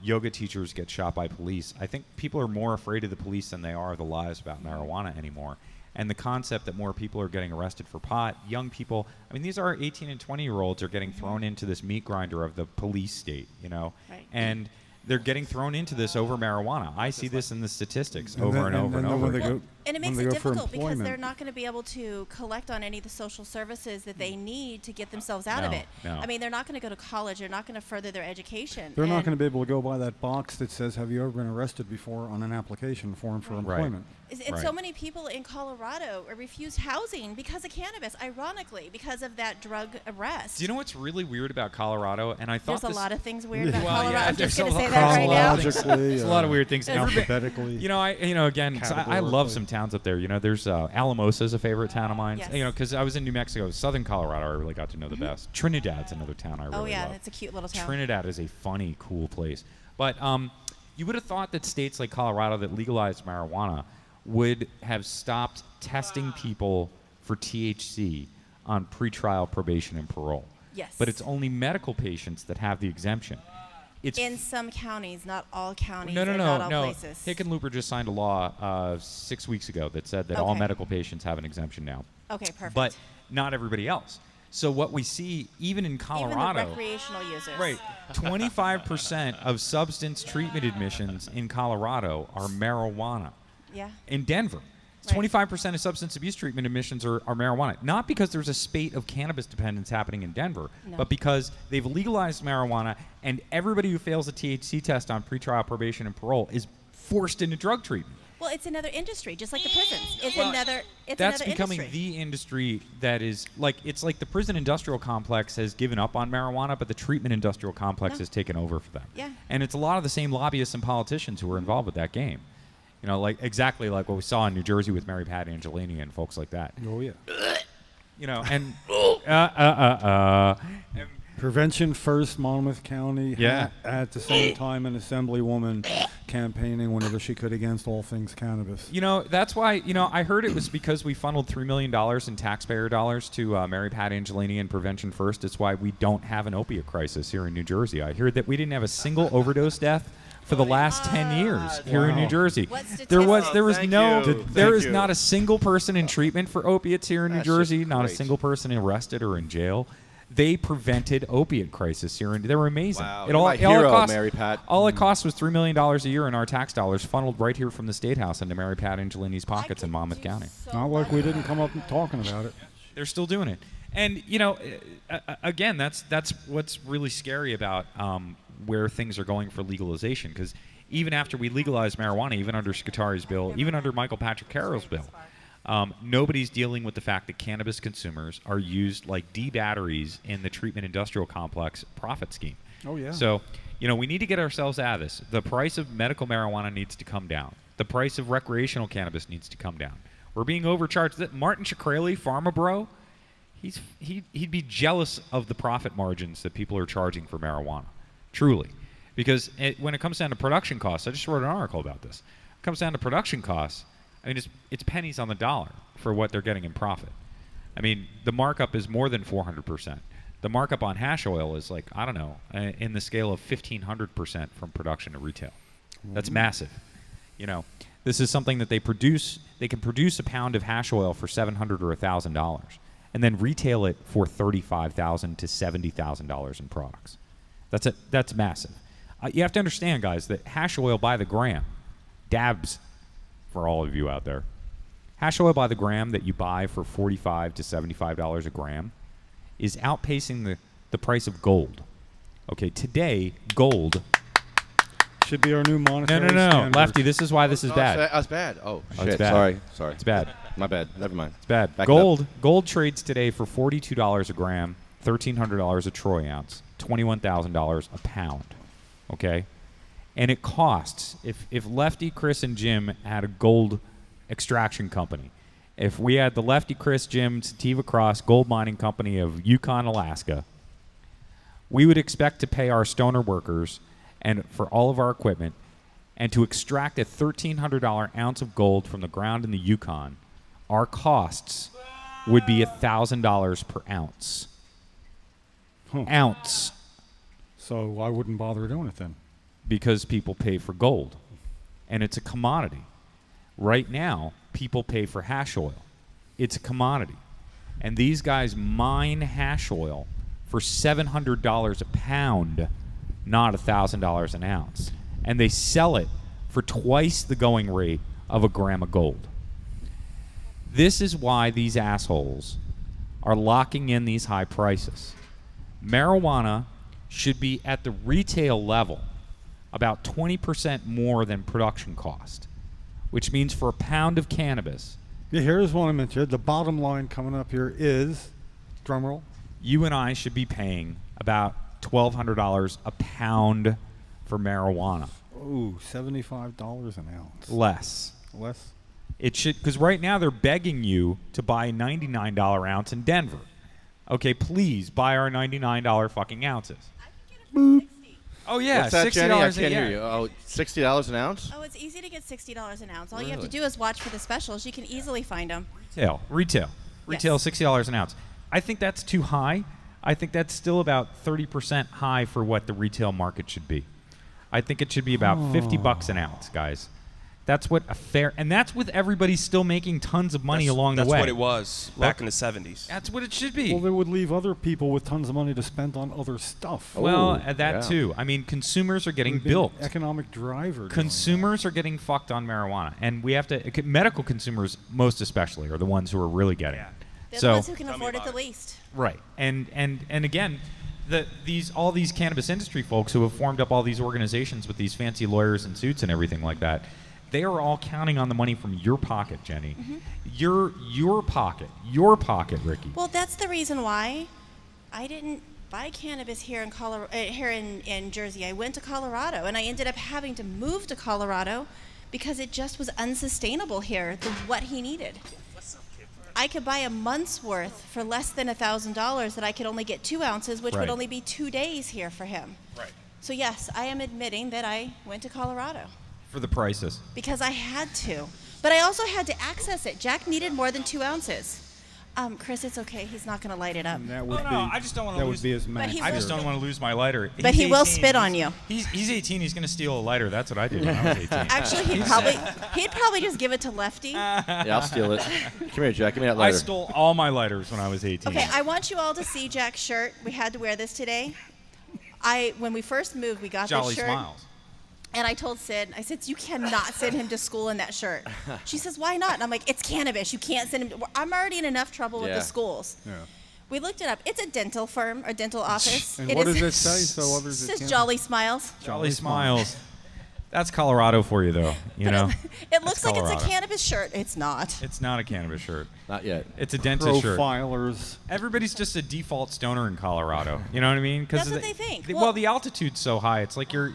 yoga teachers get shot by police, I think people are more afraid of the police than they are of the lies about marijuana anymore. And the concept that more people are getting arrested for pot, young people, I mean, these are 18 and 20-year-olds are getting thrown into this meat grinder of the police state, you know, and they're getting thrown into this over marijuana. I see this in the statistics over and over again. And it makes it difficult because they're not going to be able to collect on any of the social services that they need to get themselves out of it. I mean, they're not going to go to college. They're not going to further their education. They're not going to be able to go by that box that says, have you ever been arrested before on an application form for employment? And so many people in Colorado refused housing because of cannabis, ironically, because of that drug arrest. Do you know what's really weird about Colorado? And I thought there's a lot of things weird about Colorado. I'm just going to say that right now. There's a lot of weird things. Alphabetically. You know, again, I love some towns up there. You know, there's Alamosa is a favorite town of mine. You know, because I was in New Mexico, Southern Colorado. I really got to know the best. Trinidad's another town I really love. Oh yeah, that's a cute little town. Trinidad is a funny, cool place. But you would have thought that states like Colorado that legalized marijuana would have stopped testing people for THC on pretrial probation and parole. Yes. But it's only medical patients that have the exemption. It's in some counties, not all counties. No. Not all places. Hickenlooper just signed a law 6 weeks ago that said that all medical patients have an exemption now. Okay, perfect. But not everybody else. So what we see, even in Colorado, even the recreational users, right? 25% of substance treatment admissions in Colorado are marijuana. Yeah. In Denver, 25% of substance abuse treatment admissions are marijuana. Not because there's a spate of cannabis dependence happening in Denver, but because they've legalized marijuana, and everybody who fails a THC test on pretrial probation and parole is forced into drug treatment. Well, it's another industry, just like the prisons. It's That's becoming the industry that is like, it's like the prison industrial complex has given up on marijuana, but the treatment industrial complex has taken over for them. Yeah. And it's a lot of the same lobbyists and politicians who are involved with that game. You know, like exactly like what we saw in New Jersey with Mary Pat Angelini and folks like that. Oh yeah. You know, and Prevention First, Monmouth County. Yeah. At the same time, an assemblywoman campaigning whenever she could against all things cannabis. You know, that's why, you know, I heard it was because we funneled $3 million in taxpayer dollars to Mary Pat Angelini and Prevention First. It's why we don't have an opiate crisis here in New Jersey. I heard that we didn't have a single overdose death for the last 10 years here in New Jersey. There is not a single person in treatment for opiates here in New Jersey, not a single person arrested or in jail. They prevented opiate crisis here, and they were amazing. Wow, All my it hero, cost, Mary Pat. All it cost was $3 million a year in our tax dollars, funneled right here from the State House into Mary Pat Angelini's pockets in Monmouth County. Not like we didn't come up and talking about it. They're still doing it, and you know, again, that's what's really scary about where things are going for legalization. Because even after we legalized marijuana, even under Scutari's bill, even under Michael Patrick Carroll's bill. Nobody's dealing with the fact that cannabis consumers are used like D batteries in the treatment industrial complex profit scheme. Oh, yeah. So, you know, we need to get ourselves out of this. The price of medical marijuana needs to come down. The price of recreational cannabis needs to come down. We're being overcharged. Martin Shkreli, Pharma Bro, he'd be jealous of the profit margins that people are charging for marijuana, truly. Because when it comes down to production costs, I just wrote an article about this. It comes down to production costs. I mean, it's pennies on the dollar for what they're getting in profit. I mean, the markup is more than 400%. The markup on hash oil is like, I don't know, in the scale of 1,500% from production to retail. That's massive. You know, this is something that they produce. They can produce a pound of hash oil for $700 or $1,000, and then retail it for $35,000 to $70,000 in products. That's massive. You have to understand, guys, that hash oil by the gram, dabs. For all of you out there, hash oil by the gram that you buy for $45 to $75 a gram is outpacing the price of gold. Okay, today, gold should be our new monetary No, standard. Lefty, this is why this is bad. That's bad. Oh, shit. It's bad. Sorry. It's bad. My bad. Never mind. It's bad. Back Gold trades today for $42 a gram, $1,300 a troy ounce, $21,000 a pound. Okay? And it costs, if Lefty, Chris, and Jim had a gold extraction company, if we had the Lefty, Chris, Jim, Sativa Cross Gold Mining Company of Yukon, Alaska, we would expect to pay our stoner workers and for all of our equipment and to extract a $1,300 ounce of gold from the ground in the Yukon, our costs would be $1,000 per ounce. Ounce. So I wouldn't bother doing it then. Because people pay for gold, and it's a commodity. Right now, people pay for hash oil. It's a commodity. And these guys mine hash oil for $700 a pound, not $1,000 an ounce. And they sell it for twice the going rate of a gram of gold. This is why these assholes are locking in these high prices. Marijuana should be at the retail level about 20% more than production cost, which means for a pound of cannabis. Yeah, here's what I mentioned. The bottom line coming up here is, drumroll, you and I should be paying about $1,200 a pound for marijuana. Ooh, $75 an ounce. Less. It should, because right now they're begging you to buy a $99 ounce in Denver. Okay, please buy our $99 fucking ounces. Boop. Oh, yeah, What's that, $60 Jenny? I can't a hear you. Oh, $60 an ounce? Oh, it's easy to get $60 an ounce. All you have to do is watch for the specials. You can easily find them. Retail, $60 an ounce. I think that's too high. I think that's still about 30% high for what the retail market should be. I think it should be about $50 an ounce, guys. That's what a fair, and that's with everybody still making tons of money along the way. That's what it was back in the 70s. That's what it should be. Well, they would leave other people with tons of money to spend on other stuff. Well, that too. I mean, consumers are getting bilked. Economic driver. Consumers are getting fucked on marijuana, and we have to. Medical consumers, most especially, are the ones who are really getting it. They're the ones who can afford it the least. Right, and again, all these cannabis industry folks who have formed up all these organizations with these fancy lawyers and suits and everything like that. They are all counting on the money from your pocket, Jenny. Your pocket, Ricky. Well, that's the reason why I didn't buy cannabis here in Jersey. I went to Colorado, and I ended up having to move to Colorado because it just was unsustainable here. What he needed. I could buy a month's worth for less than $1,000 that I could only get 2 ounces, which would only be 2 days here for him. Right. So yes, I am admitting that I went to Colorado. For the prices. Because I had to. But I also had to access it. Jack needed more than 2 ounces. Chris, it's okay. He's not going to light it up. And that would I just don't want to lose. That would be his max. I just don't want to lose my lighter. But he will spit on you. He's 18. He's going to steal a lighter. That's what I did when I was 18. Actually, he'd probably just give it to Lefty. Yeah, I'll steal it. Come here, Jack. Give me that lighter. I stole all my lighters when I was 18. Okay, I want you all to see Jack's shirt. We had to wear this today. When we first moved, we got Jolly this shirt. Smiles. And I told Sid, I said, you cannot send him to school in that shirt. She says, why not? And I'm like, it's cannabis. You can't send him. I'm already in enough trouble with the schools. Yeah. We looked it up. It's a dental firm, or dental office. And what does it say? So others it says Jolly Smiles. Jolly Smiles. That's Colorado for you, though. You know. It looks like it's a cannabis shirt. It's not. It's not a cannabis shirt. Not yet. It's a dentist shirt. Profilers. Everybody's just a default stoner in Colorado. You know what I mean? That's what they think. Well, the altitude's so high. It's like you're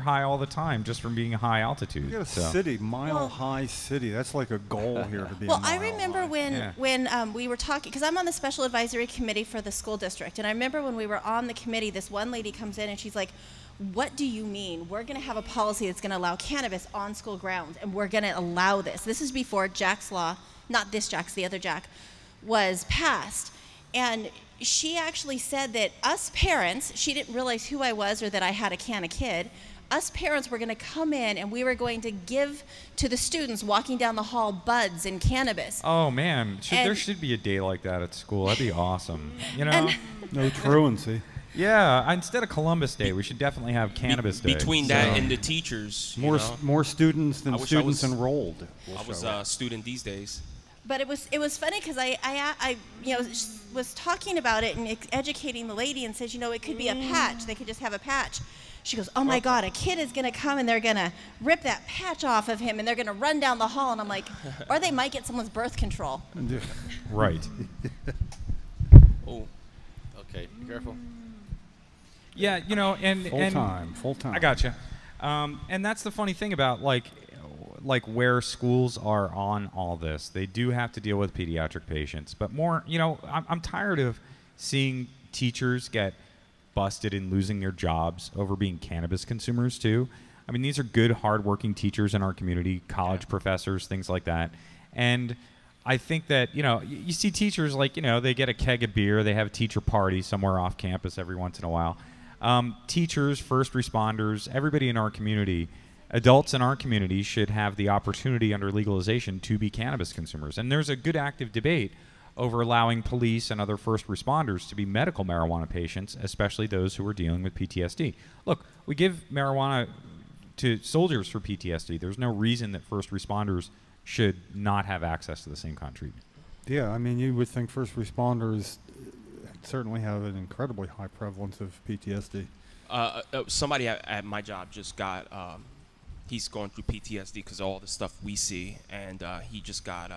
high all the time just from being a high altitude. You got a city, mile-high city. That's like a goal here to be. Well, I remember when we were talking, because I'm on the special advisory committee for the school district, and I remember when we were on the committee, this one lady comes in and she's like, what do you mean? We're going to have a policy that's going to allow cannabis on school grounds, and we're going to allow this. This is before Jack's law, not this Jack's, the other Jack, was passed. And she actually said that us parents, she didn't realize who I was or that I had a can of kid, us parents were going to come in and we were going to give to the students walking down the hall buds and cannabis. Oh, man. There should be a day like that at school. That'd be awesome. You know? No truancy. Yeah, instead of Columbus Day, we should definitely have Cannabis Day. Between that and the teachers, more students than students enrolled. I was a student these days. But it was funny because I was talking about it and educating the lady and says, it could be a patch. They could just have a patch. She goes, oh my God, a kid is going to come and they're going to rip that patch off of him and they're going to run down the hall. And I'm like, or they might get someone's birth control. Right. Oh, okay. Be careful. Yeah, and full time. I gotcha. And that's the funny thing about like where schools are on all this. They do have to deal with pediatric patients, but more, I'm tired of seeing teachers get busted and losing their jobs over being cannabis consumers too. I mean, these are good, hardworking teachers in our community, college professors, things like that, and I think that, you see teachers like, they get a keg of beer, they have a teacher party somewhere off campus every once in a while. Teachers, first responders, everybody in our community, adults in our community should have the opportunity under legalization to be cannabis consumers. And there's a good active debate over allowing police and other first responders to be medical marijuana patients, especially those who are dealing with PTSD. Look, we give marijuana to soldiers for PTSD. There's no reason that first responders should not have access to the same kind of treatment. Yeah, I mean, you would think first responders certainly have an incredibly high prevalence of PTSD. Somebody at my job just got, he's going through PTSD because of all the stuff we see, and he just got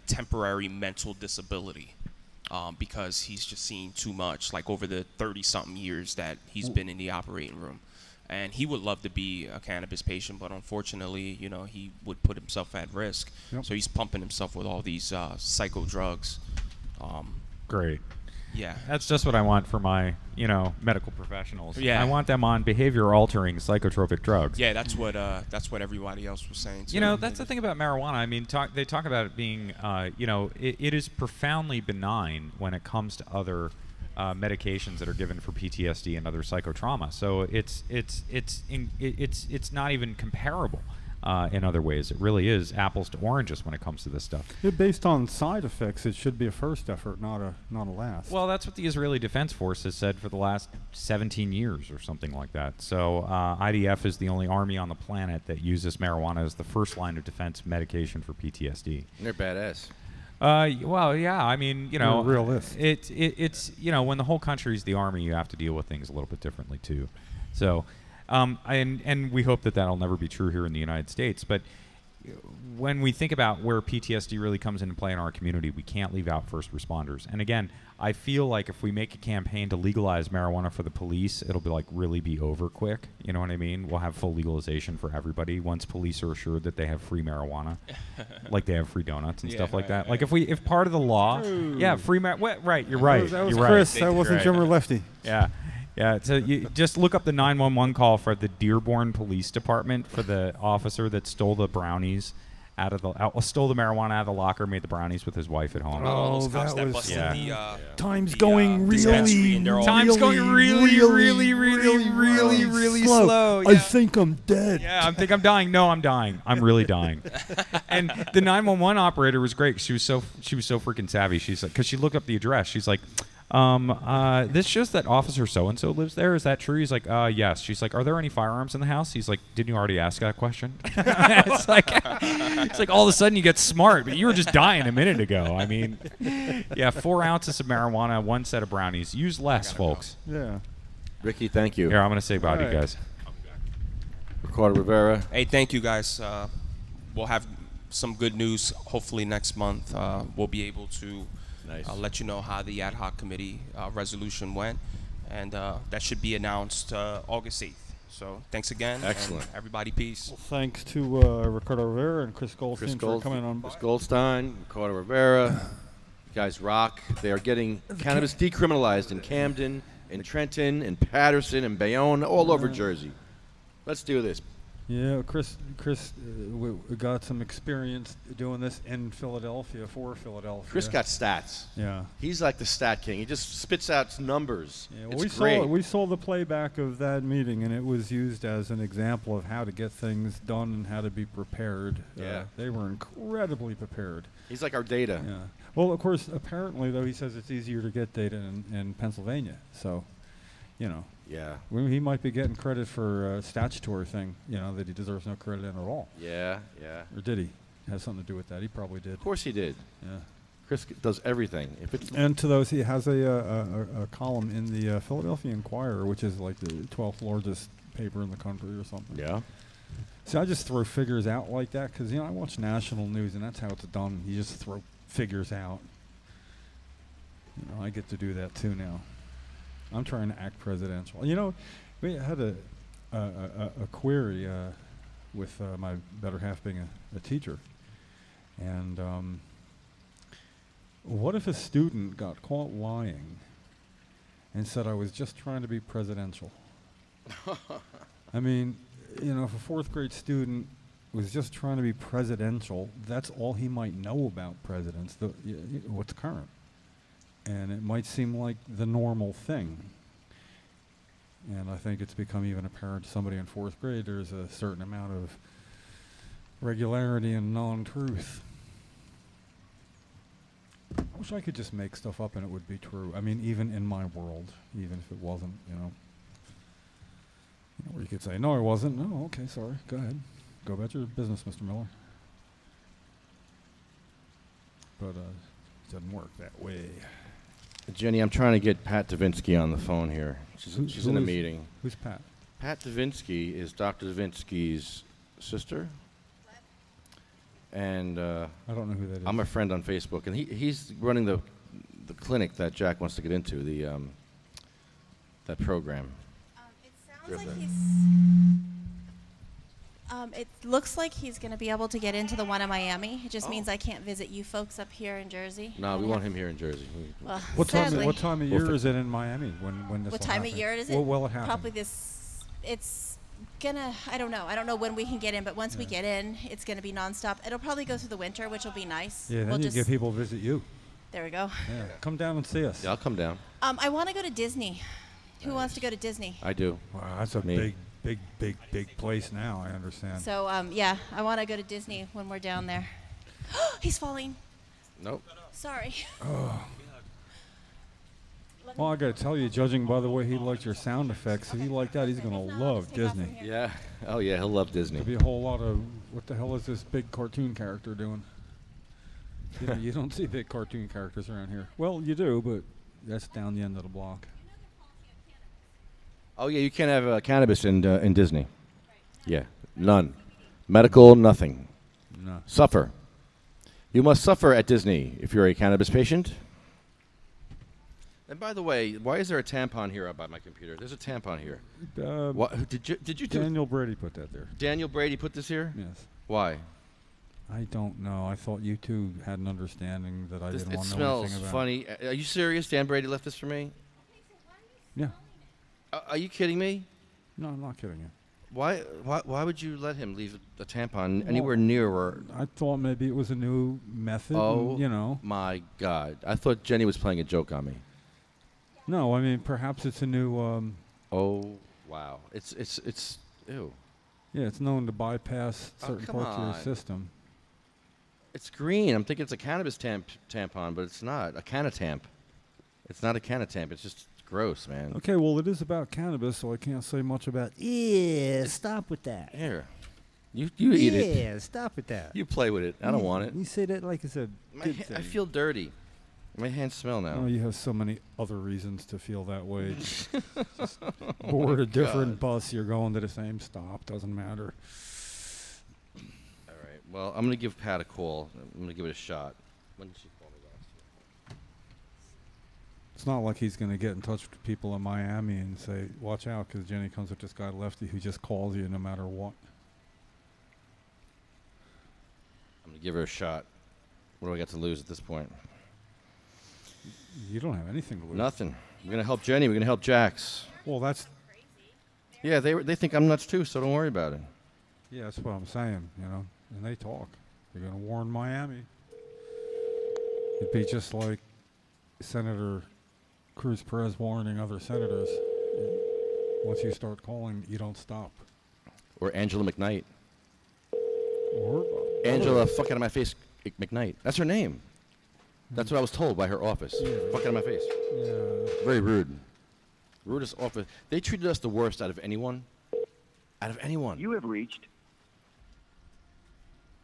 temporary mental disability because he's just seen too much, like over the 30-something years that he's been in the operating room. And he would love to be a cannabis patient, but unfortunately, he would put himself at risk. Yep. So he's pumping himself with all these psycho drugs. Great. Yeah. That's just what I want for my, medical professionals. Yeah. I want them on behavior-altering psychotropic drugs. Yeah, that's what everybody else was saying too. That's the thing about marijuana. I mean, they talk about it being, it is profoundly benign when it comes to other medications that are given for PTSD and other psychotrauma. So it's not even comparable in other ways. It really is apples to oranges when it comes to this stuff. Based on side effects, it should be a first effort, not a last. Well, that's what the Israeli Defense Force has said for the last 17 years or something like that. So IDF is the only army on the planet that uses marijuana as the first line of defense medication for PTSD. And they're badass. Well, yeah. I mean, realist. It's when the whole country's the army, you have to deal with things a little bit differently too. So, and we hope that that'll never be true here in the United States. But when we think about where PTSD really comes into play in our community, we can't leave out first responders. And again, I feel like if we make a campaign to legalize marijuana for the police, it'll be like really be over quick. You know what I mean? We'll have full legalization for everybody once police are assured that they have free marijuana, like they have free donuts and stuff like that. Like if part of the law, free right, you're right. That was you're Chris. Right. That wasn't Jim or Lefty. Yeah. Yeah, so you just look up the 911 call for the Dearborn Police Department for the officer that stole the brownies stole the marijuana out of the locker, made the brownies with his wife at home. Oh, those cops that busted time's going really slow. Yeah. I think I'm dead. Yeah, I think I'm dying. No, I'm dying. I'm really dying. And the 911 operator was great. She was so freaking savvy. She's like, because she looked up the address. She's like, this shows that officer so-and-so lives there. Is that true? He's like, yes. She's like, are there any firearms in the house? He's like, didn't you already ask that question? It's like all of a sudden you get smart, but you were just dying a minute ago. I mean, 4 ounces of marijuana, 1 set of brownies. Use less, folks. Yeah. Ricky, thank you. Here, I'm going to say bye to you guys. Ricardo Rivera. Hey, thank you, guys. We'll have some good news hopefully next month. We'll be able to let you know how the ad hoc committee resolution went, and that should be announced August 8th. So thanks again. Excellent. Everybody, peace. Well, thanks to Ricardo Rivera and Chris Goldstein for coming on. Chris Goldstein, Ricardo Rivera. You guys rock. They are getting cannabis decriminalized in Camden, in Trenton, in Patterson, in Bayonne, all over Jersey. Let's do this. Yeah, Chris we got some experience doing this in Philadelphia, for Philadelphia. Chris got stats. Yeah. He's like the stat king. He just spits out numbers. Yeah, well, it's great. We saw the playback of that meeting, and it was used as an example of how to get things done and how to be prepared. Yeah. They were incredibly prepared. He's like our data. Yeah. Well, of course, apparently, though, he says it's easier to get data in Pennsylvania. So, you know. Yeah. He might be getting credit for a statutory thing, that he deserves no credit in at all. Yeah, yeah. Or did he? Has something to do with that. He probably did. Of course he did. Yeah. Chris does everything. And to those, he has a column in the Philadelphia Inquirer, which is like the 12th largest paper in the country or something. Yeah. See, I just throw figures out like that because, I watch national news, and that's how it's done. You just throw figures out. I get to do that too now. I'm trying to act presidential. We had a query with my better half being a teacher. And what if a student got caught lying and said, I was just trying to be presidential? I mean, if a 4th grade student was just trying to be presidential, that's all he might know about presidents, what's current. And it might seem like the normal thing. And I think it's become even apparent to somebody in 4th grade there's a certain amount of regularity and non-truth. I wish I could just make stuff up and it would be true. I mean, even in my world, even if it wasn't, where you could say, no, it wasn't. No, okay, sorry. Go ahead. Go about your business, Mr. Miller. But it doesn't work that way. Jenny, I'm trying to get Pat Davinsky on the phone here. She's in a meeting. Who's Pat? Pat Davinsky is Dr. Davinsky's sister. And I don't know who that is. I'm a friend on Facebook, and he's running the clinic that Jack wants to get into, that program. It sounds like it looks like he's going to be able to get into the one in Miami. It just means I can't visit you folks up here in Jersey. No, we want him here in Jersey. Well, what time of year is it in Miami when this What will time happen? of year is it? What will it happen? Probably it's gonna, I don't know. I don't know when we can get in, but once we get in, it's going to be nonstop. It'll probably go through the winter, which will be nice. Yeah, then you get people to visit you. There we go. Yeah, come down and see us. Yeah, I'll come down. I want to go to Disney. Who wants to go to Disney? I do. Wow, that's a big place now, I understand. So, I want to go to Disney when we're down there. He's falling. Nope. Sorry. Oh. Well, I got to tell you, judging by the way he liked your sound effects, if he liked that, he's going to love Disney. Yeah. Oh, yeah, he'll love Disney. There'll be a whole lot of, what the hell is this big cartoon character doing? You don't see big cartoon characters around here. Well, you do, but that's down the end of the block. Oh, yeah, you can't have cannabis in Disney. Yeah, none. Medical, nothing. No. Suffer. You must suffer at Disney if you're a cannabis patient. And by the way, why is there a tampon here by my computer? There's a tampon here. What, did you Daniel Brady put that there. Daniel Brady put this here? Yes. Why? I don't know. I thought you two had an understanding that I didn't want to know smells anything about. funny. Are you serious? Dan Brady left this for me? Yeah. Are you kidding me? No, I'm not kidding you. Why would you let him leave a tampon anywhere near where? I thought maybe it was a new method. Oh, and, you know. My God! I thought Jenny was playing a joke on me. No, I mean perhaps it's a new. Oh wow! It's ew. Yeah, it's known to bypass certain parts of your system. It's green. I'm thinking it's a cannabis tampon, but it's not a cannatamp. It's not a cannatamp. It's just gross, man. Okay, well it is about cannabis, so I can't say much about. Yeah, stop with that. Here, you eat it. Yeah, stop with that. You play with it. I don't want it. You say that like it's a good thing. I feel dirty. My hands smell now. Oh, you have so many other reasons to feel that way. Just board a different bus, you're going to the same stop. Doesn't matter. All right. Well, I'm gonna give Pat a call. I'm gonna give it a shot. When did she call me last year? It's not like he's going to get in touch with people in Miami and say, watch out, because Jenny comes with this guy Lefty who just calls you no matter what. I'm going to give her a shot. What do I got to lose at this point? You don't have anything to lose. Nothing. We're going to help Jenny. We're going to help Jax. Well, that's... Yeah, they think I'm nuts too, so don't worry about it. Yeah, that's what I'm saying, you know. And they talk. They're going to warn Miami. It'd be just like Senator Cruz Perez warning other senators. Once you start calling, you don't stop. Or Angela McKnight. Or Angela, fuck out of my face, McKnight. That's her name. That's what I was told by her office. Fuck out of my face. Yeah. Very rude. Rudest office. They treated us the worst out of anyone. Out of anyone. You have reached.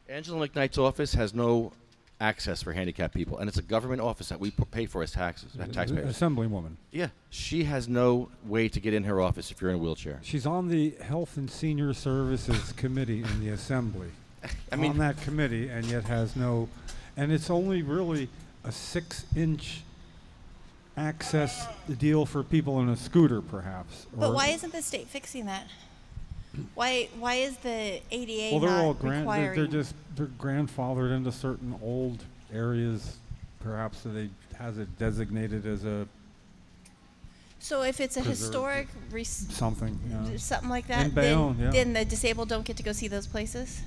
Angela McKnight's office has no access for handicapped people, and it's a government office that we pay for as taxpayers. Assemblywoman. Yeah, she has no way to get in her office if you're in a wheelchair. She's on the Health and Senior Services Committee in the Assembly. I mean, on that committee, and yet has no, and it's only really a 6-inch access deal for people in a scooter, perhaps. But why isn't the state fixing that? Why is the ADA well, they're not all requiring? they're grandfathered into certain old areas, perhaps, so they has it designated as a. So if it's a historic something, yeah. something like that, in Bayonne, then the disabled don't get to go see those places.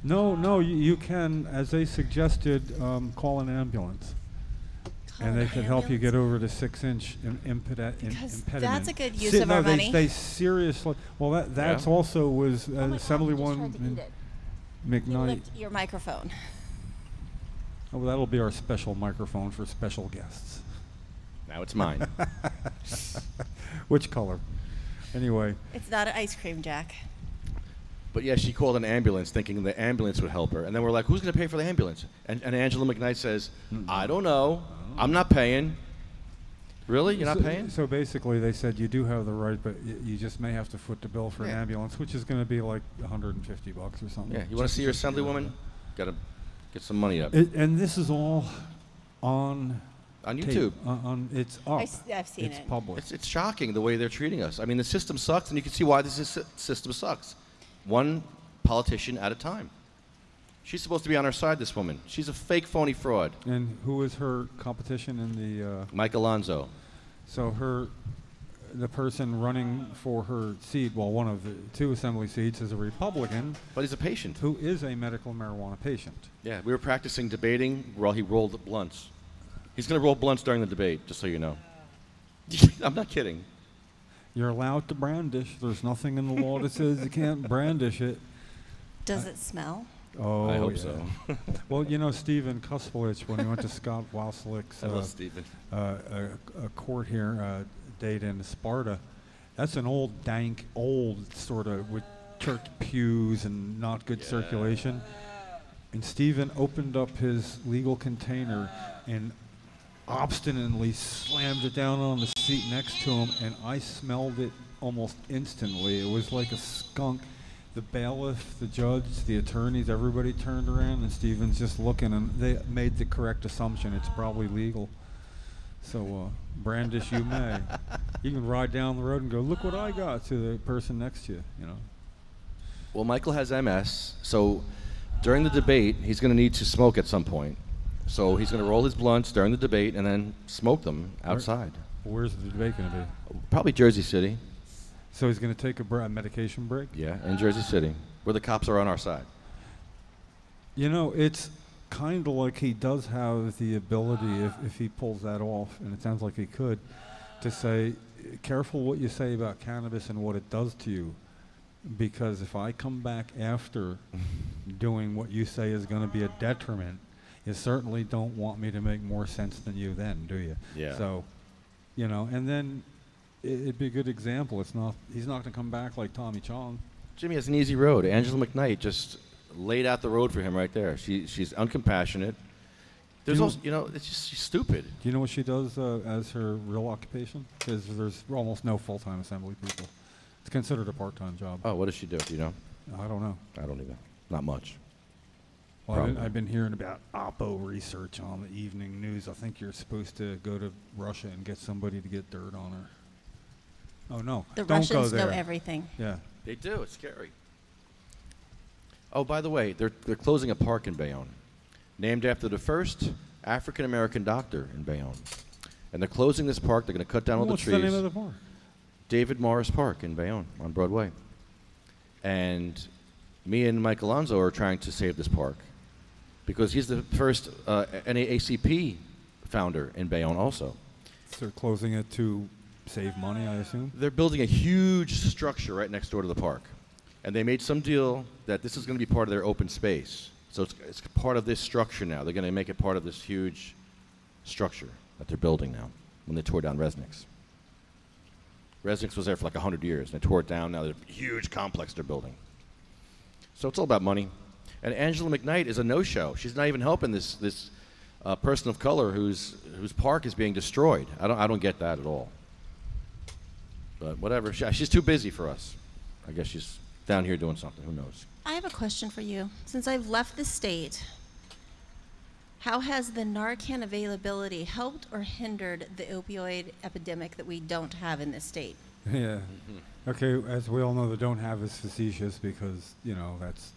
No, you can, as they suggested, call an ambulance. And they could help you get over the 6-inch impediment. That's a good use of our money. They seriously. Well, that's also was Assemblywoman McKnight. Lift your microphone. Oh, well, that'll be our special microphone for special guests. Now it's mine. Which color? Anyway. It's not an ice cream, Jack. But yeah, she called an ambulance thinking the ambulance would help her. And then we're like, who's going to pay for the ambulance? And Angela McKnight says, I don't know. I'm not paying. Really? You're not paying? So basically they said you do have the right, but you just may have to foot the bill for an ambulance, which is going to be like $150 or something. Yeah, you want to see your assemblywoman? Got to get some money up. And this is all on YouTube. It's up. I've seen it. It's public. It's shocking the way they're treating us. I mean, the system sucks, and you can see why this system sucks. One politician at a time. She's supposed to be on our side, this woman. She's a fake, phony fraud. And who is her competition in the... Mike Alonzo. So the person running for her seat, well, one of the 2 assembly seats, is a Republican. But he's a patient. Who is a medical marijuana patient. Yeah, we were practicing debating while he rolled the blunts. He's going to roll blunts during the debate, just so you know. I'm not kidding. You're allowed to brandish. There's nothing in the law that says you can't brandish it. Does it smell? Oh, I hope so. Well, you know, Stephen Kuspelich, when he went to Scott Waslick's court here, date in Sparta, that's an old, dank, old sort of with church pews and not good circulation. And Stephen opened up his legal container and obstinately slammed it down on the seat next to him, and I smelled it almost instantly. It was like a skunk. the bailiff, the judge, the attorneys, everybody turned around, and Stephen's just looking, and they made the correct assumption. It's probably legal. So brandish you may. You can ride down the road and go, look what I got, to the person next to you, you know. Well, Michael has MS, so during the debate, he's going to need to smoke at some point. So he's going to roll his blunts during the debate and then smoke them outside. Where's the debate going to be? Probably Jersey City. So he's going to take a medication break? Yeah, in Jersey City, where the cops are on our side. You know, it's kind of like he does have the ability, if he pulls that off, and it sounds like he could, to say, careful what you say about cannabis and what it does to you. Because if I come back after doing what you say is going to be a detriment, you certainly don't want me to make more sense than you then, do you? Yeah. So, you know, and then it'd be a good example. He's not going to come back like Tommy Chong. Jimmy has an easy road. Angela McKnight just laid out the road for him right there. She's uncompassionate. There's also, you know, it's just, she's stupid. Do you know what she does as her real occupation? Because there's almost no full-time assembly people. It's considered a part-time job. Oh, what does she do? Do you know? I don't know. I don't either. Not much. Well, I've been hearing about Oppo research on the evening news. I think you're supposed to go to Russia and get somebody to get dirt on her. Oh, no. The Don't Russians go there. know everything. Yeah. They do. It's scary. Oh, by the way, they're closing a park in Bayonne, named after the first African-American doctor in Bayonne. And they're closing this park. They're going to cut down all the trees. What's the name of the park? David Morris Park in Bayonne on Broadway. And me and Mike Alonso are trying to save this park because he's the first NAACP founder in Bayonne also. So they're closing it to save money, I assume? They're building a huge structure right next door to the park. And they made some deal that this is going to be part of their open space. So it's part of this structure now. They're going to make it part of this huge structure that they're building now when they tore down Resnick's. Resnick's was there for like 100 years, and they tore it down. Now there's a huge complex they're building. So it's all about money. And Angela McKnight is a no-show. She's not even helping this person of color whose park is being destroyed. I don't get that at all. But whatever. She's too busy for us. I guess she's down here doing something. Who knows? I have a question for you. Since I've left the state, how has the Narcan availability helped or hindered the opioid epidemic that we don't have in this state? Yeah. Okay, as we all know, the don't have is facetious because, you know, that's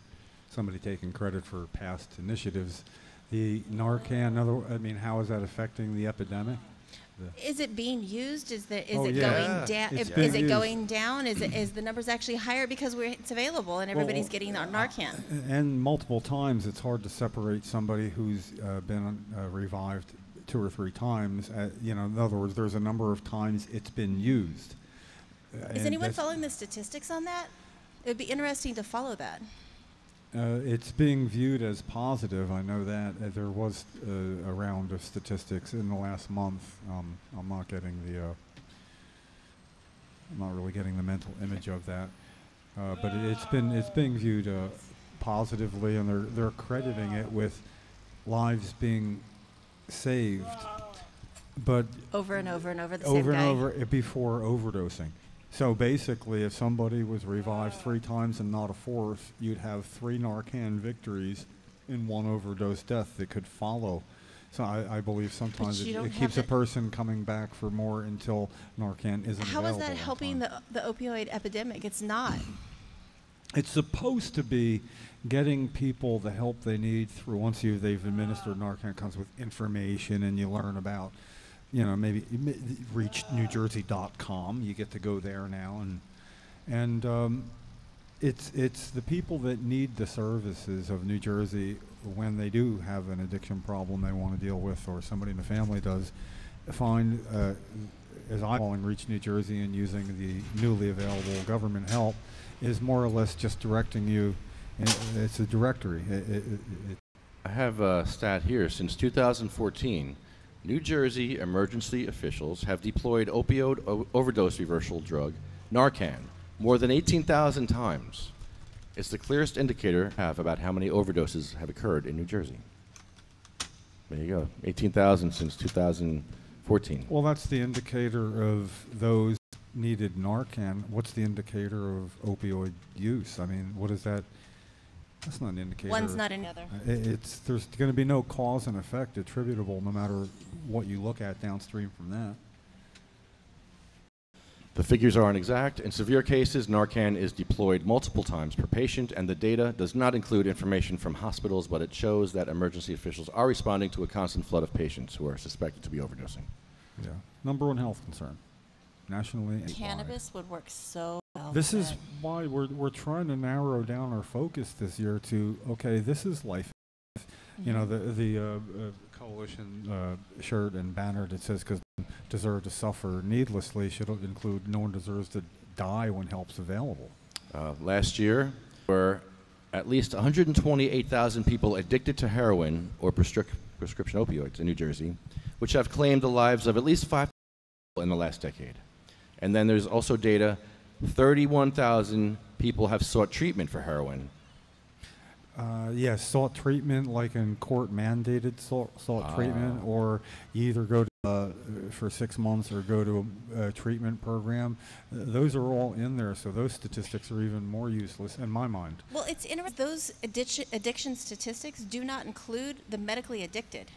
somebody taking credit for past initiatives. The Narcan, how is that affecting the epidemic? Is it being used? Is it Oh, going yeah. down? It's Is being it used. going down? Is the numbers actually higher because it's available and everybody's getting our Narcan? And multiple times, it's hard to separate somebody who's been revived 2 or 3 times. You know, in other words, there's a number of times it's been used. Is anyone following the statistics on that? It would be interesting to follow that. It's being viewed as positive. I know that there was a round of statistics in the last month. I'm not really getting the mental image of that, but it's being viewed positively, and they're crediting it with lives being saved, but Over and over and over the over same and guy. over before overdosing. So basically, if somebody was revived 3 times and not a 4th, you'd have 3 Narcan victories in 1 overdose death that could follow. So I believe sometimes it keeps a person coming back for more until Narcan isn't How available. is that helping the opioid epidemic? It's not. It's supposed to be getting people the help they need through once they've administered Narcan. It comes with information, and you learn about, you know, maybe reach newjersey.com. You get to go there now, and it's the people that need the services of New Jersey when they do have an addiction problem they want to deal with, or somebody in the family does. Find, as I'm calling Reach New Jersey and using the newly available government help, is more or less just directing you. It's a directory. I have a stat here. Since 2014, New Jersey emergency officials have deployed opioid overdose reversal drug, Narcan, more than 18,000 times. It's the clearest indicator I have about how many overdoses have occurred in New Jersey. There you go, 18,000 since 2014. Well, that's the indicator of those needed Narcan, what's the indicator of opioid use? I mean, what is that? That's not an indicator. One's not another. There's going to be no cause and effect attributable no matter what you look at downstream from that. The figures aren't exact. In severe cases, Narcan is deployed multiple times per patient, and the data does not include information from hospitals, but it shows that emergency officials are responding to a constant flood of patients who are suspected to be overdosing. Yeah. Number one health concern, nationally and Cannabis would work so well. This is why we're trying to narrow down our focus this year to, okay, this is life. You know, the coalition shirt and banner that says "'cause deserve to suffer needlessly" should include "no one deserves to die when help's available." Last year, there were at least 128,000 people addicted to heroin or prescription opioids in New Jersey, which have claimed the lives of at least 5 people in the last decade. And then there's also data, 31,000 people have sought treatment for heroin. Yes, sought treatment like in court-mandated sought treatment, or you either go to, for 6 months or go to a treatment program. Those are all in there, so those statistics are even more useless in my mind. Well, it's interesting. Those addiction statistics do not include the medically addicted.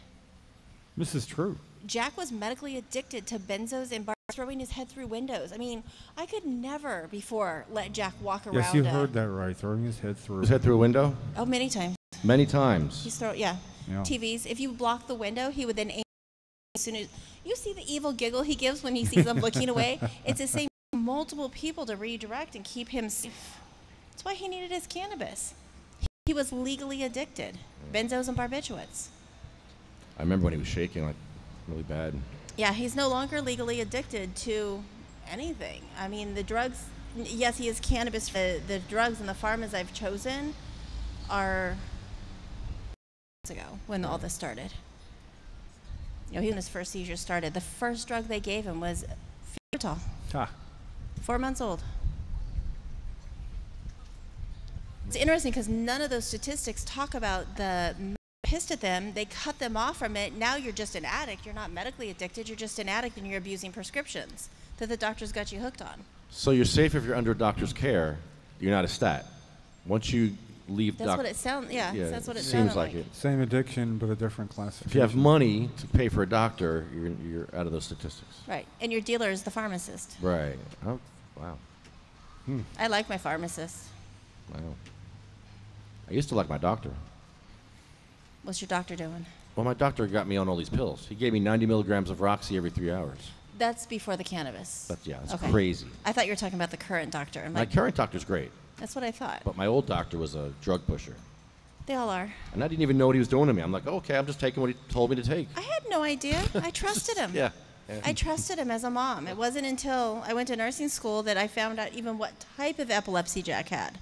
This is true. Jack was medically addicted to benzos and throwing his head through windows. I mean, I could never before let Jack walk around. Yes, you heard that right. Throwing his head through. His head through a window? Oh, many times. Many times. He's TVs. If you block the window, he would then aim as soon as you see the evil giggle he gives when he sees them looking away. It's the same. Multiple people to redirect and keep him safe. That's why he needed his cannabis. He was legally addicted. Benzos and barbiturates. I remember when he was shaking like really bad. Yeah, he's no longer legally addicted to anything. I mean, the drugs, yes, he is cannabis. The drugs and the pharmas I've chosen are ago when all this started. You know, when his first seizure started, the first drug they gave him was Fentanyl. 4 months old. It's interesting because none of those statistics talk about the pissed at them, they cut them off from it. Now you're just an addict. You're not medically addicted. You're just an addict and you're abusing prescriptions that the doctors got you hooked on. So you're safe if you're under a doctor's care. You're not a stat. Once you leave that's what it sounds. Yeah, that's what it seems like. It. Same addiction, but a different classification. If you have money to pay for a doctor, you're out of those statistics. Right, and your dealer is the pharmacist. Right. Oh, wow. I like my pharmacist. Wow. I used to like my doctor. What's your doctor doing? Well, my doctor got me on all these pills. He gave me 90 milligrams of Roxy every 3 hours. That's before the cannabis. That's crazy. I thought you were talking about the current doctor. My current doctor's great. That's what I thought. But my old doctor was a drug pusher. They all are. And I didn't even know what he was doing to me. I'm like, oh, okay, I'm just taking what he told me to take. I had no idea. I trusted him. Yeah. I trusted him as a mom. It wasn't until I went to nursing school that I found out even what type of epilepsy Jack had.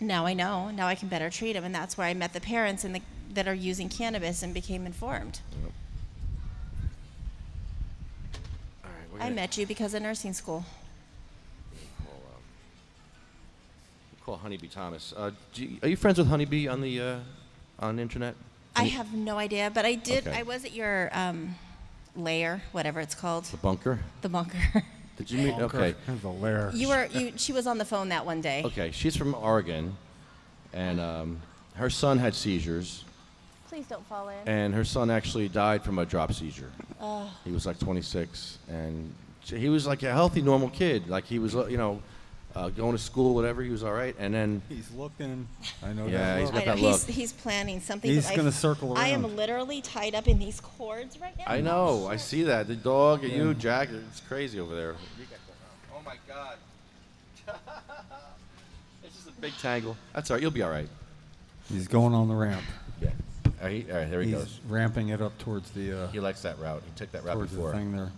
Now I know. Now I can better treat him, and that's where I met the parents that are using cannabis and became informed. Yep. All right, I met you because of nursing school. We'll call Honeyb Thomas. Are you friends with Honeyb on the on the internet? I have no idea, but I did. Okay. I was at your lair, whatever it's called. The bunker? The bunker. Did you meet? Okay. The lair. She was on the phone that one day. Okay, she's from Oregon, and her son had seizures. Please don't fall in. And her son actually died from a drop seizure. Oh. He was like 26, and he was like a healthy, normal kid. Like he was, going to school, whatever. He was all right, and then he's looking. I know. Yeah, that he's look. got that look. He's planning something. He's going to circle around. I am literally tied up in these cords right now. I know. I see that. The dog, you, Jack. It's crazy over there. Oh my God. It's just a big tangle. That's all right. You'll be all right. He's going on the ramp. Yeah. All right, there he goes. He's ramping it up towards the. He likes that route. He took that route towards before. The thing there.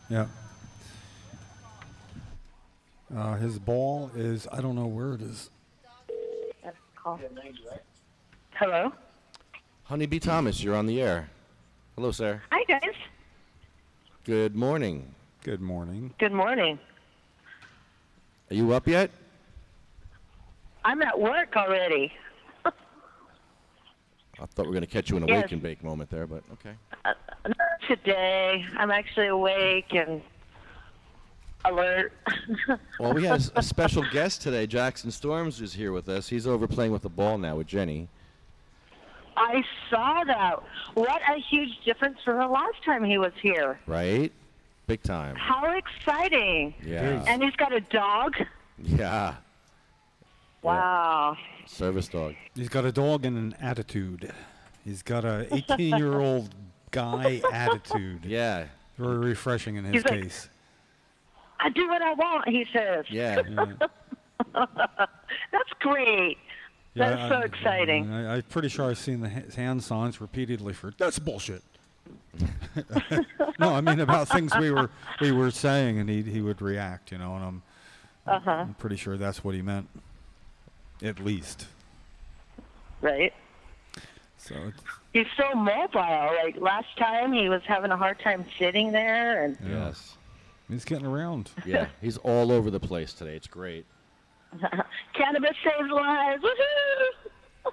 Yeah. His ball is, I don't know where it is. Hello? Honeyb Thomas, you're on the air. Hello, sir. Hi, guys. Good morning. Good morning. Good morning. Are you up yet? I'm at work already. I thought we were going to catch you in a wake and bake moment there, but okay. today. I'm actually awake and alert. Well, we had a special guest today. Jackson Storms is here with us. He's over playing with the ball now with Jenny. I saw that. What a huge difference from the last time he was here. Right? Big time. How exciting. Yeah. And he's got a dog? Yeah. Wow. Yeah. Service dog. He's got a dog and an attitude. He's got a 18-year-old guy attitude. Yeah. Very refreshing in his case. I do what I want, he says. Yeah. That's great. Yeah, That's so exciting. I'm pretty sure I've seen the hand signs repeatedly for that's bullshit. No, I mean about things we were saying, and he would react, and I'm pretty sure that's what he meant, at least. Right. So he's so mobile. Like last time, he was having a hard time sitting there, and Yes. He's getting around. Yeah, he's all over the place today. It's great. cannabis saves lives. Woohoo!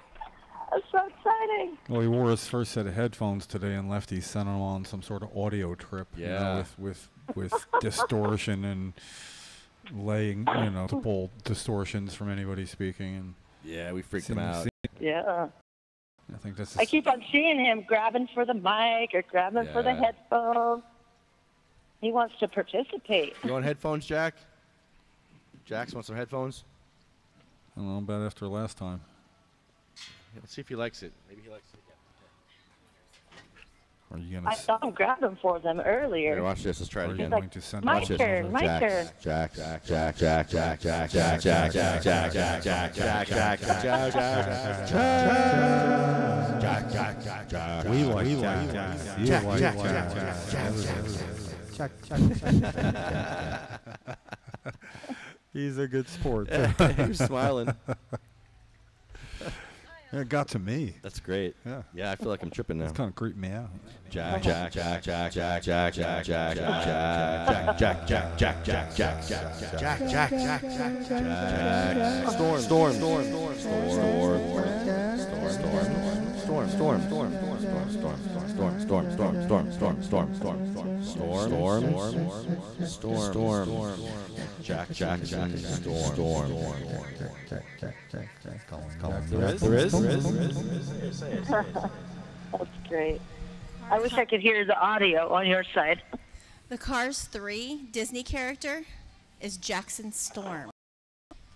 That's so exciting. Well, he wore his first set of headphones today, and Lefty sent him on some sort of audio trip. Yeah. With distortion and laying, multiple distortions from anybody speaking. And yeah, we freaked him out. Yeah. I think that's. I keep on seeing him grabbing for the mic or grabbing for the headphones. He wants to participate. You want headphones, Jack? Jax want some headphones? I don't know about after last time. Yeah, let's see if he likes it. Maybe he likes it again. Are you gonna? I saw him grabbing for them earlier. Here, watch this. Let's try it again. Going to send My turn. My turn. Jack. We like He's a good sport. He's smiling. It got to me. That's great. Yeah. Yeah, I feel like I'm tripping now. It's kind of creeping me out. Jack. That's great. I wish I could hear the audio on your side. The Cars 3 Disney character is Jackson Storm.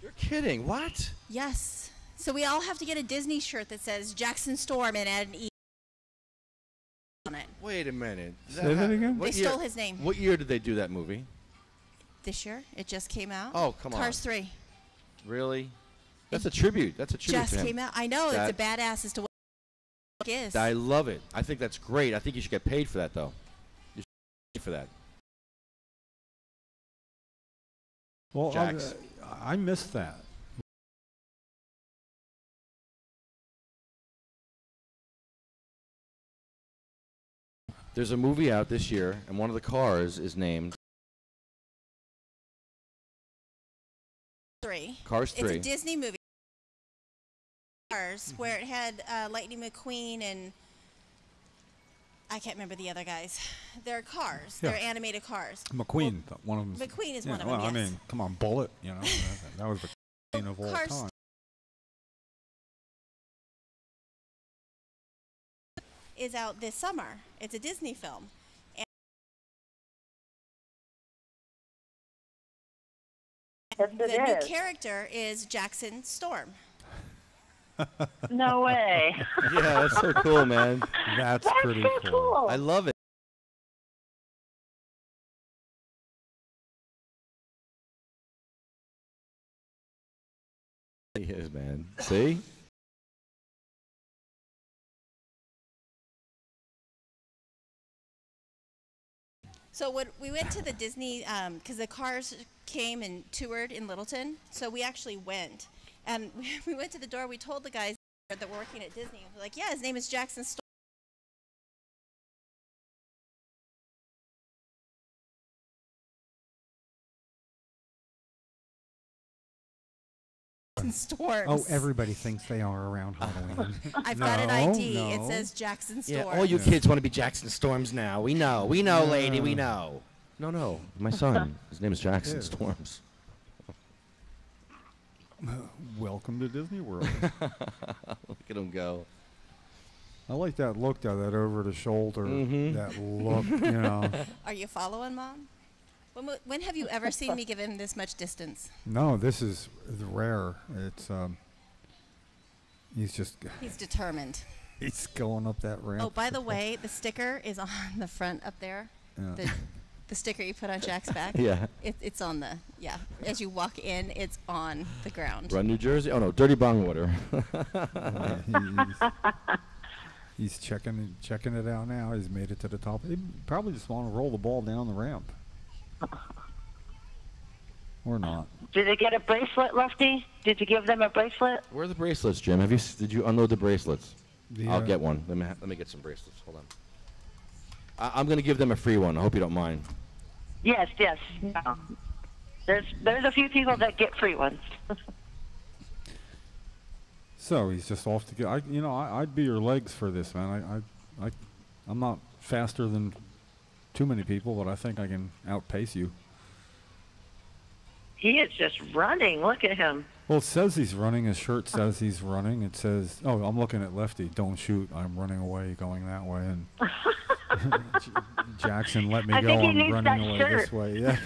You're kidding. What? Yes. So we all have to get a Disney shirt that says Jackson Storm and add an E on it. Wait a minute. Say that again? They stole his name. What year did they do that movie? This year. It just came out. Oh, come on. Cars 3. Really? That's a tribute. That's a tribute Just to him. came out. I know. It's a badass as to what it is. I love it. I think that's great. I think you should get paid for that, though. You should get paid for that. Well, Jax. I missed that. There's a movie out this year, and one of the cars is named Cars 3. It's a Disney movie. Cars, where it had Lightning McQueen and I can't remember the other guys. They're cars. Yeah. They're animated cars. McQueen, one of them. McQueen is yeah, one of well, them. Yes. I mean, come on, Bullet. That was the queen of all Cars time. is out this summer. It's a Disney film. And the new character is Jackson Storm. No way. Yeah, that's so cool, man. That's pretty cool. I love it. He is, man. See? So when we went to the Disney, because the Cars came and toured in Littleton, so we actually went. And we went to the door, we told the guys that were working at Disney, we're like, yeah, his name is Jackson Storm. Jackson Storms. Oh, everybody thinks they are around Halloween. I've got an ID. It says Jackson Storms. Yeah, all you kids want to be Jackson Storms now. We know, lady, we know. No, my son. His name is Jackson Storms. Welcome to Disney World. Look at him go. I like that look, though, that over the shoulder, that look, Are you following, Mom? When have you ever seen me give him this much distance? No, this is rare. It's, he's determined. He's going up that ramp. Oh, by the way, the sticker is on the front up there. Yeah. The sticker you put on Jack's back. Yeah. It's on the, as you walk in, it's on the ground. Run New Jersey? Oh, no, Dirty Bong Water. He's checking it out now. He's made it to the top. He probably just want to roll the ball down the ramp. Or not. Did they get a bracelet, Lefty? Did you give them a bracelet? Where are the bracelets, Jim? Did you unload the bracelets? Yeah. I'll get one. Let me get some bracelets. Hold on. I'm going to give them a free one. I hope you don't mind. Yes. No. There's a few people that get free ones. So he's just off to get. I'd be your legs for this, man. I'm not faster than too many people, but I think I can outpace you. He is just running. Look at him. Well, it says he's running. His shirt says he's running. It says, "Oh, I'm looking at Lefty. Don't shoot. I'm running away, going that way." And Jackson let me go. I'm running away this way. Yeah.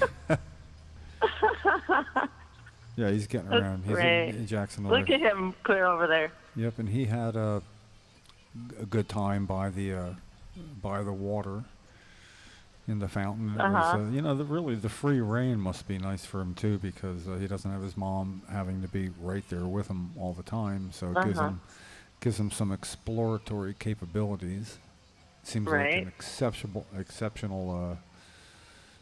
Yeah, he's getting around. He's Jackson. Look at him clear over there. Yep, and he had a good time by the water in the fountain. It was, the free reign must be nice for him too, because he doesn't have his mom having to be right there with him all the time. So it gives him some exploratory capabilities. Seems like an exceptional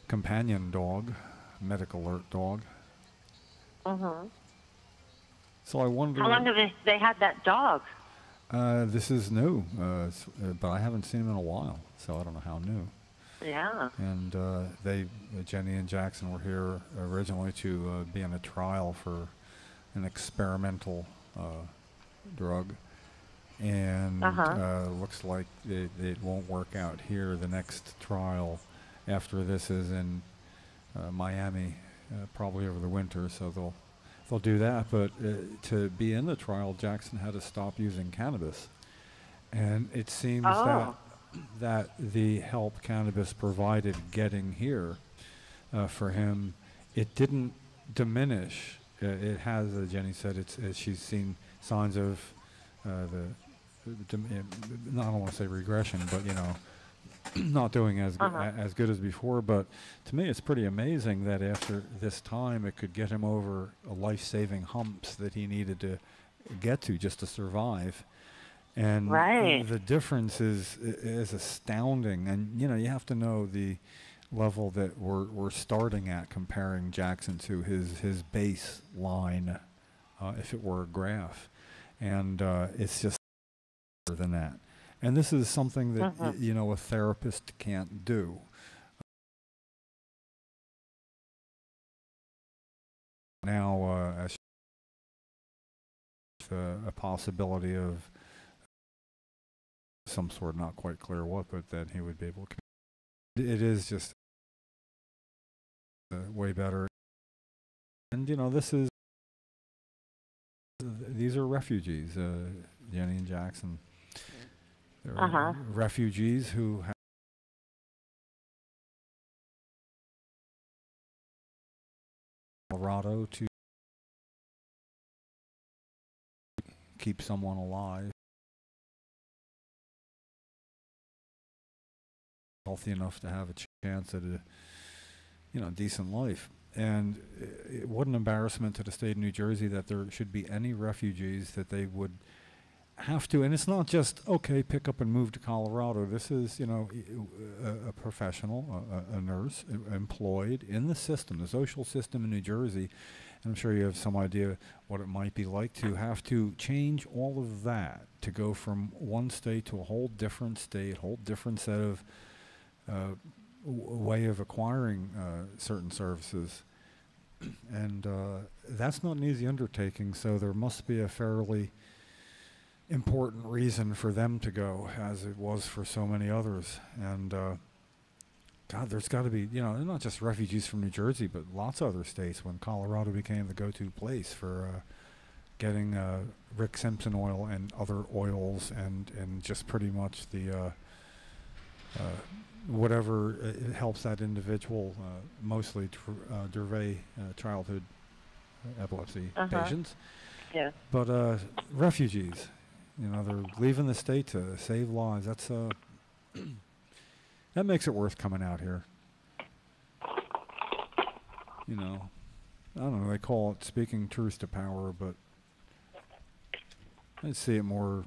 companion dog, medical alert dog. So I wonder. How long have they had that dog? This is new, but I haven't seen him in a while, so I don't know how new. Yeah. And Jenny and Jackson were here originally to be in a trial for an experimental drug, and looks like it won't work out here. The next trial after this is in Miami, probably over the winter, so they'll do that. But to be in the trial, Jackson had to stop using cannabis, and it seems that the help cannabis provided getting here for him, it didn't diminish. It has, Jenny said, she's seen signs of I don't want to say regression, but not doing as good as before. But to me, it's pretty amazing that after this time, it could get him over life-saving humps that he needed to get to just to survive. And the difference is astounding. And you have to know the level that we're starting at, comparing Jackson to his baseline, if it were a graph, and it's just better than that. And this is something that a therapist can't do. Now, as a possibility of some sort, not quite clear what, but that he would be able to. It is just way better. And these are refugees, Jenny and Jackson. They're refugees who have Colorado to keep someone alive, healthy enough to have a chance at a decent life. And what an embarrassment to the state of New Jersey that there should be any refugees that they would have to. And it's not just pick up and move to Colorado. This is a professional, a nurse employed in the system, the social system in New Jersey. And I'm sure you have some idea what it might be like to have to change all of that to go from one state to a whole different state, whole different set of way of acquiring certain services. And that's not an easy undertaking, so there must be a fairly important reason for them to go, as it was for so many others. And God, there's got to be, not just refugees from New Jersey, but lots of other states. When Colorado became the go-to place for getting Rick Simpson oil and other oils, and just pretty much the whatever it helps that individual, mostly Dravet childhood epilepsy patients. Yeah. But refugees, they're leaving the state to save lives. That's that makes it worth coming out here. I don't know, they call it speaking truth to power, but I see it more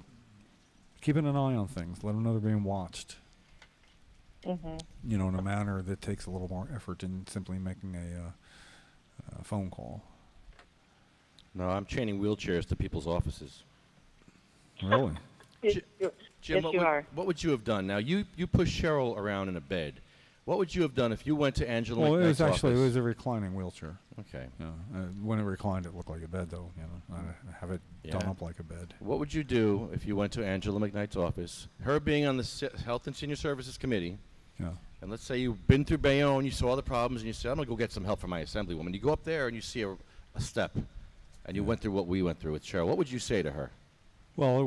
keeping an eye on things, let them know they're being watched. In a manner that takes a little more effort than simply making a phone call. No, I'm chaining wheelchairs to people's offices. Really? Jim, what would you have done? Now, you push Cheryl around in a bed. What would you have done if you went to Angela McKnight's office? It was a reclining wheelchair. Okay. When it reclined, it looked like a bed, though. I have it done up like a bed. What would you do if you went to Angela McKnight's office? Her being on the Health and Senior Services Committee. Yeah. And let's say you've been through Bayonne, you saw the problems, and you said, I'm going to go get some help from my assemblywoman. You go up there and you see a step, and you went through what we went through with Cheryl. What would you say to her? Well,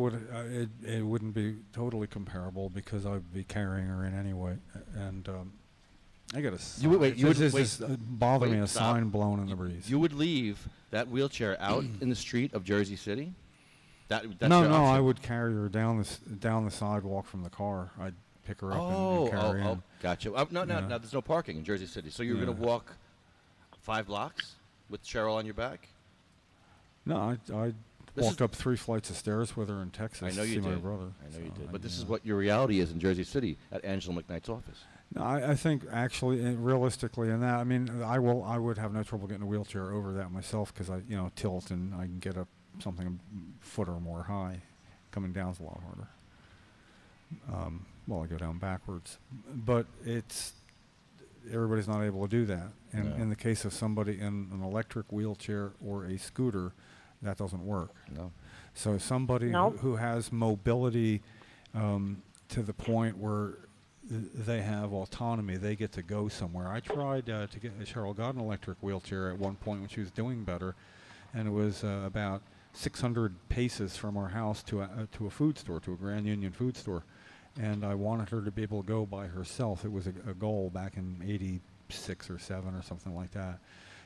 it wouldn't be totally comparable because I'd be carrying her in anyway, and I got a. You would bother me a sign blown in the breeze. You would leave that wheelchair out in the street of Jersey City? That's no, I would carry her down the sidewalk from the car. I'd pick her up and carry her. Oh, gotcha. No, there's no parking in Jersey City, so you're going to walk 5 blocks with Cheryl on your back? No, I walked up 3 flights of stairs with her in Texas. I know you to see did. my brother. I know you did. But this is what your reality is in Jersey City at Angela McKnight's office. No, I think actually, realistically, in that, I mean, I would have no trouble getting a wheelchair over that myself because I, tilt and I can get up something a foot or more high. Coming down's a lot harder. I go down backwards, but everybody's not able to do that. And in the case of somebody in an electric wheelchair or a scooter, that doesn't work. No. So somebody who has mobility to the point where they have autonomy, they get to go somewhere. I tried to get Cheryl got an electric wheelchair at one point when she was doing better, and it was about 600 paces from our house to a food store, to a Grand Union food store, and I wanted her to be able to go by herself. It was a goal back in '86 or '7 or something like that.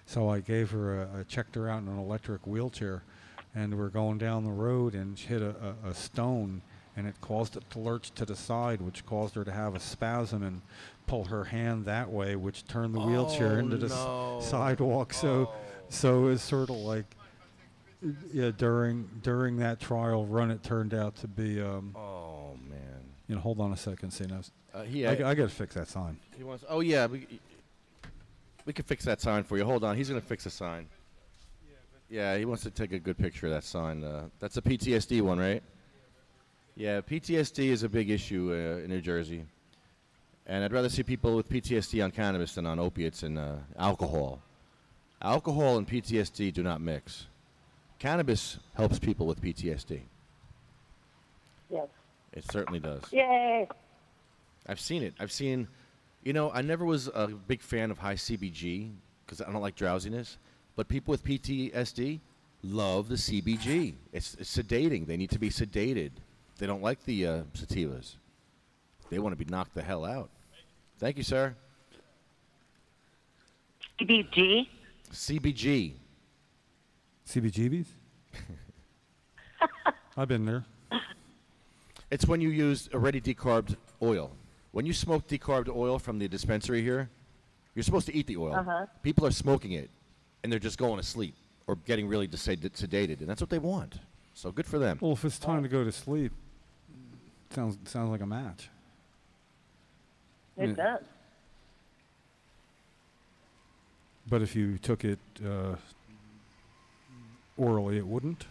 So I gave her checked her out in an electric wheelchair, and we're going down the road, and she hit a stone, and it caused it to lurch to the side, which caused her to have a spasm and pull her hand that way, which turned the wheelchair into the sidewalk. So it was sort of like, during that trial run, it turned out to be. Oh man! Hold on a second, see now. I got to fix that sign. He wants. Oh yeah, we can fix that sign for you. Hold on, he's gonna fix the sign. Yeah, he wants to take a good picture of that sign. That's a PTSD one, right? Yeah, PTSD is a big issue in New Jersey, and I'd rather see people with PTSD on cannabis than on opiates and alcohol. Alcohol and PTSD do not mix. Cannabis helps people with PTSD. Yes. It certainly does. Yay! I've seen it. I never was a big fan of high CBG because I don't like drowsiness, but people with PTSD love the CBG. It's sedating. They need to be sedated. They don't like the sativas. They want to be knocked the hell out. Thank you, sir. CBG? CBG. CBGBs? I've been there. It's when you use already decarbed oil. When you smoke decarbed oil from the dispensary here, you're supposed to eat the oil. People are smoking it, and they're just going to sleep or getting really sedated, and that's what they want. So good for them. Well, if it's time to go to sleep, sounds like a match. It does. But if you took it orally, it wouldn't.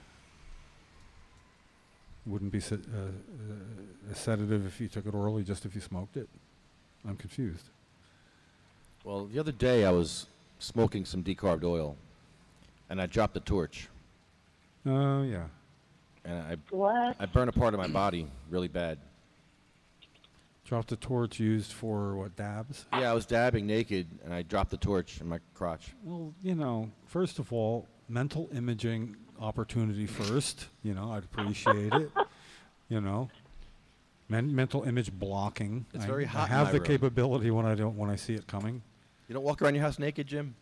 Wouldn't be a sedative if you took it orally, just if you smoked it. I'm confused. Well, the other day I was smoking some decarved oil, and I dropped the torch. Oh, yeah. And What? I burned a part of my body really bad. Dropped the torch used for, what, dabs? Yeah, I was dabbing naked, and I dropped the torch in my crotch. Well, you know, first of all, mental imaging opportunity first. You know, I'd appreciate it. You know, mental image blocking. It's very hot I have in the my room. capability when I see it coming. You don't walk around your house naked, Jim?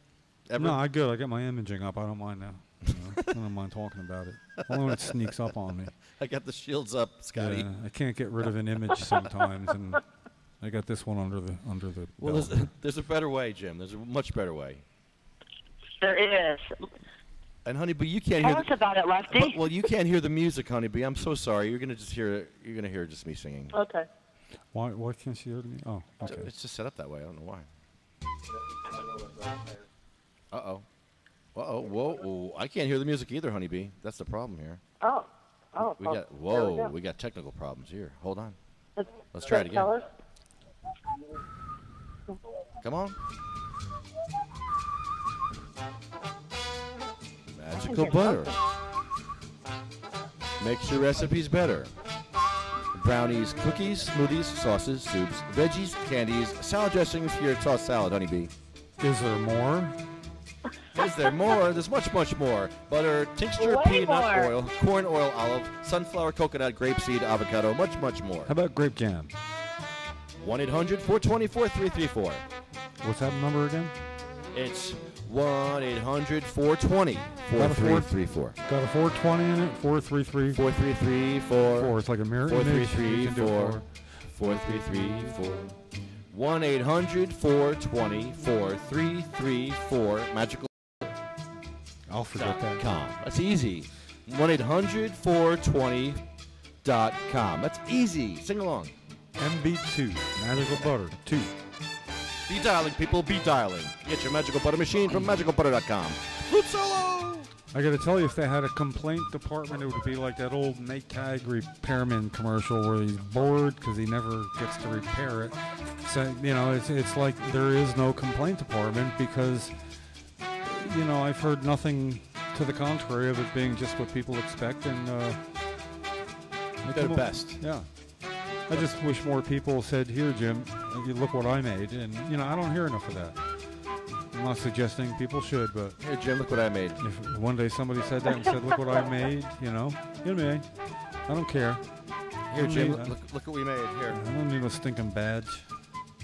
Ever? No, I got my imaging up. I don't mind now. You know, I don't mind talking about it. Only when it sneaks up on me. I got the shields up, Scotty. Yeah, I can't get rid of an image sometimes, and I got this one under the. Well, belt. there's a better way, Jim. There's a much better way. There is. And Honeybee, you can't hear. Tell us about it, Lefty. Well, you can't hear the music, Honeybee. I'm so sorry. You're gonna hear just me singing. Okay. Why can't she hear me? Oh, okay. It's just set up that way. I don't know why. Uh-oh. Uh-oh. Whoa. I can't hear the music either, Honeybee. That's the problem here. Oh. We got we got technical problems here. Hold on. Let's try it again. Tell us. Come on. Magical butter. Makes your recipes better. Brownies, cookies, smoothies, sauces, soups, veggies, candies, salad dressings for your tossed salad, Honeybee. Is there more? Is there more? There's much, much more. Butter, tincture, Way peanut more. oil, corn oil, olive, sunflower, coconut, grapeseed, avocado, much, much more. How about grape jam? 1-800-424-4334. What's that number again? It's 1-800-420-4334. Got a 420 in it? 433? 4334. It's like a mirror image. You can do it 4334. 1-800-420-4334. Magical. I'll forget that. That's easy. 1-800-420.com. That's easy. Sing along. MB2, Magical Butter, 2. Be dialing, people. Be dialing. Get your Magical Butter machine from magicalbutter.com. Flute solo! I gotta tell you, if they had a complaint department, it would be like that old Maytag repairman commercial where he's bored because he never gets to repair it. So, you know, it's like there is no complaint department because, you know, I've heard nothing to the contrary of it being just what people expect, and they're the best. Yeah. I just wish more people said, "Here, Jim, you look what I made," and you know, I don't hear enough of that. I'm not suggesting people should, but here, Jim, look what I made. If one day somebody said that and said, "Look what I made," you know, I don't care. Here, Jim, look what we made. Here. I don't need a stinking badge.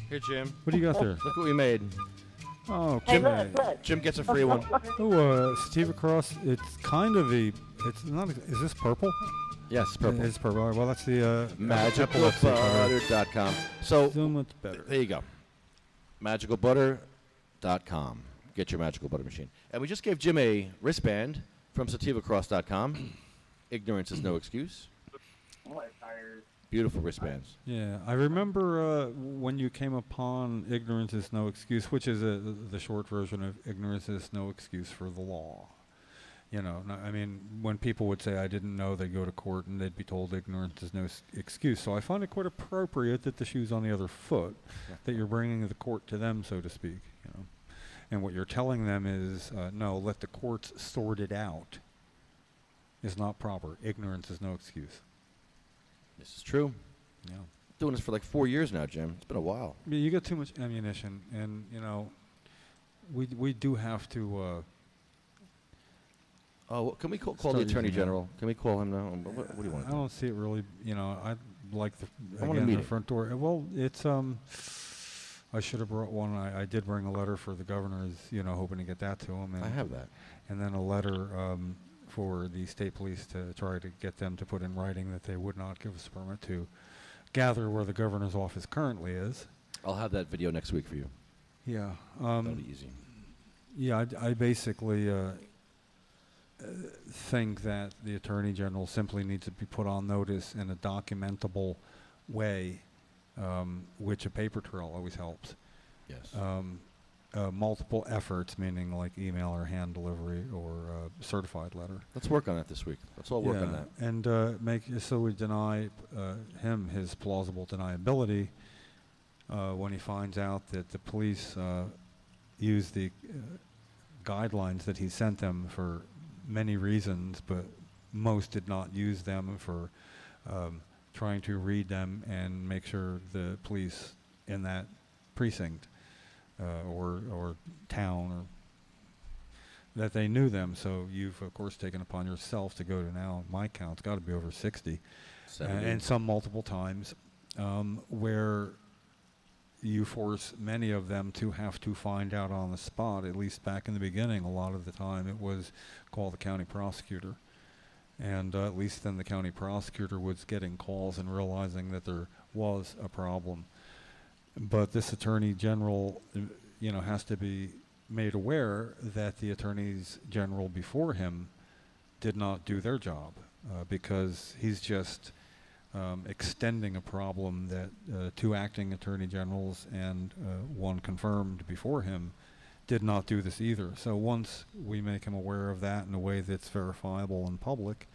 Here, Jim. What do you got there? Look what we made. Oh, Jim, look. Jim gets a free one. Oh, Steve Across. It's kind of a. It's not. Is this purple? Yes, purple. It's purple. All right, well, that's the magicalbutter.com. So much better. There you go. Magicalbutter.com. Get your Magical Butter machine. And we just gave Jim a wristband from sativacross.com. Ignorance is no excuse. Beautiful wristbands. Yeah, I remember when you came upon Ignorance is No Excuse, which is the short version of Ignorance is No Excuse for the Law. You know, I mean, when people would say, I didn't know, they'd go to court and they'd be told ignorance is no excuse. So I find it quite appropriate that the shoe's on the other foot, that you're bringing the court to them, so to speak. You know, and what you're telling them is, no, let the courts sort it out. Is not proper. Ignorance is no excuse. This is true. Yeah. Doing this for like 4 years now, Jim. It's been a while. Yeah, you got too much ammunition, and you know, we do have to. Can we call the Attorney General? Can we call him now? What do you want to do? I don't see it really. You know, I like the front door. Well, it's I should have brought one. I did bring a letter for the governor, you know, hoping to get that to him. And I have that. And then a letter for the state police to try to get them to put in writing that they would not give us a permit to gather where the governor's office currently is. I'll have that video next week for you. Yeah. That'll be easy. Yeah, I basically think that the Attorney General simply needs to be put on notice in a documentable way, which a paper trail always helps. Yes. Multiple efforts, meaning like email or hand delivery or certified letter. Let's work on that this week. Let's all work on that. And make so we deny him his plausible deniability when he finds out that the police use the guidelines that he sent them for many reasons, but most did not use them for trying to read them and make sure the police in that precinct or town or that they knew them. So you've of course taken upon yourself to go to, now my count, it's got to be over 60, and some multiple times, where you force many of them to have to find out on the spot. At least back in the beginning, a lot of the time it was call the county prosecutor, and at least then the county prosecutor was getting calls and realizing that there was a problem. But this attorney general, has to be made aware that the attorneys general before him did not do their job, because he's just extending a problem that 2 acting attorney generals and 1 confirmed before him did not do this either. So once we make him aware of that in a way that's verifiable and public,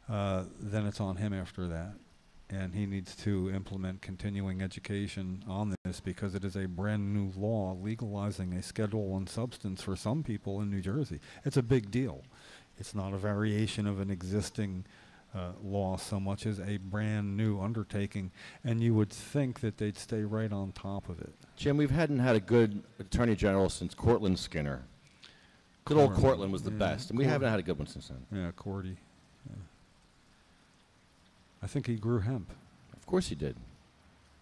then it's on him after that. And he needs to implement continuing education on this, because it is a brand new law legalizing a Schedule I substance for some people in New Jersey. It's a big deal. It's not a variation of an existing law so much as a brand new undertaking, and you would think that they'd stay right on top of it. Jim, we hadn't had a good attorney general since Cortland Skinner. Good old Cortland was the best, and we haven't had a good one since then. Yeah, Cordy. Yeah. I think he grew hemp. Of course he did.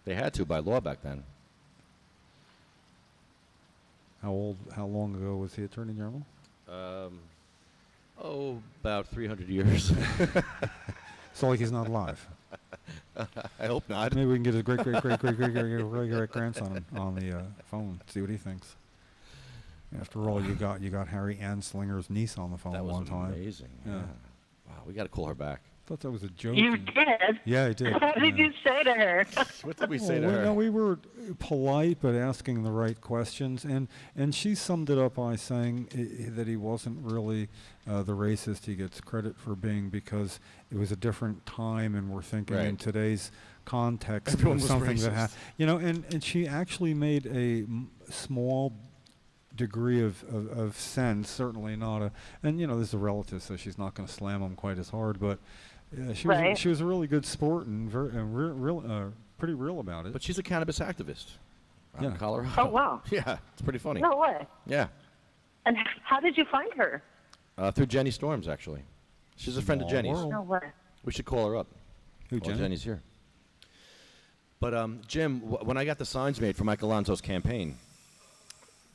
They had to by law back then. How long ago was he attorney general? About 300 years. So like he's not alive. I hope not. Maybe we can get his great grandson on the phone. See what he thinks. After all, you got Harry Anslinger's niece on the phone one time. That was amazing. Yeah. Wow, we got to call her back. I thought that was a joke. You did? Yeah, I did. What did you say to her? What did we say to her? No, we were polite but asking the right questions, and she summed it up by saying that he wasn't really the racist he gets credit for being, because it was a different time, and we're thinking in today's context Everyone of was something racist. that and she actually made a small degree of sense, certainly not a, and this is a relative, so she's not going to slam him quite as hard, but she was a really good sport and pretty real about it. But she's a cannabis activist out in Colorado. Oh, wow. Yeah, it's pretty funny. No way. Yeah. And how did you find her? Through Jenny Storms, actually. She's a friend of Jenny's. No way. We should call her up. Who, while Jenny? Jenny's here. But Jim, when I got the signs made for Mike Alonso's campaign,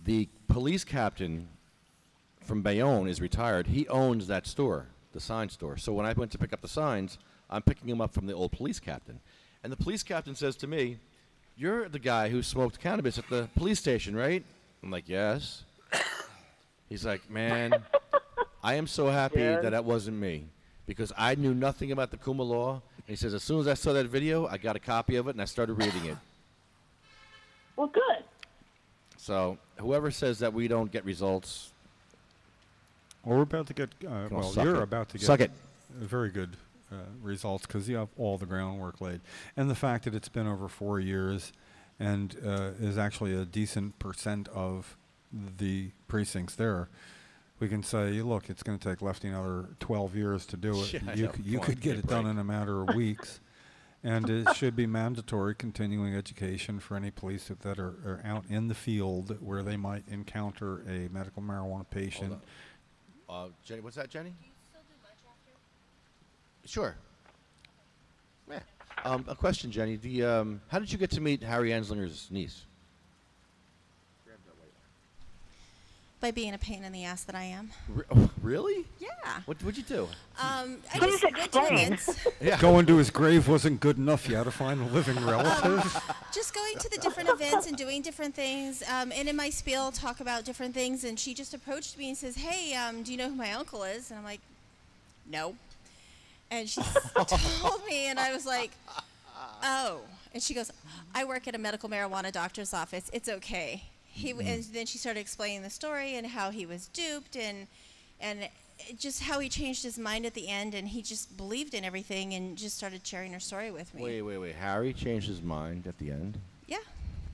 the police captain from Bayonne is retired. He owns that store, the sign store. So when I went to pick up the signs, I'm picking them up from the old police captain. And the police captain says to me, "You're the guy who smoked cannabis at the police station, right?" I'm like, "Yes." He's like, "Man, I am so happy that wasn't me, because I knew nothing about the Kuma law." And he says, "As soon as I saw that video, I got a copy of it and I started reading it." Well, good. So whoever says that we don't get results, Well, we're about to get, you're about to get very good results, because you have all the groundwork laid. And the fact that it's been over 4 years and is actually a decent percent of the precincts there, we can say, look, it's going to take Lefty another 12 years to do it. Yeah, you could get it done in a matter of weeks. And it should be mandatory continuing education for any police that are out in the field where they might encounter a medical marijuana patient. Jenny, what's that, Jenny? Do you still do lunch after? Sure. Yeah. A question, Jenny. How did you get to meet Harry Anslinger's niece? By being a pain in the ass that I am. Really? Yeah. What'd you do? I just went to events. Going to his grave wasn't good enough. You had to find a living relative. Just going to the different events and doing different things. And in my spiel, talk about different things. And she just approached me and says, "Hey, do you know who my uncle is?" And I'm like, "No." And she told me, and I was like, "Oh." And she goes, "I work at a medical marijuana doctor's office. It's okay." And then she started explaining the story and how he was duped and just how he changed his mind at the end, and he just believed in everything and just started sharing her story with me. Wait. Harry changed his mind at the end? Yeah.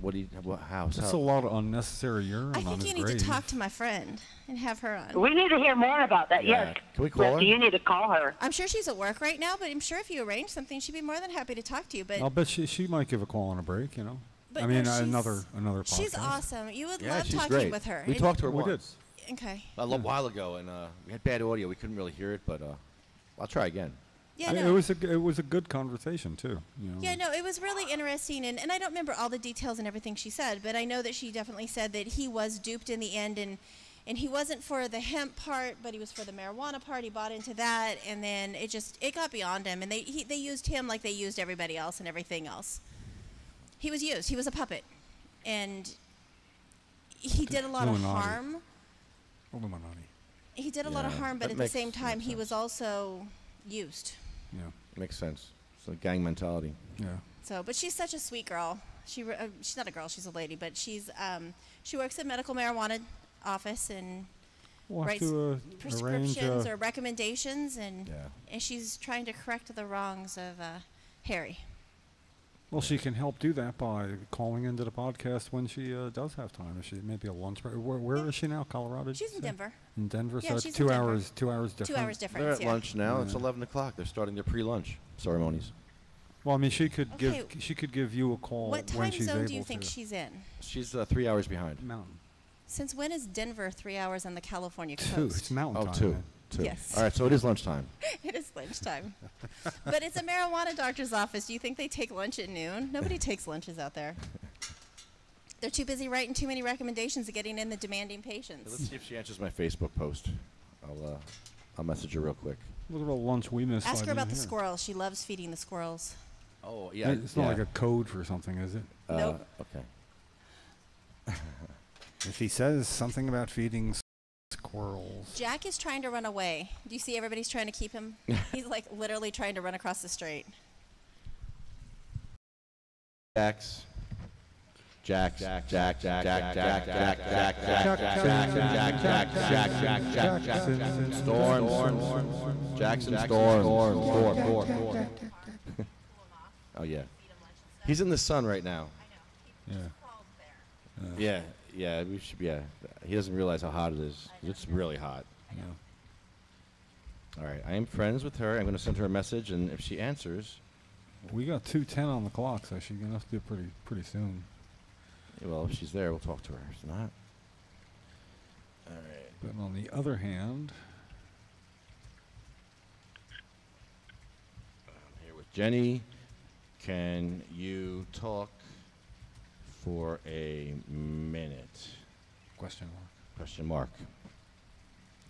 How? That's a lot of unnecessary urine I on think his you need grave. to talk to my friend and have her on. We need to hear more about that. Yeah. Yes. Can we call Lefty, her? you need to call her. I'm sure she's at work right now, but I'm sure if you arrange something, she'd be more than happy to talk to you. But I'll bet she might give a call on a break, you know. But I mean, no, she's- another podcast. she's awesome. You would Yeah, love she's talking great. with her. We And- talked to her We did. once. Okay. A little while ago, and we had bad audio. We couldn't really hear it, but I'll try again. Yeah, It no. was a good conversation too. You know. Yeah, no, it was really interesting, and I don't remember all the details and everything she said, but I know that she definitely said that he was duped in the end, and he wasn't for the hemp part, but he was for the marijuana part. He bought into that, and then it got beyond him, and they used him like they used everybody else and everything else. He was used. He was a puppet, and he did a lot of Illuminati. harm. Illuminati. He did a lot of Yeah, harm, but that at the makes- same time, makes he sense. was also used. Yeah. Makes sense. It's a gang mentality. Yeah. So, but she's such a sweet girl. She's not a girl; she's a lady. But she works at medical marijuana office and We'll have writes to arrange. prescriptions or recommendations, and Yeah. and she's trying to correct the wrongs of Harry. Well, she can help do that by calling into the podcast when she does have time. If she maybe a lunch break. Where is she now? Colorado? did She's you in say? Denver. In Denver, Yeah, so it's she's in 2 Denver. hours. 2 hours different. 2 hours difference. They're at yeah. lunch now. It's Yeah. 11 o'clock. They're starting their pre-lunch ceremonies. Well, I mean, she could Okay. give you a call What when time she's zone able do you think to. she's in? She's 3 hours behind. Mountain. Since when is Denver 3 hours on the California 2. coast? It's mountain Oh, time. 2. man. 2. Yes. All right, so it is lunchtime. It is lunchtime. But it's a marijuana doctor's office. Do you think they take lunch at noon? Nobody takes lunches out there. They're too busy writing too many recommendations and getting in the demanding patients. Let's see if she answers my Facebook post. I'll message her real quick. Look at all the lunch we missed. Ask by her about being the here. squirrels. She loves feeding the squirrels. Oh, yeah. It's not like a code for something, is it? Nope. Okay. If he says something about feeding squirrels. Jack is trying to run away. Do you see everybody's trying to keep him? He's like literally trying to run across the street. Jax. Jack. Storm. Jackson Storm. Oh yeah. He's in the sun right now. Yeah. Yeah. We should. Yeah. He doesn't realize how hot it is. It's really hot. Yeah. All right. I am friends with her. I'm going to send her a message, and if she answers, We got 2:10 on the clock, so she's gonna have to do it pretty soon. well, if she's there, we'll talk to her. If not, all right. But on the other hand, I'm here with Jenny. Can you talk for a minute? question mark. Question mark.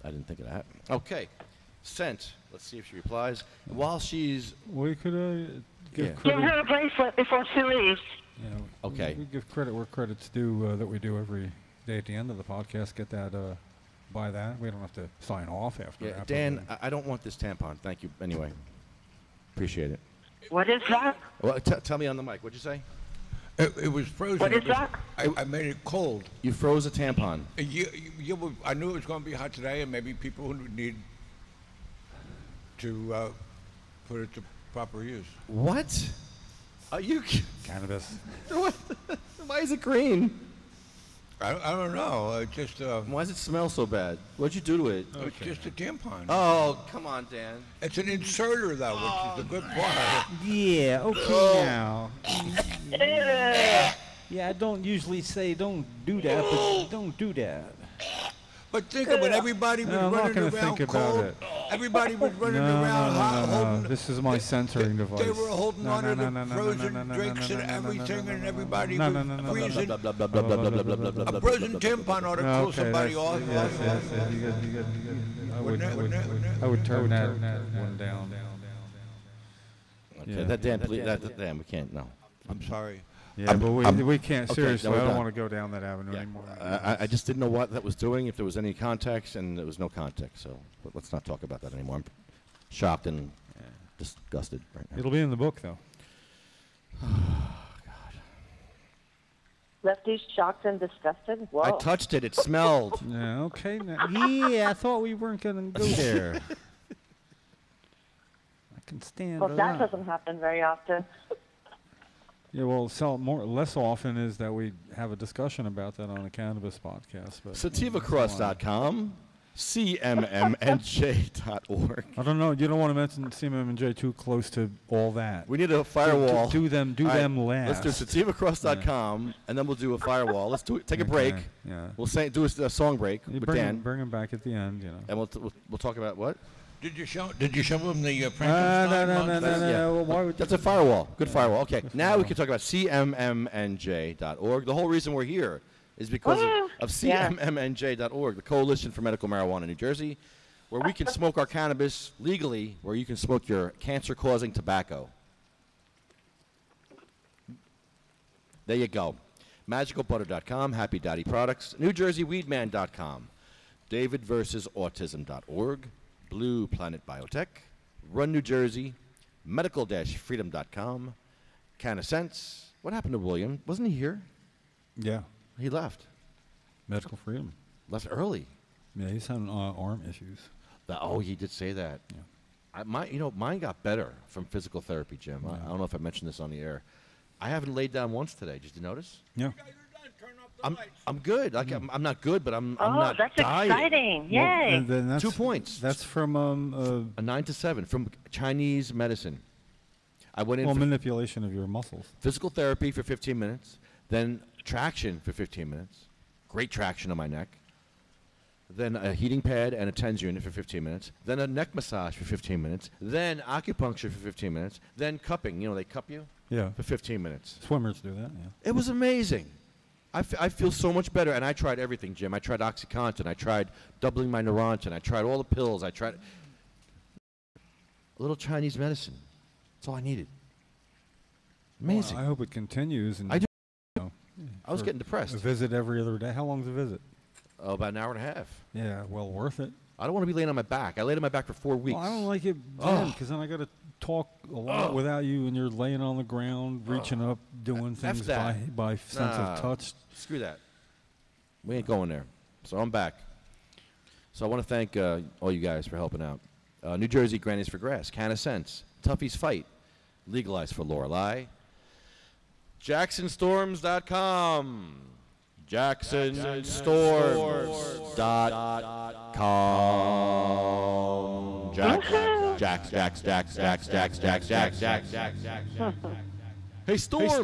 I didn't think of that. Okay. Sent. Let's see if she replies. While she's... We could give Yeah. Give credit. her a bracelet before she leaves. Yeah, Okay. We give credit where credit's due that we do every day at the end of the podcast. Get that, buy that. We don't have to sign off after. Yeah, Dan, I don't want this tampon. Thank you. Anyway. Appreciate it. What is that? Well, tell me on the mic. What'd you say? It was frozen. What is It was- that? I made it cold. You froze a tampon. I knew it was going to be hot today, and maybe people would need to put it to proper use. What? Are you... Cannabis. Why is it green? I don't know. Just Why does it smell so bad? What'd you do to it? it's just a tampon. Oh, come on, Dan. It's an inserter, though, which is the good part. Yeah, okay now. Yeah, I don't usually say don't do that, but don't do that. But think of it. Everybody was No, I'm not running gonna around think about cold. it. Everybody was running No, around hot, no. holding. This is my censoring device. They were holding on to No, the no, no, frozen no, no, no, drinks no, and no, no, no, everything, no, and no, everybody no, was no, no, no, freezing. Blah, blah, blah, blah, blah, blah, blah, blah, blah, blah, A frozen tampon ought to cool somebody off. Yes, I would turn that one down. Okay, Yeah. that Dan, please, Dan, we can't, no. I'm sorry. Yeah, but we can't, okay, seriously, no, I we're don't done. want to go down that avenue anymore. I just didn't know what that was doing, if there was any context, and there was no context, so but let's not talk about that anymore. I'm shocked and disgusted right now. It'll be in the book, though. Lefty's shocked and disgusted? Whoa. I touched it, it smelled. Yeah, okay. Yeah, I thought we weren't going to go there. I can stand Well, that that. doesn't happen very often. Yeah, well, less often is that we have a discussion about that on a cannabis podcast. But SativaCross.com, CMMNJ.org. I don't know. You don't want to mention CMMNJ too close to all that. We need a firewall. Do them last. Let's do SativaCross.com, and then we'll do a firewall. Let's do it. Take a break. Yeah. We'll do a song break with Dan. Bring him back at the end, And we'll talk about what? Did you show him the No. That's a firewall. Good firewall. Okay. Now we can talk about CMMNJ.org. The whole reason we're here is because of CMMNJ.org, the Coalition for Medical Marijuana in New Jersey, where we can smoke our cannabis legally, where you can smoke your cancer-causing tobacco. There you go. MagicalButter.com, Happy Daddy Products, NewJerseyWeedman.com, DavidVersusAutism.org, Blue Planet Biotech, Run New Jersey, Medical-Freedom.com, CannaSense. What happened to William? Wasn't he here? Yeah. He left. Medical Freedom. Left early. Yeah, he's having arm issues. He did say that. Yeah. Mine got better from physical therapy, Jim. I don't know if I mentioned this on the air. I haven't laid down once today. Did you notice? Yeah. I'm good. I'm not good, but I'm not that's dying. exciting. Yay. Well, and then 2 points. That's from a 9 to 7 from Chinese medicine. I went in for manipulation of your muscles. Physical therapy for 15 minutes, then traction for 15 minutes. Great traction on my neck. Then a heating pad and a TENS unit for 15 minutes. Then a neck massage for 15 minutes. Then acupuncture for 15 minutes. Then cupping. They cup you for 15 minutes. Swimmers do that, yeah. It was amazing. I feel so much better, and I tried everything, Jim. I tried OxyContin. I tried doubling my Neurontin. I tried all the pills. I tried a little Chinese medicine. That's all I needed. Amazing. Well, I hope it continues. And I do. I was getting depressed. A visit every other day. How long's a visit? Oh, about an hour and a half. Yeah, well worth it. I don't want to be laying on my back. I laid on my back for 4 weeks. Well, I don't like it because then I got to talk a lot without you, and you're laying on the ground, reaching up, doing things by sense of touch. Screw that. We ain't going there. So I'm back. So I want to thank all you guys for helping out. New Jersey Grannies for Grass, CannaSense, Tuffy's Fight, Legalized for Lorelei, JacksonStorms.com, JacksonStorms.com. Jacks. Hey, Storms.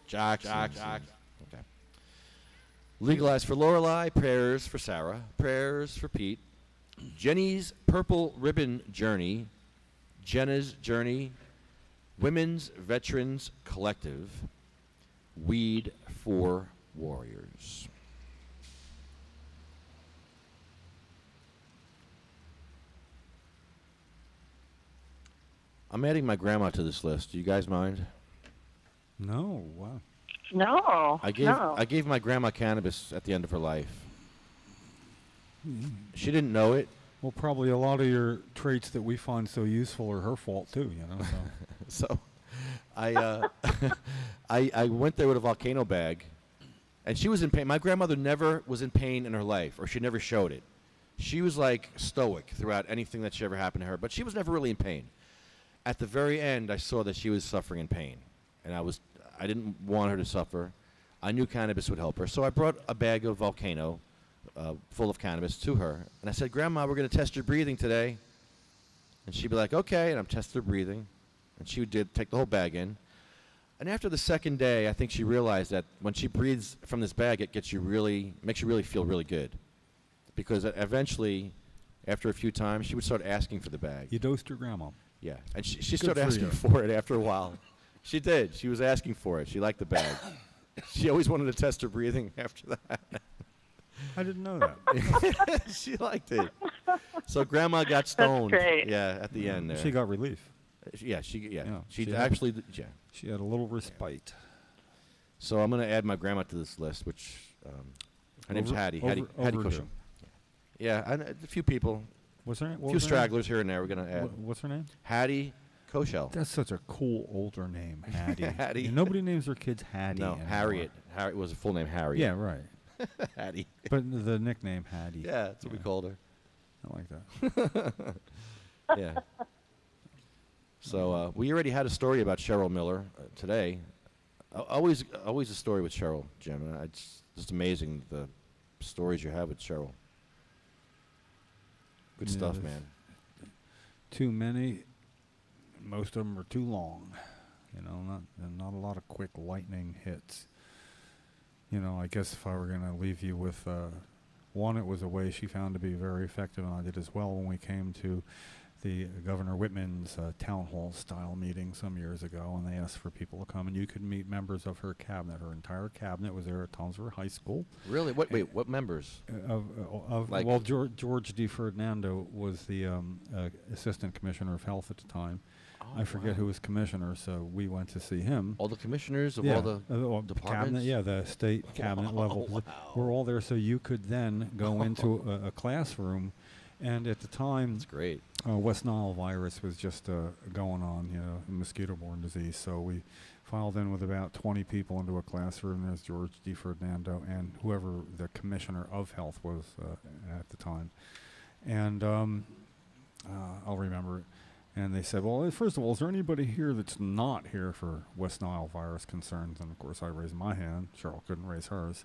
Jacks. Okay. Legalized for Lorelei, prayers for Sarah, prayers for Pete. Jenny's Purple Ribbon Journey, Jenna's Journey, Women's Veterans Collective, Weed for Warriors. I'm adding my grandma to this list. Do you guys mind? No. Wow. No. I gave my grandma cannabis at the end of her life. She didn't know it. Well, probably a lot of your traits that we find so useful are her fault too. So, I went there with a volcano bag, and she was in pain. My grandmother never was in pain in her life, or she never showed it. She was like stoic throughout anything that ever happened to her, but she was never really in pain. At the very end, I saw that she was suffering in pain, and I didn't want her to suffer. I knew cannabis would help her, so I brought a bag of volcano full of cannabis to her, and I said, "Grandma, we're going to test your breathing today." And she'd be like, "Okay," and I'm testing her breathing, and she did take the whole bag in. And after the second day, I think she realized that when she breathes from this bag, it makes you really feel really good, because eventually, after a few times, she would start asking for the bag. You dosed your grandma. Yeah, and she started asking for it after a while. She did. She was asking for it. She liked the bag. She always wanted to test her breathing after that. I didn't know that. She liked it. So Grandma got stoned. That's great. Yeah, at the end there. She got relief. She she actually She had a little respite. So I'm going to add my grandma to this list, which her name's Hattie. Hattie Cushing. Yeah, a few people. What's her name? A few stragglers here and there we're going to add. What's her name? Hattie Koshel. That's such a cool older name, Hattie. Hattie. Nobody names their kids Hattie. No, anymore. Harriet. Harriet was a full name, Harriet. Yeah, right. Hattie. But the nickname Hattie. Yeah, that's what we called her. I like that. Yeah. So we already had a story about Cheryl Miller today. Always a story with Cheryl, Jim. It's just amazing the stories you have with Cheryl. Good stuff, man. Too many. Most of them are too long. You know, not a lot of quick lightning hits. You know, I guess if I were going to leave you with one, it was a way she found to be very effective, and I did as well when we came to the Governor Whitman's town hall style meeting some years ago, and they asked for people to come, and you could meet members of her cabinet. Her entire cabinet was there at Toms River High School. Really? What members? Well, George D. Ferdinando was the assistant commissioner of health at the time. I forget who was commissioner, so we went to see him. All the commissioners of all the departments? Cabinet, yeah, the state cabinet level. We're all there, so you could then go into a classroom. And at the time, that's great. West Nile virus was just going on, you know, mosquito-borne disease. So we filed in with about 20 people into a classroom. There's George D. Ferdinando and whoever the commissioner of health was at the time. And I'll remember it. And they said, well, first of all, is there anybody here that's not here for West Nile virus concerns? And, of course, I raised my hand. Cheryl couldn't raise hers.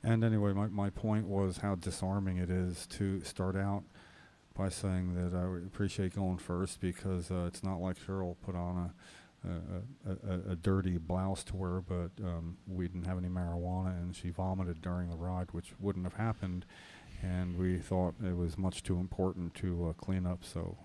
And anyway, my point was how disarming it is to start out by saying that I would appreciate going first, because it's not like Cheryl put on a dirty blouse to wear, but we didn't have any marijuana, and she vomited during the ride, which wouldn't have happened. And we thought it was much too important to clean up, so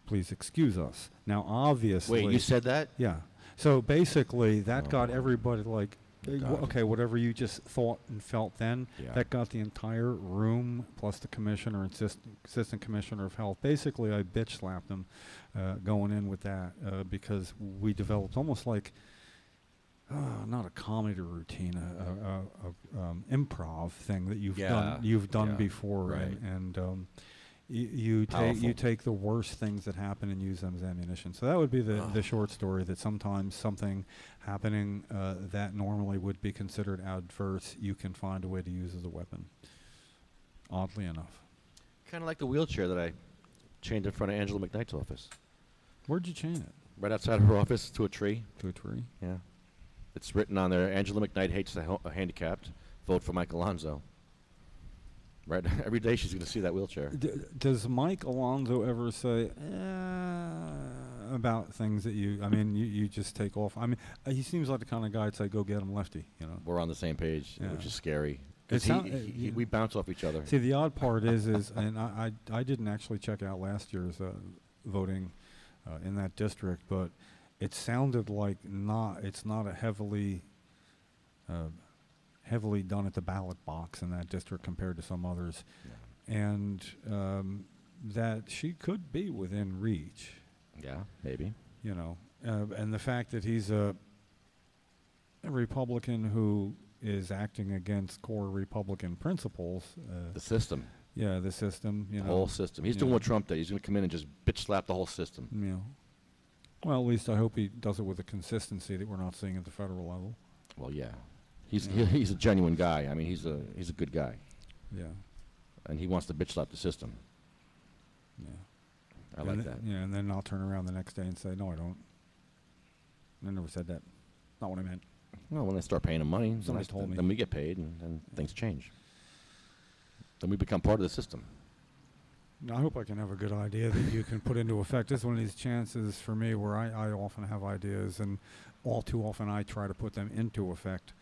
please excuse us. Now, obviously... Wait, you said that? Yeah. So basically, that got everybody like... okay, whatever you just thought and felt then, that got the entire room, plus the commissioner and assistant commissioner of health. Basically, I bitch slapped them going in with that because we developed almost like, not a comedy routine, a improv thing that you've done before, right. and you take the worst things that happen and use them as ammunition. So that would be the short story, that sometimes something happening that normally would be considered adverse, you can find a way to use as a weapon, oddly enough. Kind of like the wheelchair that I chained in front of Angela McKnight's office. Where'd you chain it? Right outside her office, to a tree. To a tree? Yeah. It's written on there, Angela McKnight hates the handicapped. Vote for Mike Alonzo. Right, every day she's going to see that wheelchair. Does Mike Alonzo ever say about things that you just take off? I mean, he seems like the kind of guy to say, "Go get him, Lefty." You know, we're on the same page, which is scary. We bounce off each other. See, the odd part is, and I didn't actually check out last year's voting in that district, but it sounded like it's not a heavily done at the ballot box in that district compared to some others, and that she could be within reach. Yeah, maybe. You know, and the fact that he's a Republican who is acting against core Republican principles. The system. Yeah, the system. You know, the whole system. He's doing what Trump did. He's going to come in and just bitch slap the whole system. Yeah. Well, at least I hope he does it with a consistency that we're not seeing at the federal level. Well, yeah. He's a genuine guy. I mean, he's a good guy. Yeah. And he wants to bitch slap the system. Yeah. I like that. Yeah, and then I'll turn around the next day and say, no, I don't. I never said that. Not what I meant. Well, when they start paying him money, somebody told me. Then we get paid, and then things change. Then we become part of the system. I hope I can have a good idea that you can put into effect. This is one of these chances for me where I often have ideas, and all too often I try to put them into effect,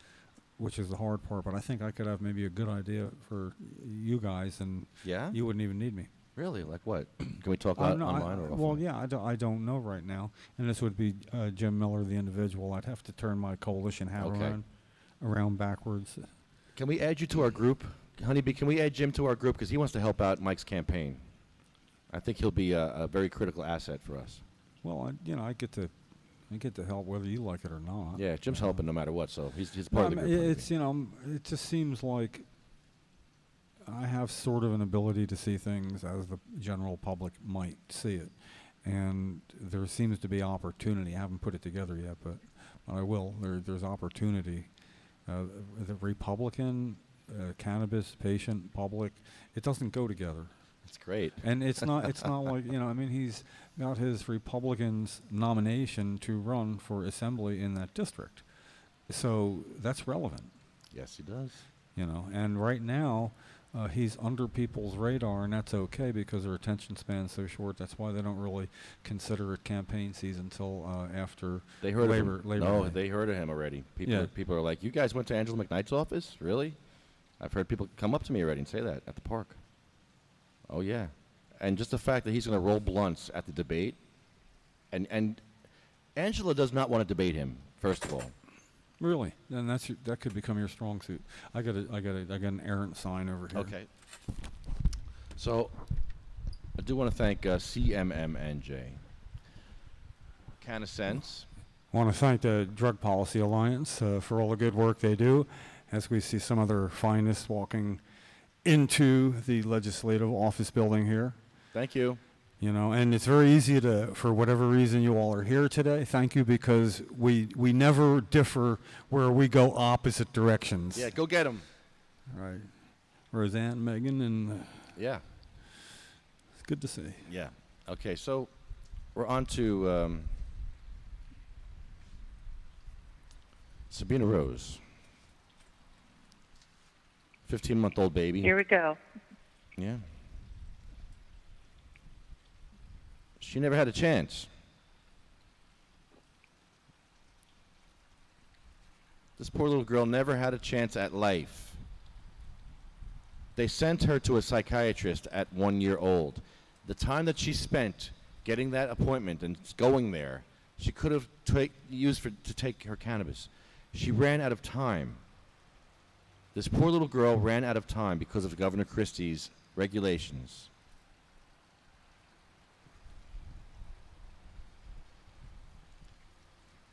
which is the hard part. But I think I could have maybe a good idea for you guys, and you wouldn't even need me. Really? Like what? Can we talk about online or offline? Well, yeah, I don't know right now. And this would be Jim Miller, the individual. I'd have to turn my coalition hat around backwards. Can we add you to our group? Honeybee, can we add Jim to our group? Because he wants to help out Mike's campaign. I think he'll be a very critical asset for us. Well, I get to help whether you like it or not. Yeah, Jim's helping no matter what, so he's part of the group. It's it just seems like I have sort of an ability to see things as the general public might see it, and there seems to be opportunity. I haven't put it together yet, but I will. There's opportunity. The Republican, cannabis patient, public, it doesn't go together. That's great. And it's not like, you know, I mean, he's got his Republicans' nomination to run for assembly in that district. So that's relevant. Yes, he does. You know, and right now, he's under people's radar, and that's okay because their attention span's so short. That's why they don't really consider it campaign season until after They heard Labor of him. No, Day. they heard of him already. People, Yeah. people are like, "You guys went to Angela McKnight's office? Really?" I've heard people come up to me already and say that at the park. Oh yeah, and just the fact that he's going to roll blunts at the debate, and Angela does not want to debate him. First of all, Really, and that could become your strong suit. I got an errant sign over here. okay. So, I do want to thank CMMNJ. Can of Sense. I want to thank the Drug Policy Alliance for all the good work they do, as we see some of their finest walking into the legislative office building here. Thank you. You know, and it's very easy to, for whatever reason you all are here today, thank you, because we never differ where we go opposite directions. Yeah, go get him. Right. Roseanne, Megan, and Yeah. it's good to see. Yeah. Okay, so we're on to Sabina Rose. 15-month-old baby. Here we go. Yeah. She never had a chance. This poor little girl never had a chance at life. They sent her to a psychiatrist at 1 year old. The time that she spent getting that appointment and going there, she could have used to take her cannabis. She ran out of time. This poor little girl ran out of time because of Governor Christie's regulations.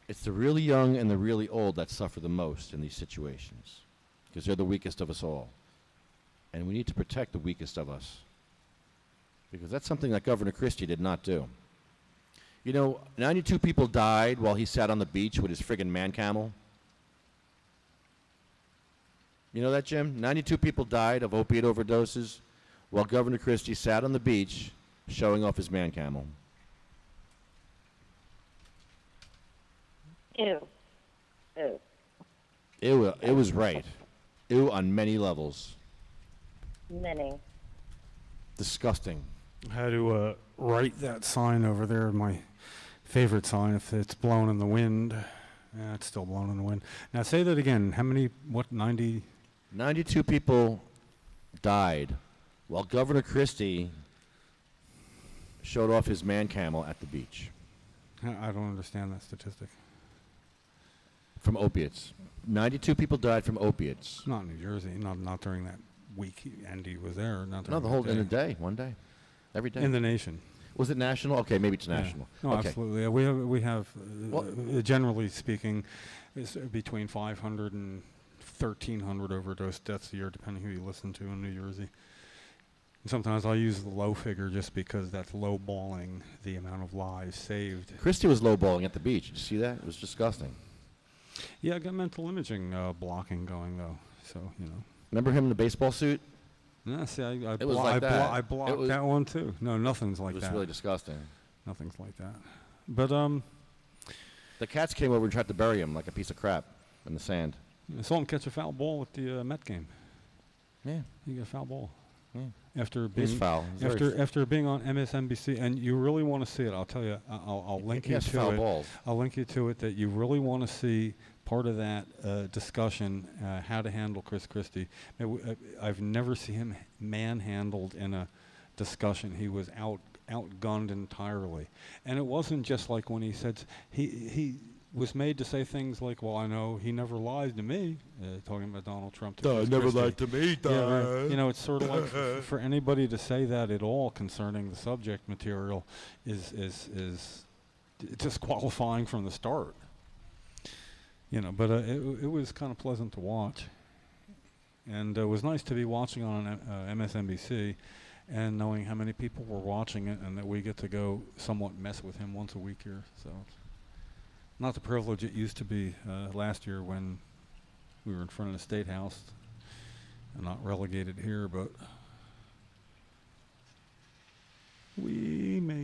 It's the really young and the really old that suffer the most in these situations because they're the weakest of us all. And we need to protect the weakest of us because that's something that Governor Christie did not do. You know, 92 people died while he sat on the beach with his friggin' man camel. You know that, Jim? 92 people died of opiate overdoses while Governor Christie sat on the beach showing off his man camel. Ew. Ew. It was right. Ew on many levels. Many. Disgusting. I had to write that sign over there, my favorite sign, if it's blown in the wind. Yeah, it's still blown in the wind. Now say that again. How many, 90? 92 people died while Governor Christie showed off his man camel at the beach. I don't understand that statistic. From opiates. 92 people died from opiates. Not in New Jersey, not during that week Andy was there. Not No, during the that whole, day. in a day, one day. Every day. In the nation. Was it national? Okay, maybe it's Yeah. national. No, okay. absolutely. Yeah, we have generally speaking, is between 500 and 1,300 overdose deaths a year, depending who you listen to in New Jersey. And sometimes I'll use the low figure just because that's lowballing the amount of lives saved. Christie was lowballing at the beach. Did you see that? It was disgusting. Yeah, I got mental imaging blocking going though, so you know. Remember him in the baseball suit? No, see, I It was like that. I It blocked was- that one too. No, nothing's like It was that. really disgusting. Nothing's like that. But The cats came over and tried to bury him like a piece of crap in the sand. I saw him catch a foul ball at the Met game. Yeah. He got a foul ball. Yeah. After He was being foul. He was very after being on MSNBC, and you really want to see it. I'll tell you. I'll link He you has to foul it. balls. I'll link you to it. That you really want to see part of that discussion, how to handle Chris Christie. I've never seen him manhandled in a discussion. He was outgunned entirely, and it wasn't just like when he said he was made to say things like, "Well, I know he never lied to me," talking about Donald Trump. Never lied to me, Yeah, right. You know, it's sort of like for anybody to say that at all concerning the subject material is disqualifying from the start. You know, but it was kind of pleasant to watch, and it was nice to be watching on MSNBC, and knowing how many people were watching it, and that we get to go somewhat mess with him once a week here. So, not the privilege it used to be last year when we were in front of the State House, and not relegated here, but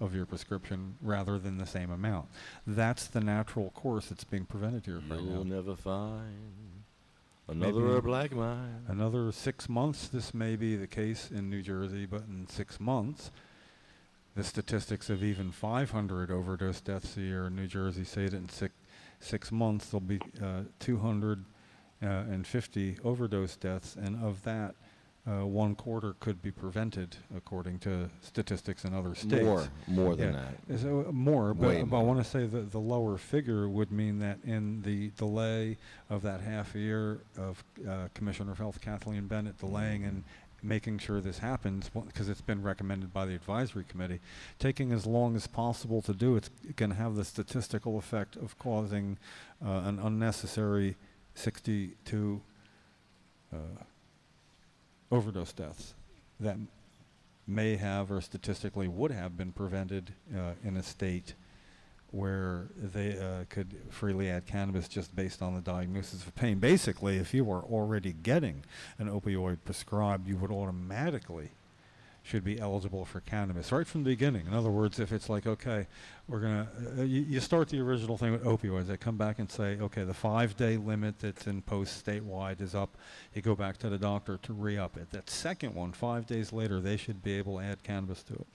of your prescription rather than the same amount. That's the natural course that's being prevented here right now. You'll never find another black mine. Another 6 months, this may be the case in New Jersey, but in 6 months, the statistics of even 500 overdose deaths a year in New Jersey say that in six months there'll be 250 overdose deaths, and of that, 1/4 could be prevented, according to statistics in other states. More than that. So more, but I more. want to say that the lower figure would mean that in the delay of that half a year of Commissioner of Health Kathleen Bennett delaying and making sure this happens, because it's been recommended by the advisory committee, taking as long as possible to do it's going to have the statistical effect of causing an unnecessary 62 overdose deaths that may have or statistically would have been prevented in a state where they could freely add cannabis just based on the diagnosis of pain. Basically, if you were already getting an opioid prescribed, you would automatically should be eligible for cannabis right from the beginning. In other words, if it's like, okay, we're going to, you start the original thing with opioids. They come back and say, okay, the 5-day limit that's imposed statewide is up. You go back to the doctor to re-up it. That second one, 5 days later, they should be able to add cannabis to it.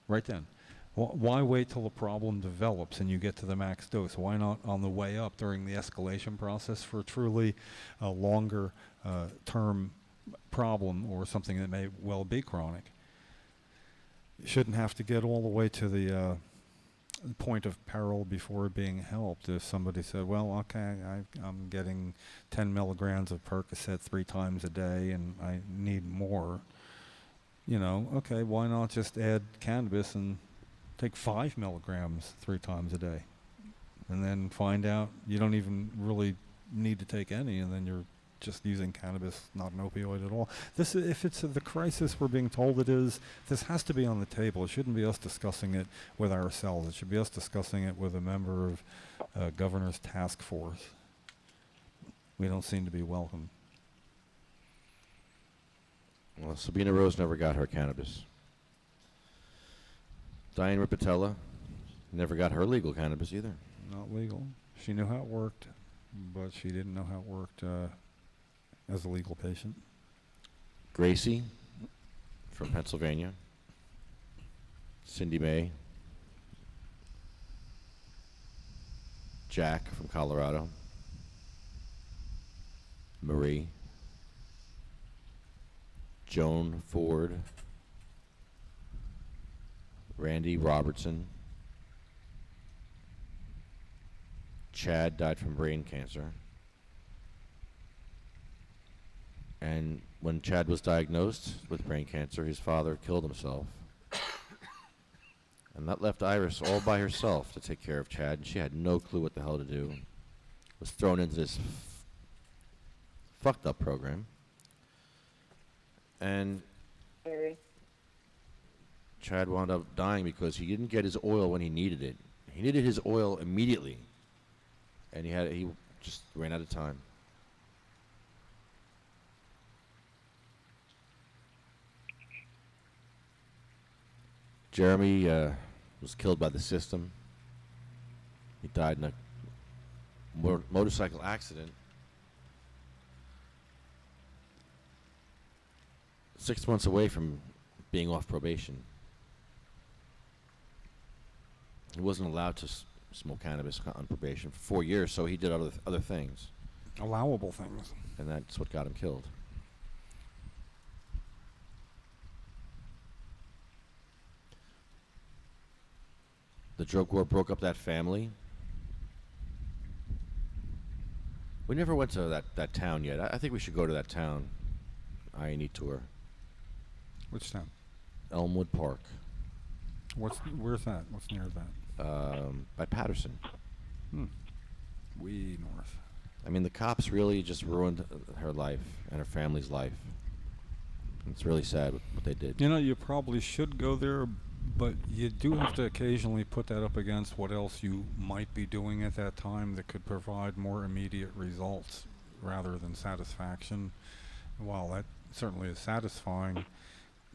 Right then. Why wait till the problem develops and you get to the max dose? Why not on the way up during the escalation process for truly a longer term problem or something that may well be chronic? You shouldn't have to get all the way to the point of peril before being helped. If somebody said, well, okay, I'm getting 10 milligrams of Percocet 3 times a day and I need more, you know, okay, why not just add cannabis and take 5 milligrams 3 times a day, and then find out you don't even really need to take any, and then you're just using cannabis, not an opioid at all. This, if it's the crisis we're being told it is, this has to be on the table. It shouldn't be us discussing it with ourselves. It should be us discussing it with a member of governor's task force. We don't seem to be welcome. Well, Sabina Rose never got her cannabis. Diane Ripatella never got her legal cannabis either. Not legal. She knew how it worked, but she didn't know how it worked as a legal patient. Gracie from Pennsylvania. Cindy Mae. Jack from Colorado. Marie. Joan Ford. Randy Robertson. Chad died from brain cancer. And when Chad was diagnosed with brain cancer, his father killed himself. And that left Iris all by herself to take care of Chad, and she had no clue what the hell to do. Was thrown into this fucked up program. And Chad wound up dying because he didn't get his oil when he needed it. He needed his oil immediately, and he just ran out of time. Jeremy was killed by the system. He died in a motorcycle accident 6 months away from being off probation. He wasn't allowed to smoke cannabis on probation for 4 years, so he did other things. Allowable things. And that's what got him killed. The drug war broke up that family. We never went to that town yet. I think we should go to that town. I&E tour. Which town? Elmwood Park. Where's that? What's near that? By Patterson. Way north. I mean, the cops really just ruined her life and her family's life. It's really sad what they did. You know, you probably should go there, but you do have to occasionally put that up against what else you might be doing at that time that could provide more immediate results rather than satisfaction. While that certainly is satisfying,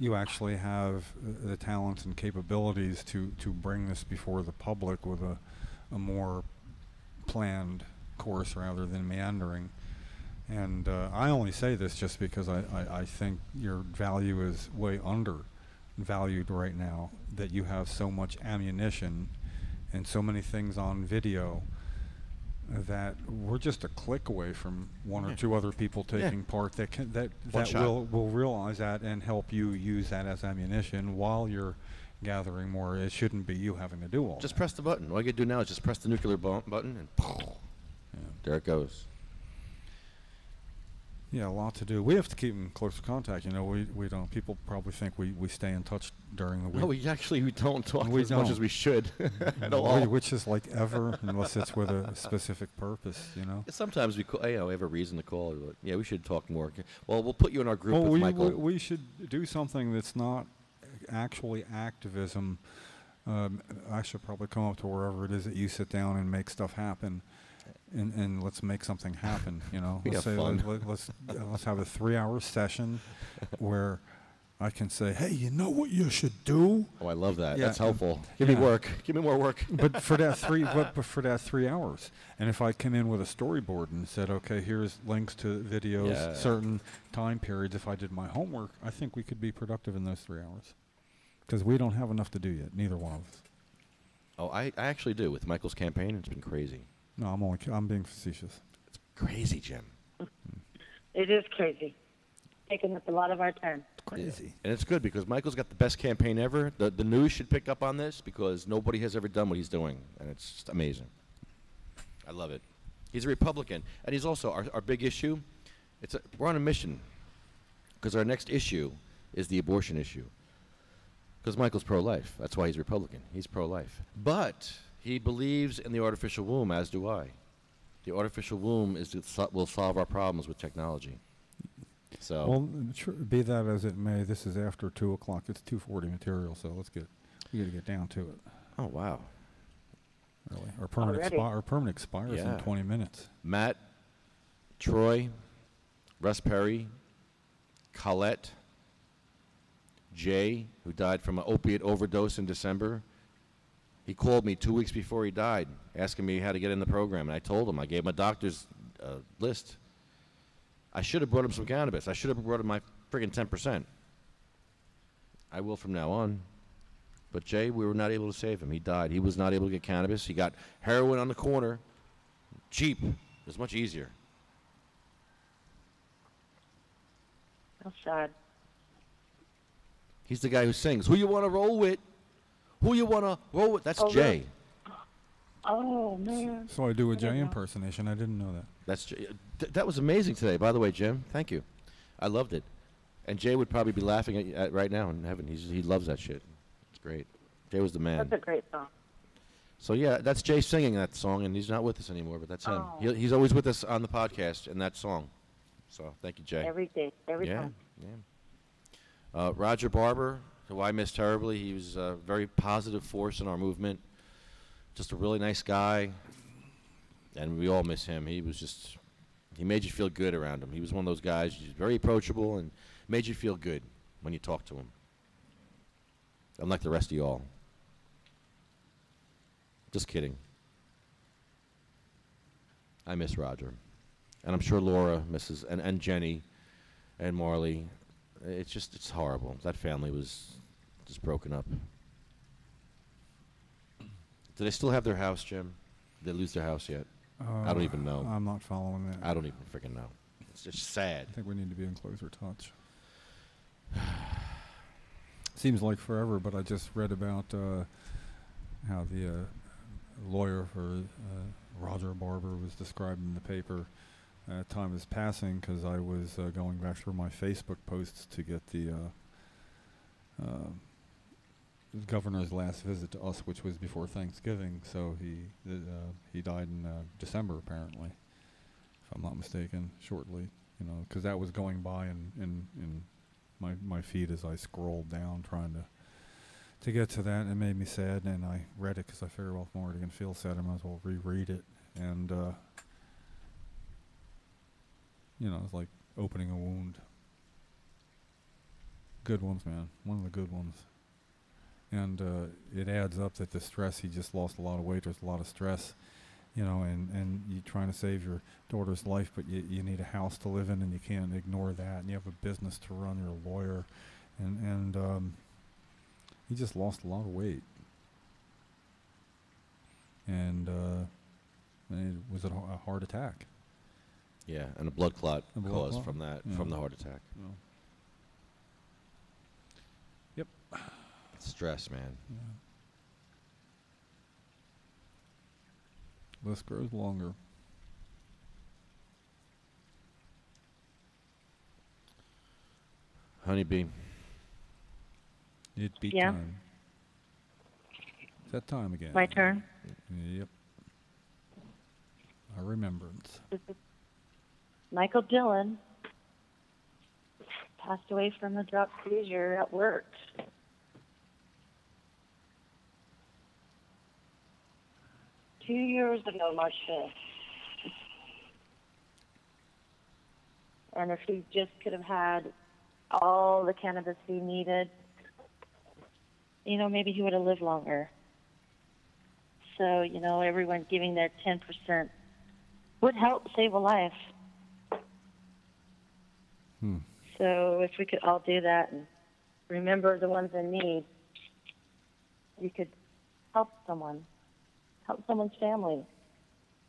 you actually have the talents and capabilities to bring this before the public with a more planned course rather than meandering. And I only say this just because I think your value is way undervalued right now, that you have so much ammunition and so many things on video that we're just a click away from one or two other people taking part that will realize that and help you use that as ammunition while you're gathering more. It shouldn't be you having to do all Just that. press the button. All you got to do now is just press the nuclear button, and there it goes. Yeah, a lot to do. We have to keep in close contact. You know, we don't. People probably think we stay in touch during the week. No, we don't talk We as much don't. as we should at all. Which is like ever, unless it's with a specific purpose, you know. Sometimes we call, we have a reason to call. But yeah, we should talk more. Well, we'll put you in our group with Michael. We should do something that's not actually activism. I should probably come up to wherever it is that you sit down and make stuff happen. And let's make something happen, you know. We Let's have fun. Let's have a 3-hour session where I can say, hey, you know what you should do? Oh, I love that. Yeah, That's helpful. Give me work. Give me more work. But for that for that 3 hours, and if I come in with a storyboard and said, okay, here's links to videos, certain time periods. If I did my homework, I think we could be productive in those 3 hours, because we don't have enough to do yet. Neither one of us. Oh, I actually do. With Michael's campaign, it's been crazy. No, I'm being facetious. It's crazy, Jim. It is crazy. Taking up a lot of our time. Crazy. And it's good because Michael's got the best campaign ever. The news should pick up on this because nobody has ever done what he's doing, and it's just amazing. I love it. He's a Republican, and he's also our big issue. We're on a mission because our next issue is the abortion issue. Because Michael's pro-life. That's why he's Republican. He's pro-life. But he believes in the artificial womb, as do I. The artificial womb will solve our problems with technology. So. Well, be that as it may, this is after 2 o'clock. It's 2:40 material, so we got to get down to it. Oh wow. Really, our permit expires in 20 minutes. Matt, Troy, Russ Perry, Colette, Jay, who died from an opiate overdose in December. He called me 2 weeks before he died, asking me how to get in the program, and I told him. I gave him a doctor's list. I should have brought him some cannabis. I should have brought him my friggin' 10%. I will from now on. But Jay, we were not able to save him. He died. He was not able to get cannabis. He got heroin on the corner. Cheap. It was much easier. How sad. He's the guy who sings, "Who you want to roll with? Who you want to roll with?" That's Jay. Oh, man. So I do a Jay impersonation. I didn't know that. That's Jay. That was amazing today, by the way, Jim. Thank you. I loved it. And Jay would probably be laughing at right now in heaven. He loves that shit. It's great. Jay was the man. That's a great song. So, yeah, that's Jay singing that song, and he's not with us anymore, but that's him. He's always with us on the podcast in that song. So, thank you, Jay. Every day, every time. Yeah. Roger Barber, who I miss terribly. He was a very positive force in our movement. Just a really nice guy, and we all miss him. He made you feel good around him. He was one of those guys, he's very approachable and made you feel good when you talked to him. Unlike the rest of y'all. Just kidding. I miss Roger. And I'm sure Laura misses, and Jenny and Marley. It's horrible. That family was just broken up. Do they still have their house, Jim? Did they lose their house yet? I don't even know. I'm not following that. I don't even freaking know. It's just sad. I think we need to be in closer touch. Seems like forever, but I just read about how the lawyer for Roger Barber was described in the paper. Time is passing because I was going back through my Facebook posts to get the governor's last visit to us, which was before Thanksgiving. So he died in December, apparently, if I'm not mistaken, shortly. You know, because that was going by in my feed as I scrolled down trying to get to that. And it made me sad, and I read it because I figured, well, if I'm already going to feel sad, I might as well reread it. And you know, it's like opening a wound. Good ones, man. One of the good ones. And it adds up that the stress, he just lost a lot of weight. There's a lot of stress, you know, and you're trying to save your daughter's life, but you need a house to live in, and you can't ignore that. And you have a business to run. You're a lawyer. And he just lost a lot of weight. And it was a heart attack. Yeah, and a blood clot caused clot. from that, Yeah. from the heart attack. Yeah. Yep. Stress, man. Yeah. List grows longer. Honeybee. It'd be Yeah. time. It's that time again. My turn. Yep. A remembrance. Michael Dillon passed away from a drug seizure at work. Two years ago, March 5th. And if he just could have had all the cannabis he needed, you know, maybe he would have lived longer. So, you know, everyone giving their 10% would help save a life. So if we could all do that and remember the ones in need, you could help someone's family.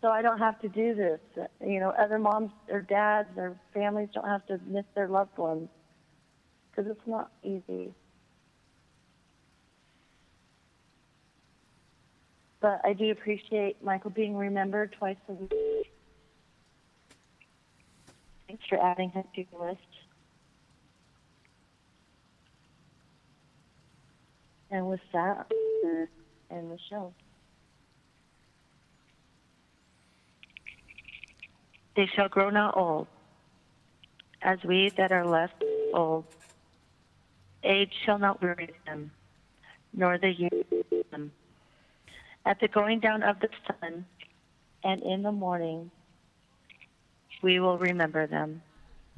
So I don't have to do this. You know, other moms or dads or families don't have to miss their loved ones, because it's not easy. But I do appreciate Michael being remembered twice a week. Thanks for adding him to the list. And with that, end the show. They shall grow not old, as we that are left old. Age shall not weary them, nor the youth them. At the going down of the sun, and in the morning, we will remember them.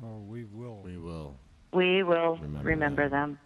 Oh, we will. We will. We will remember them.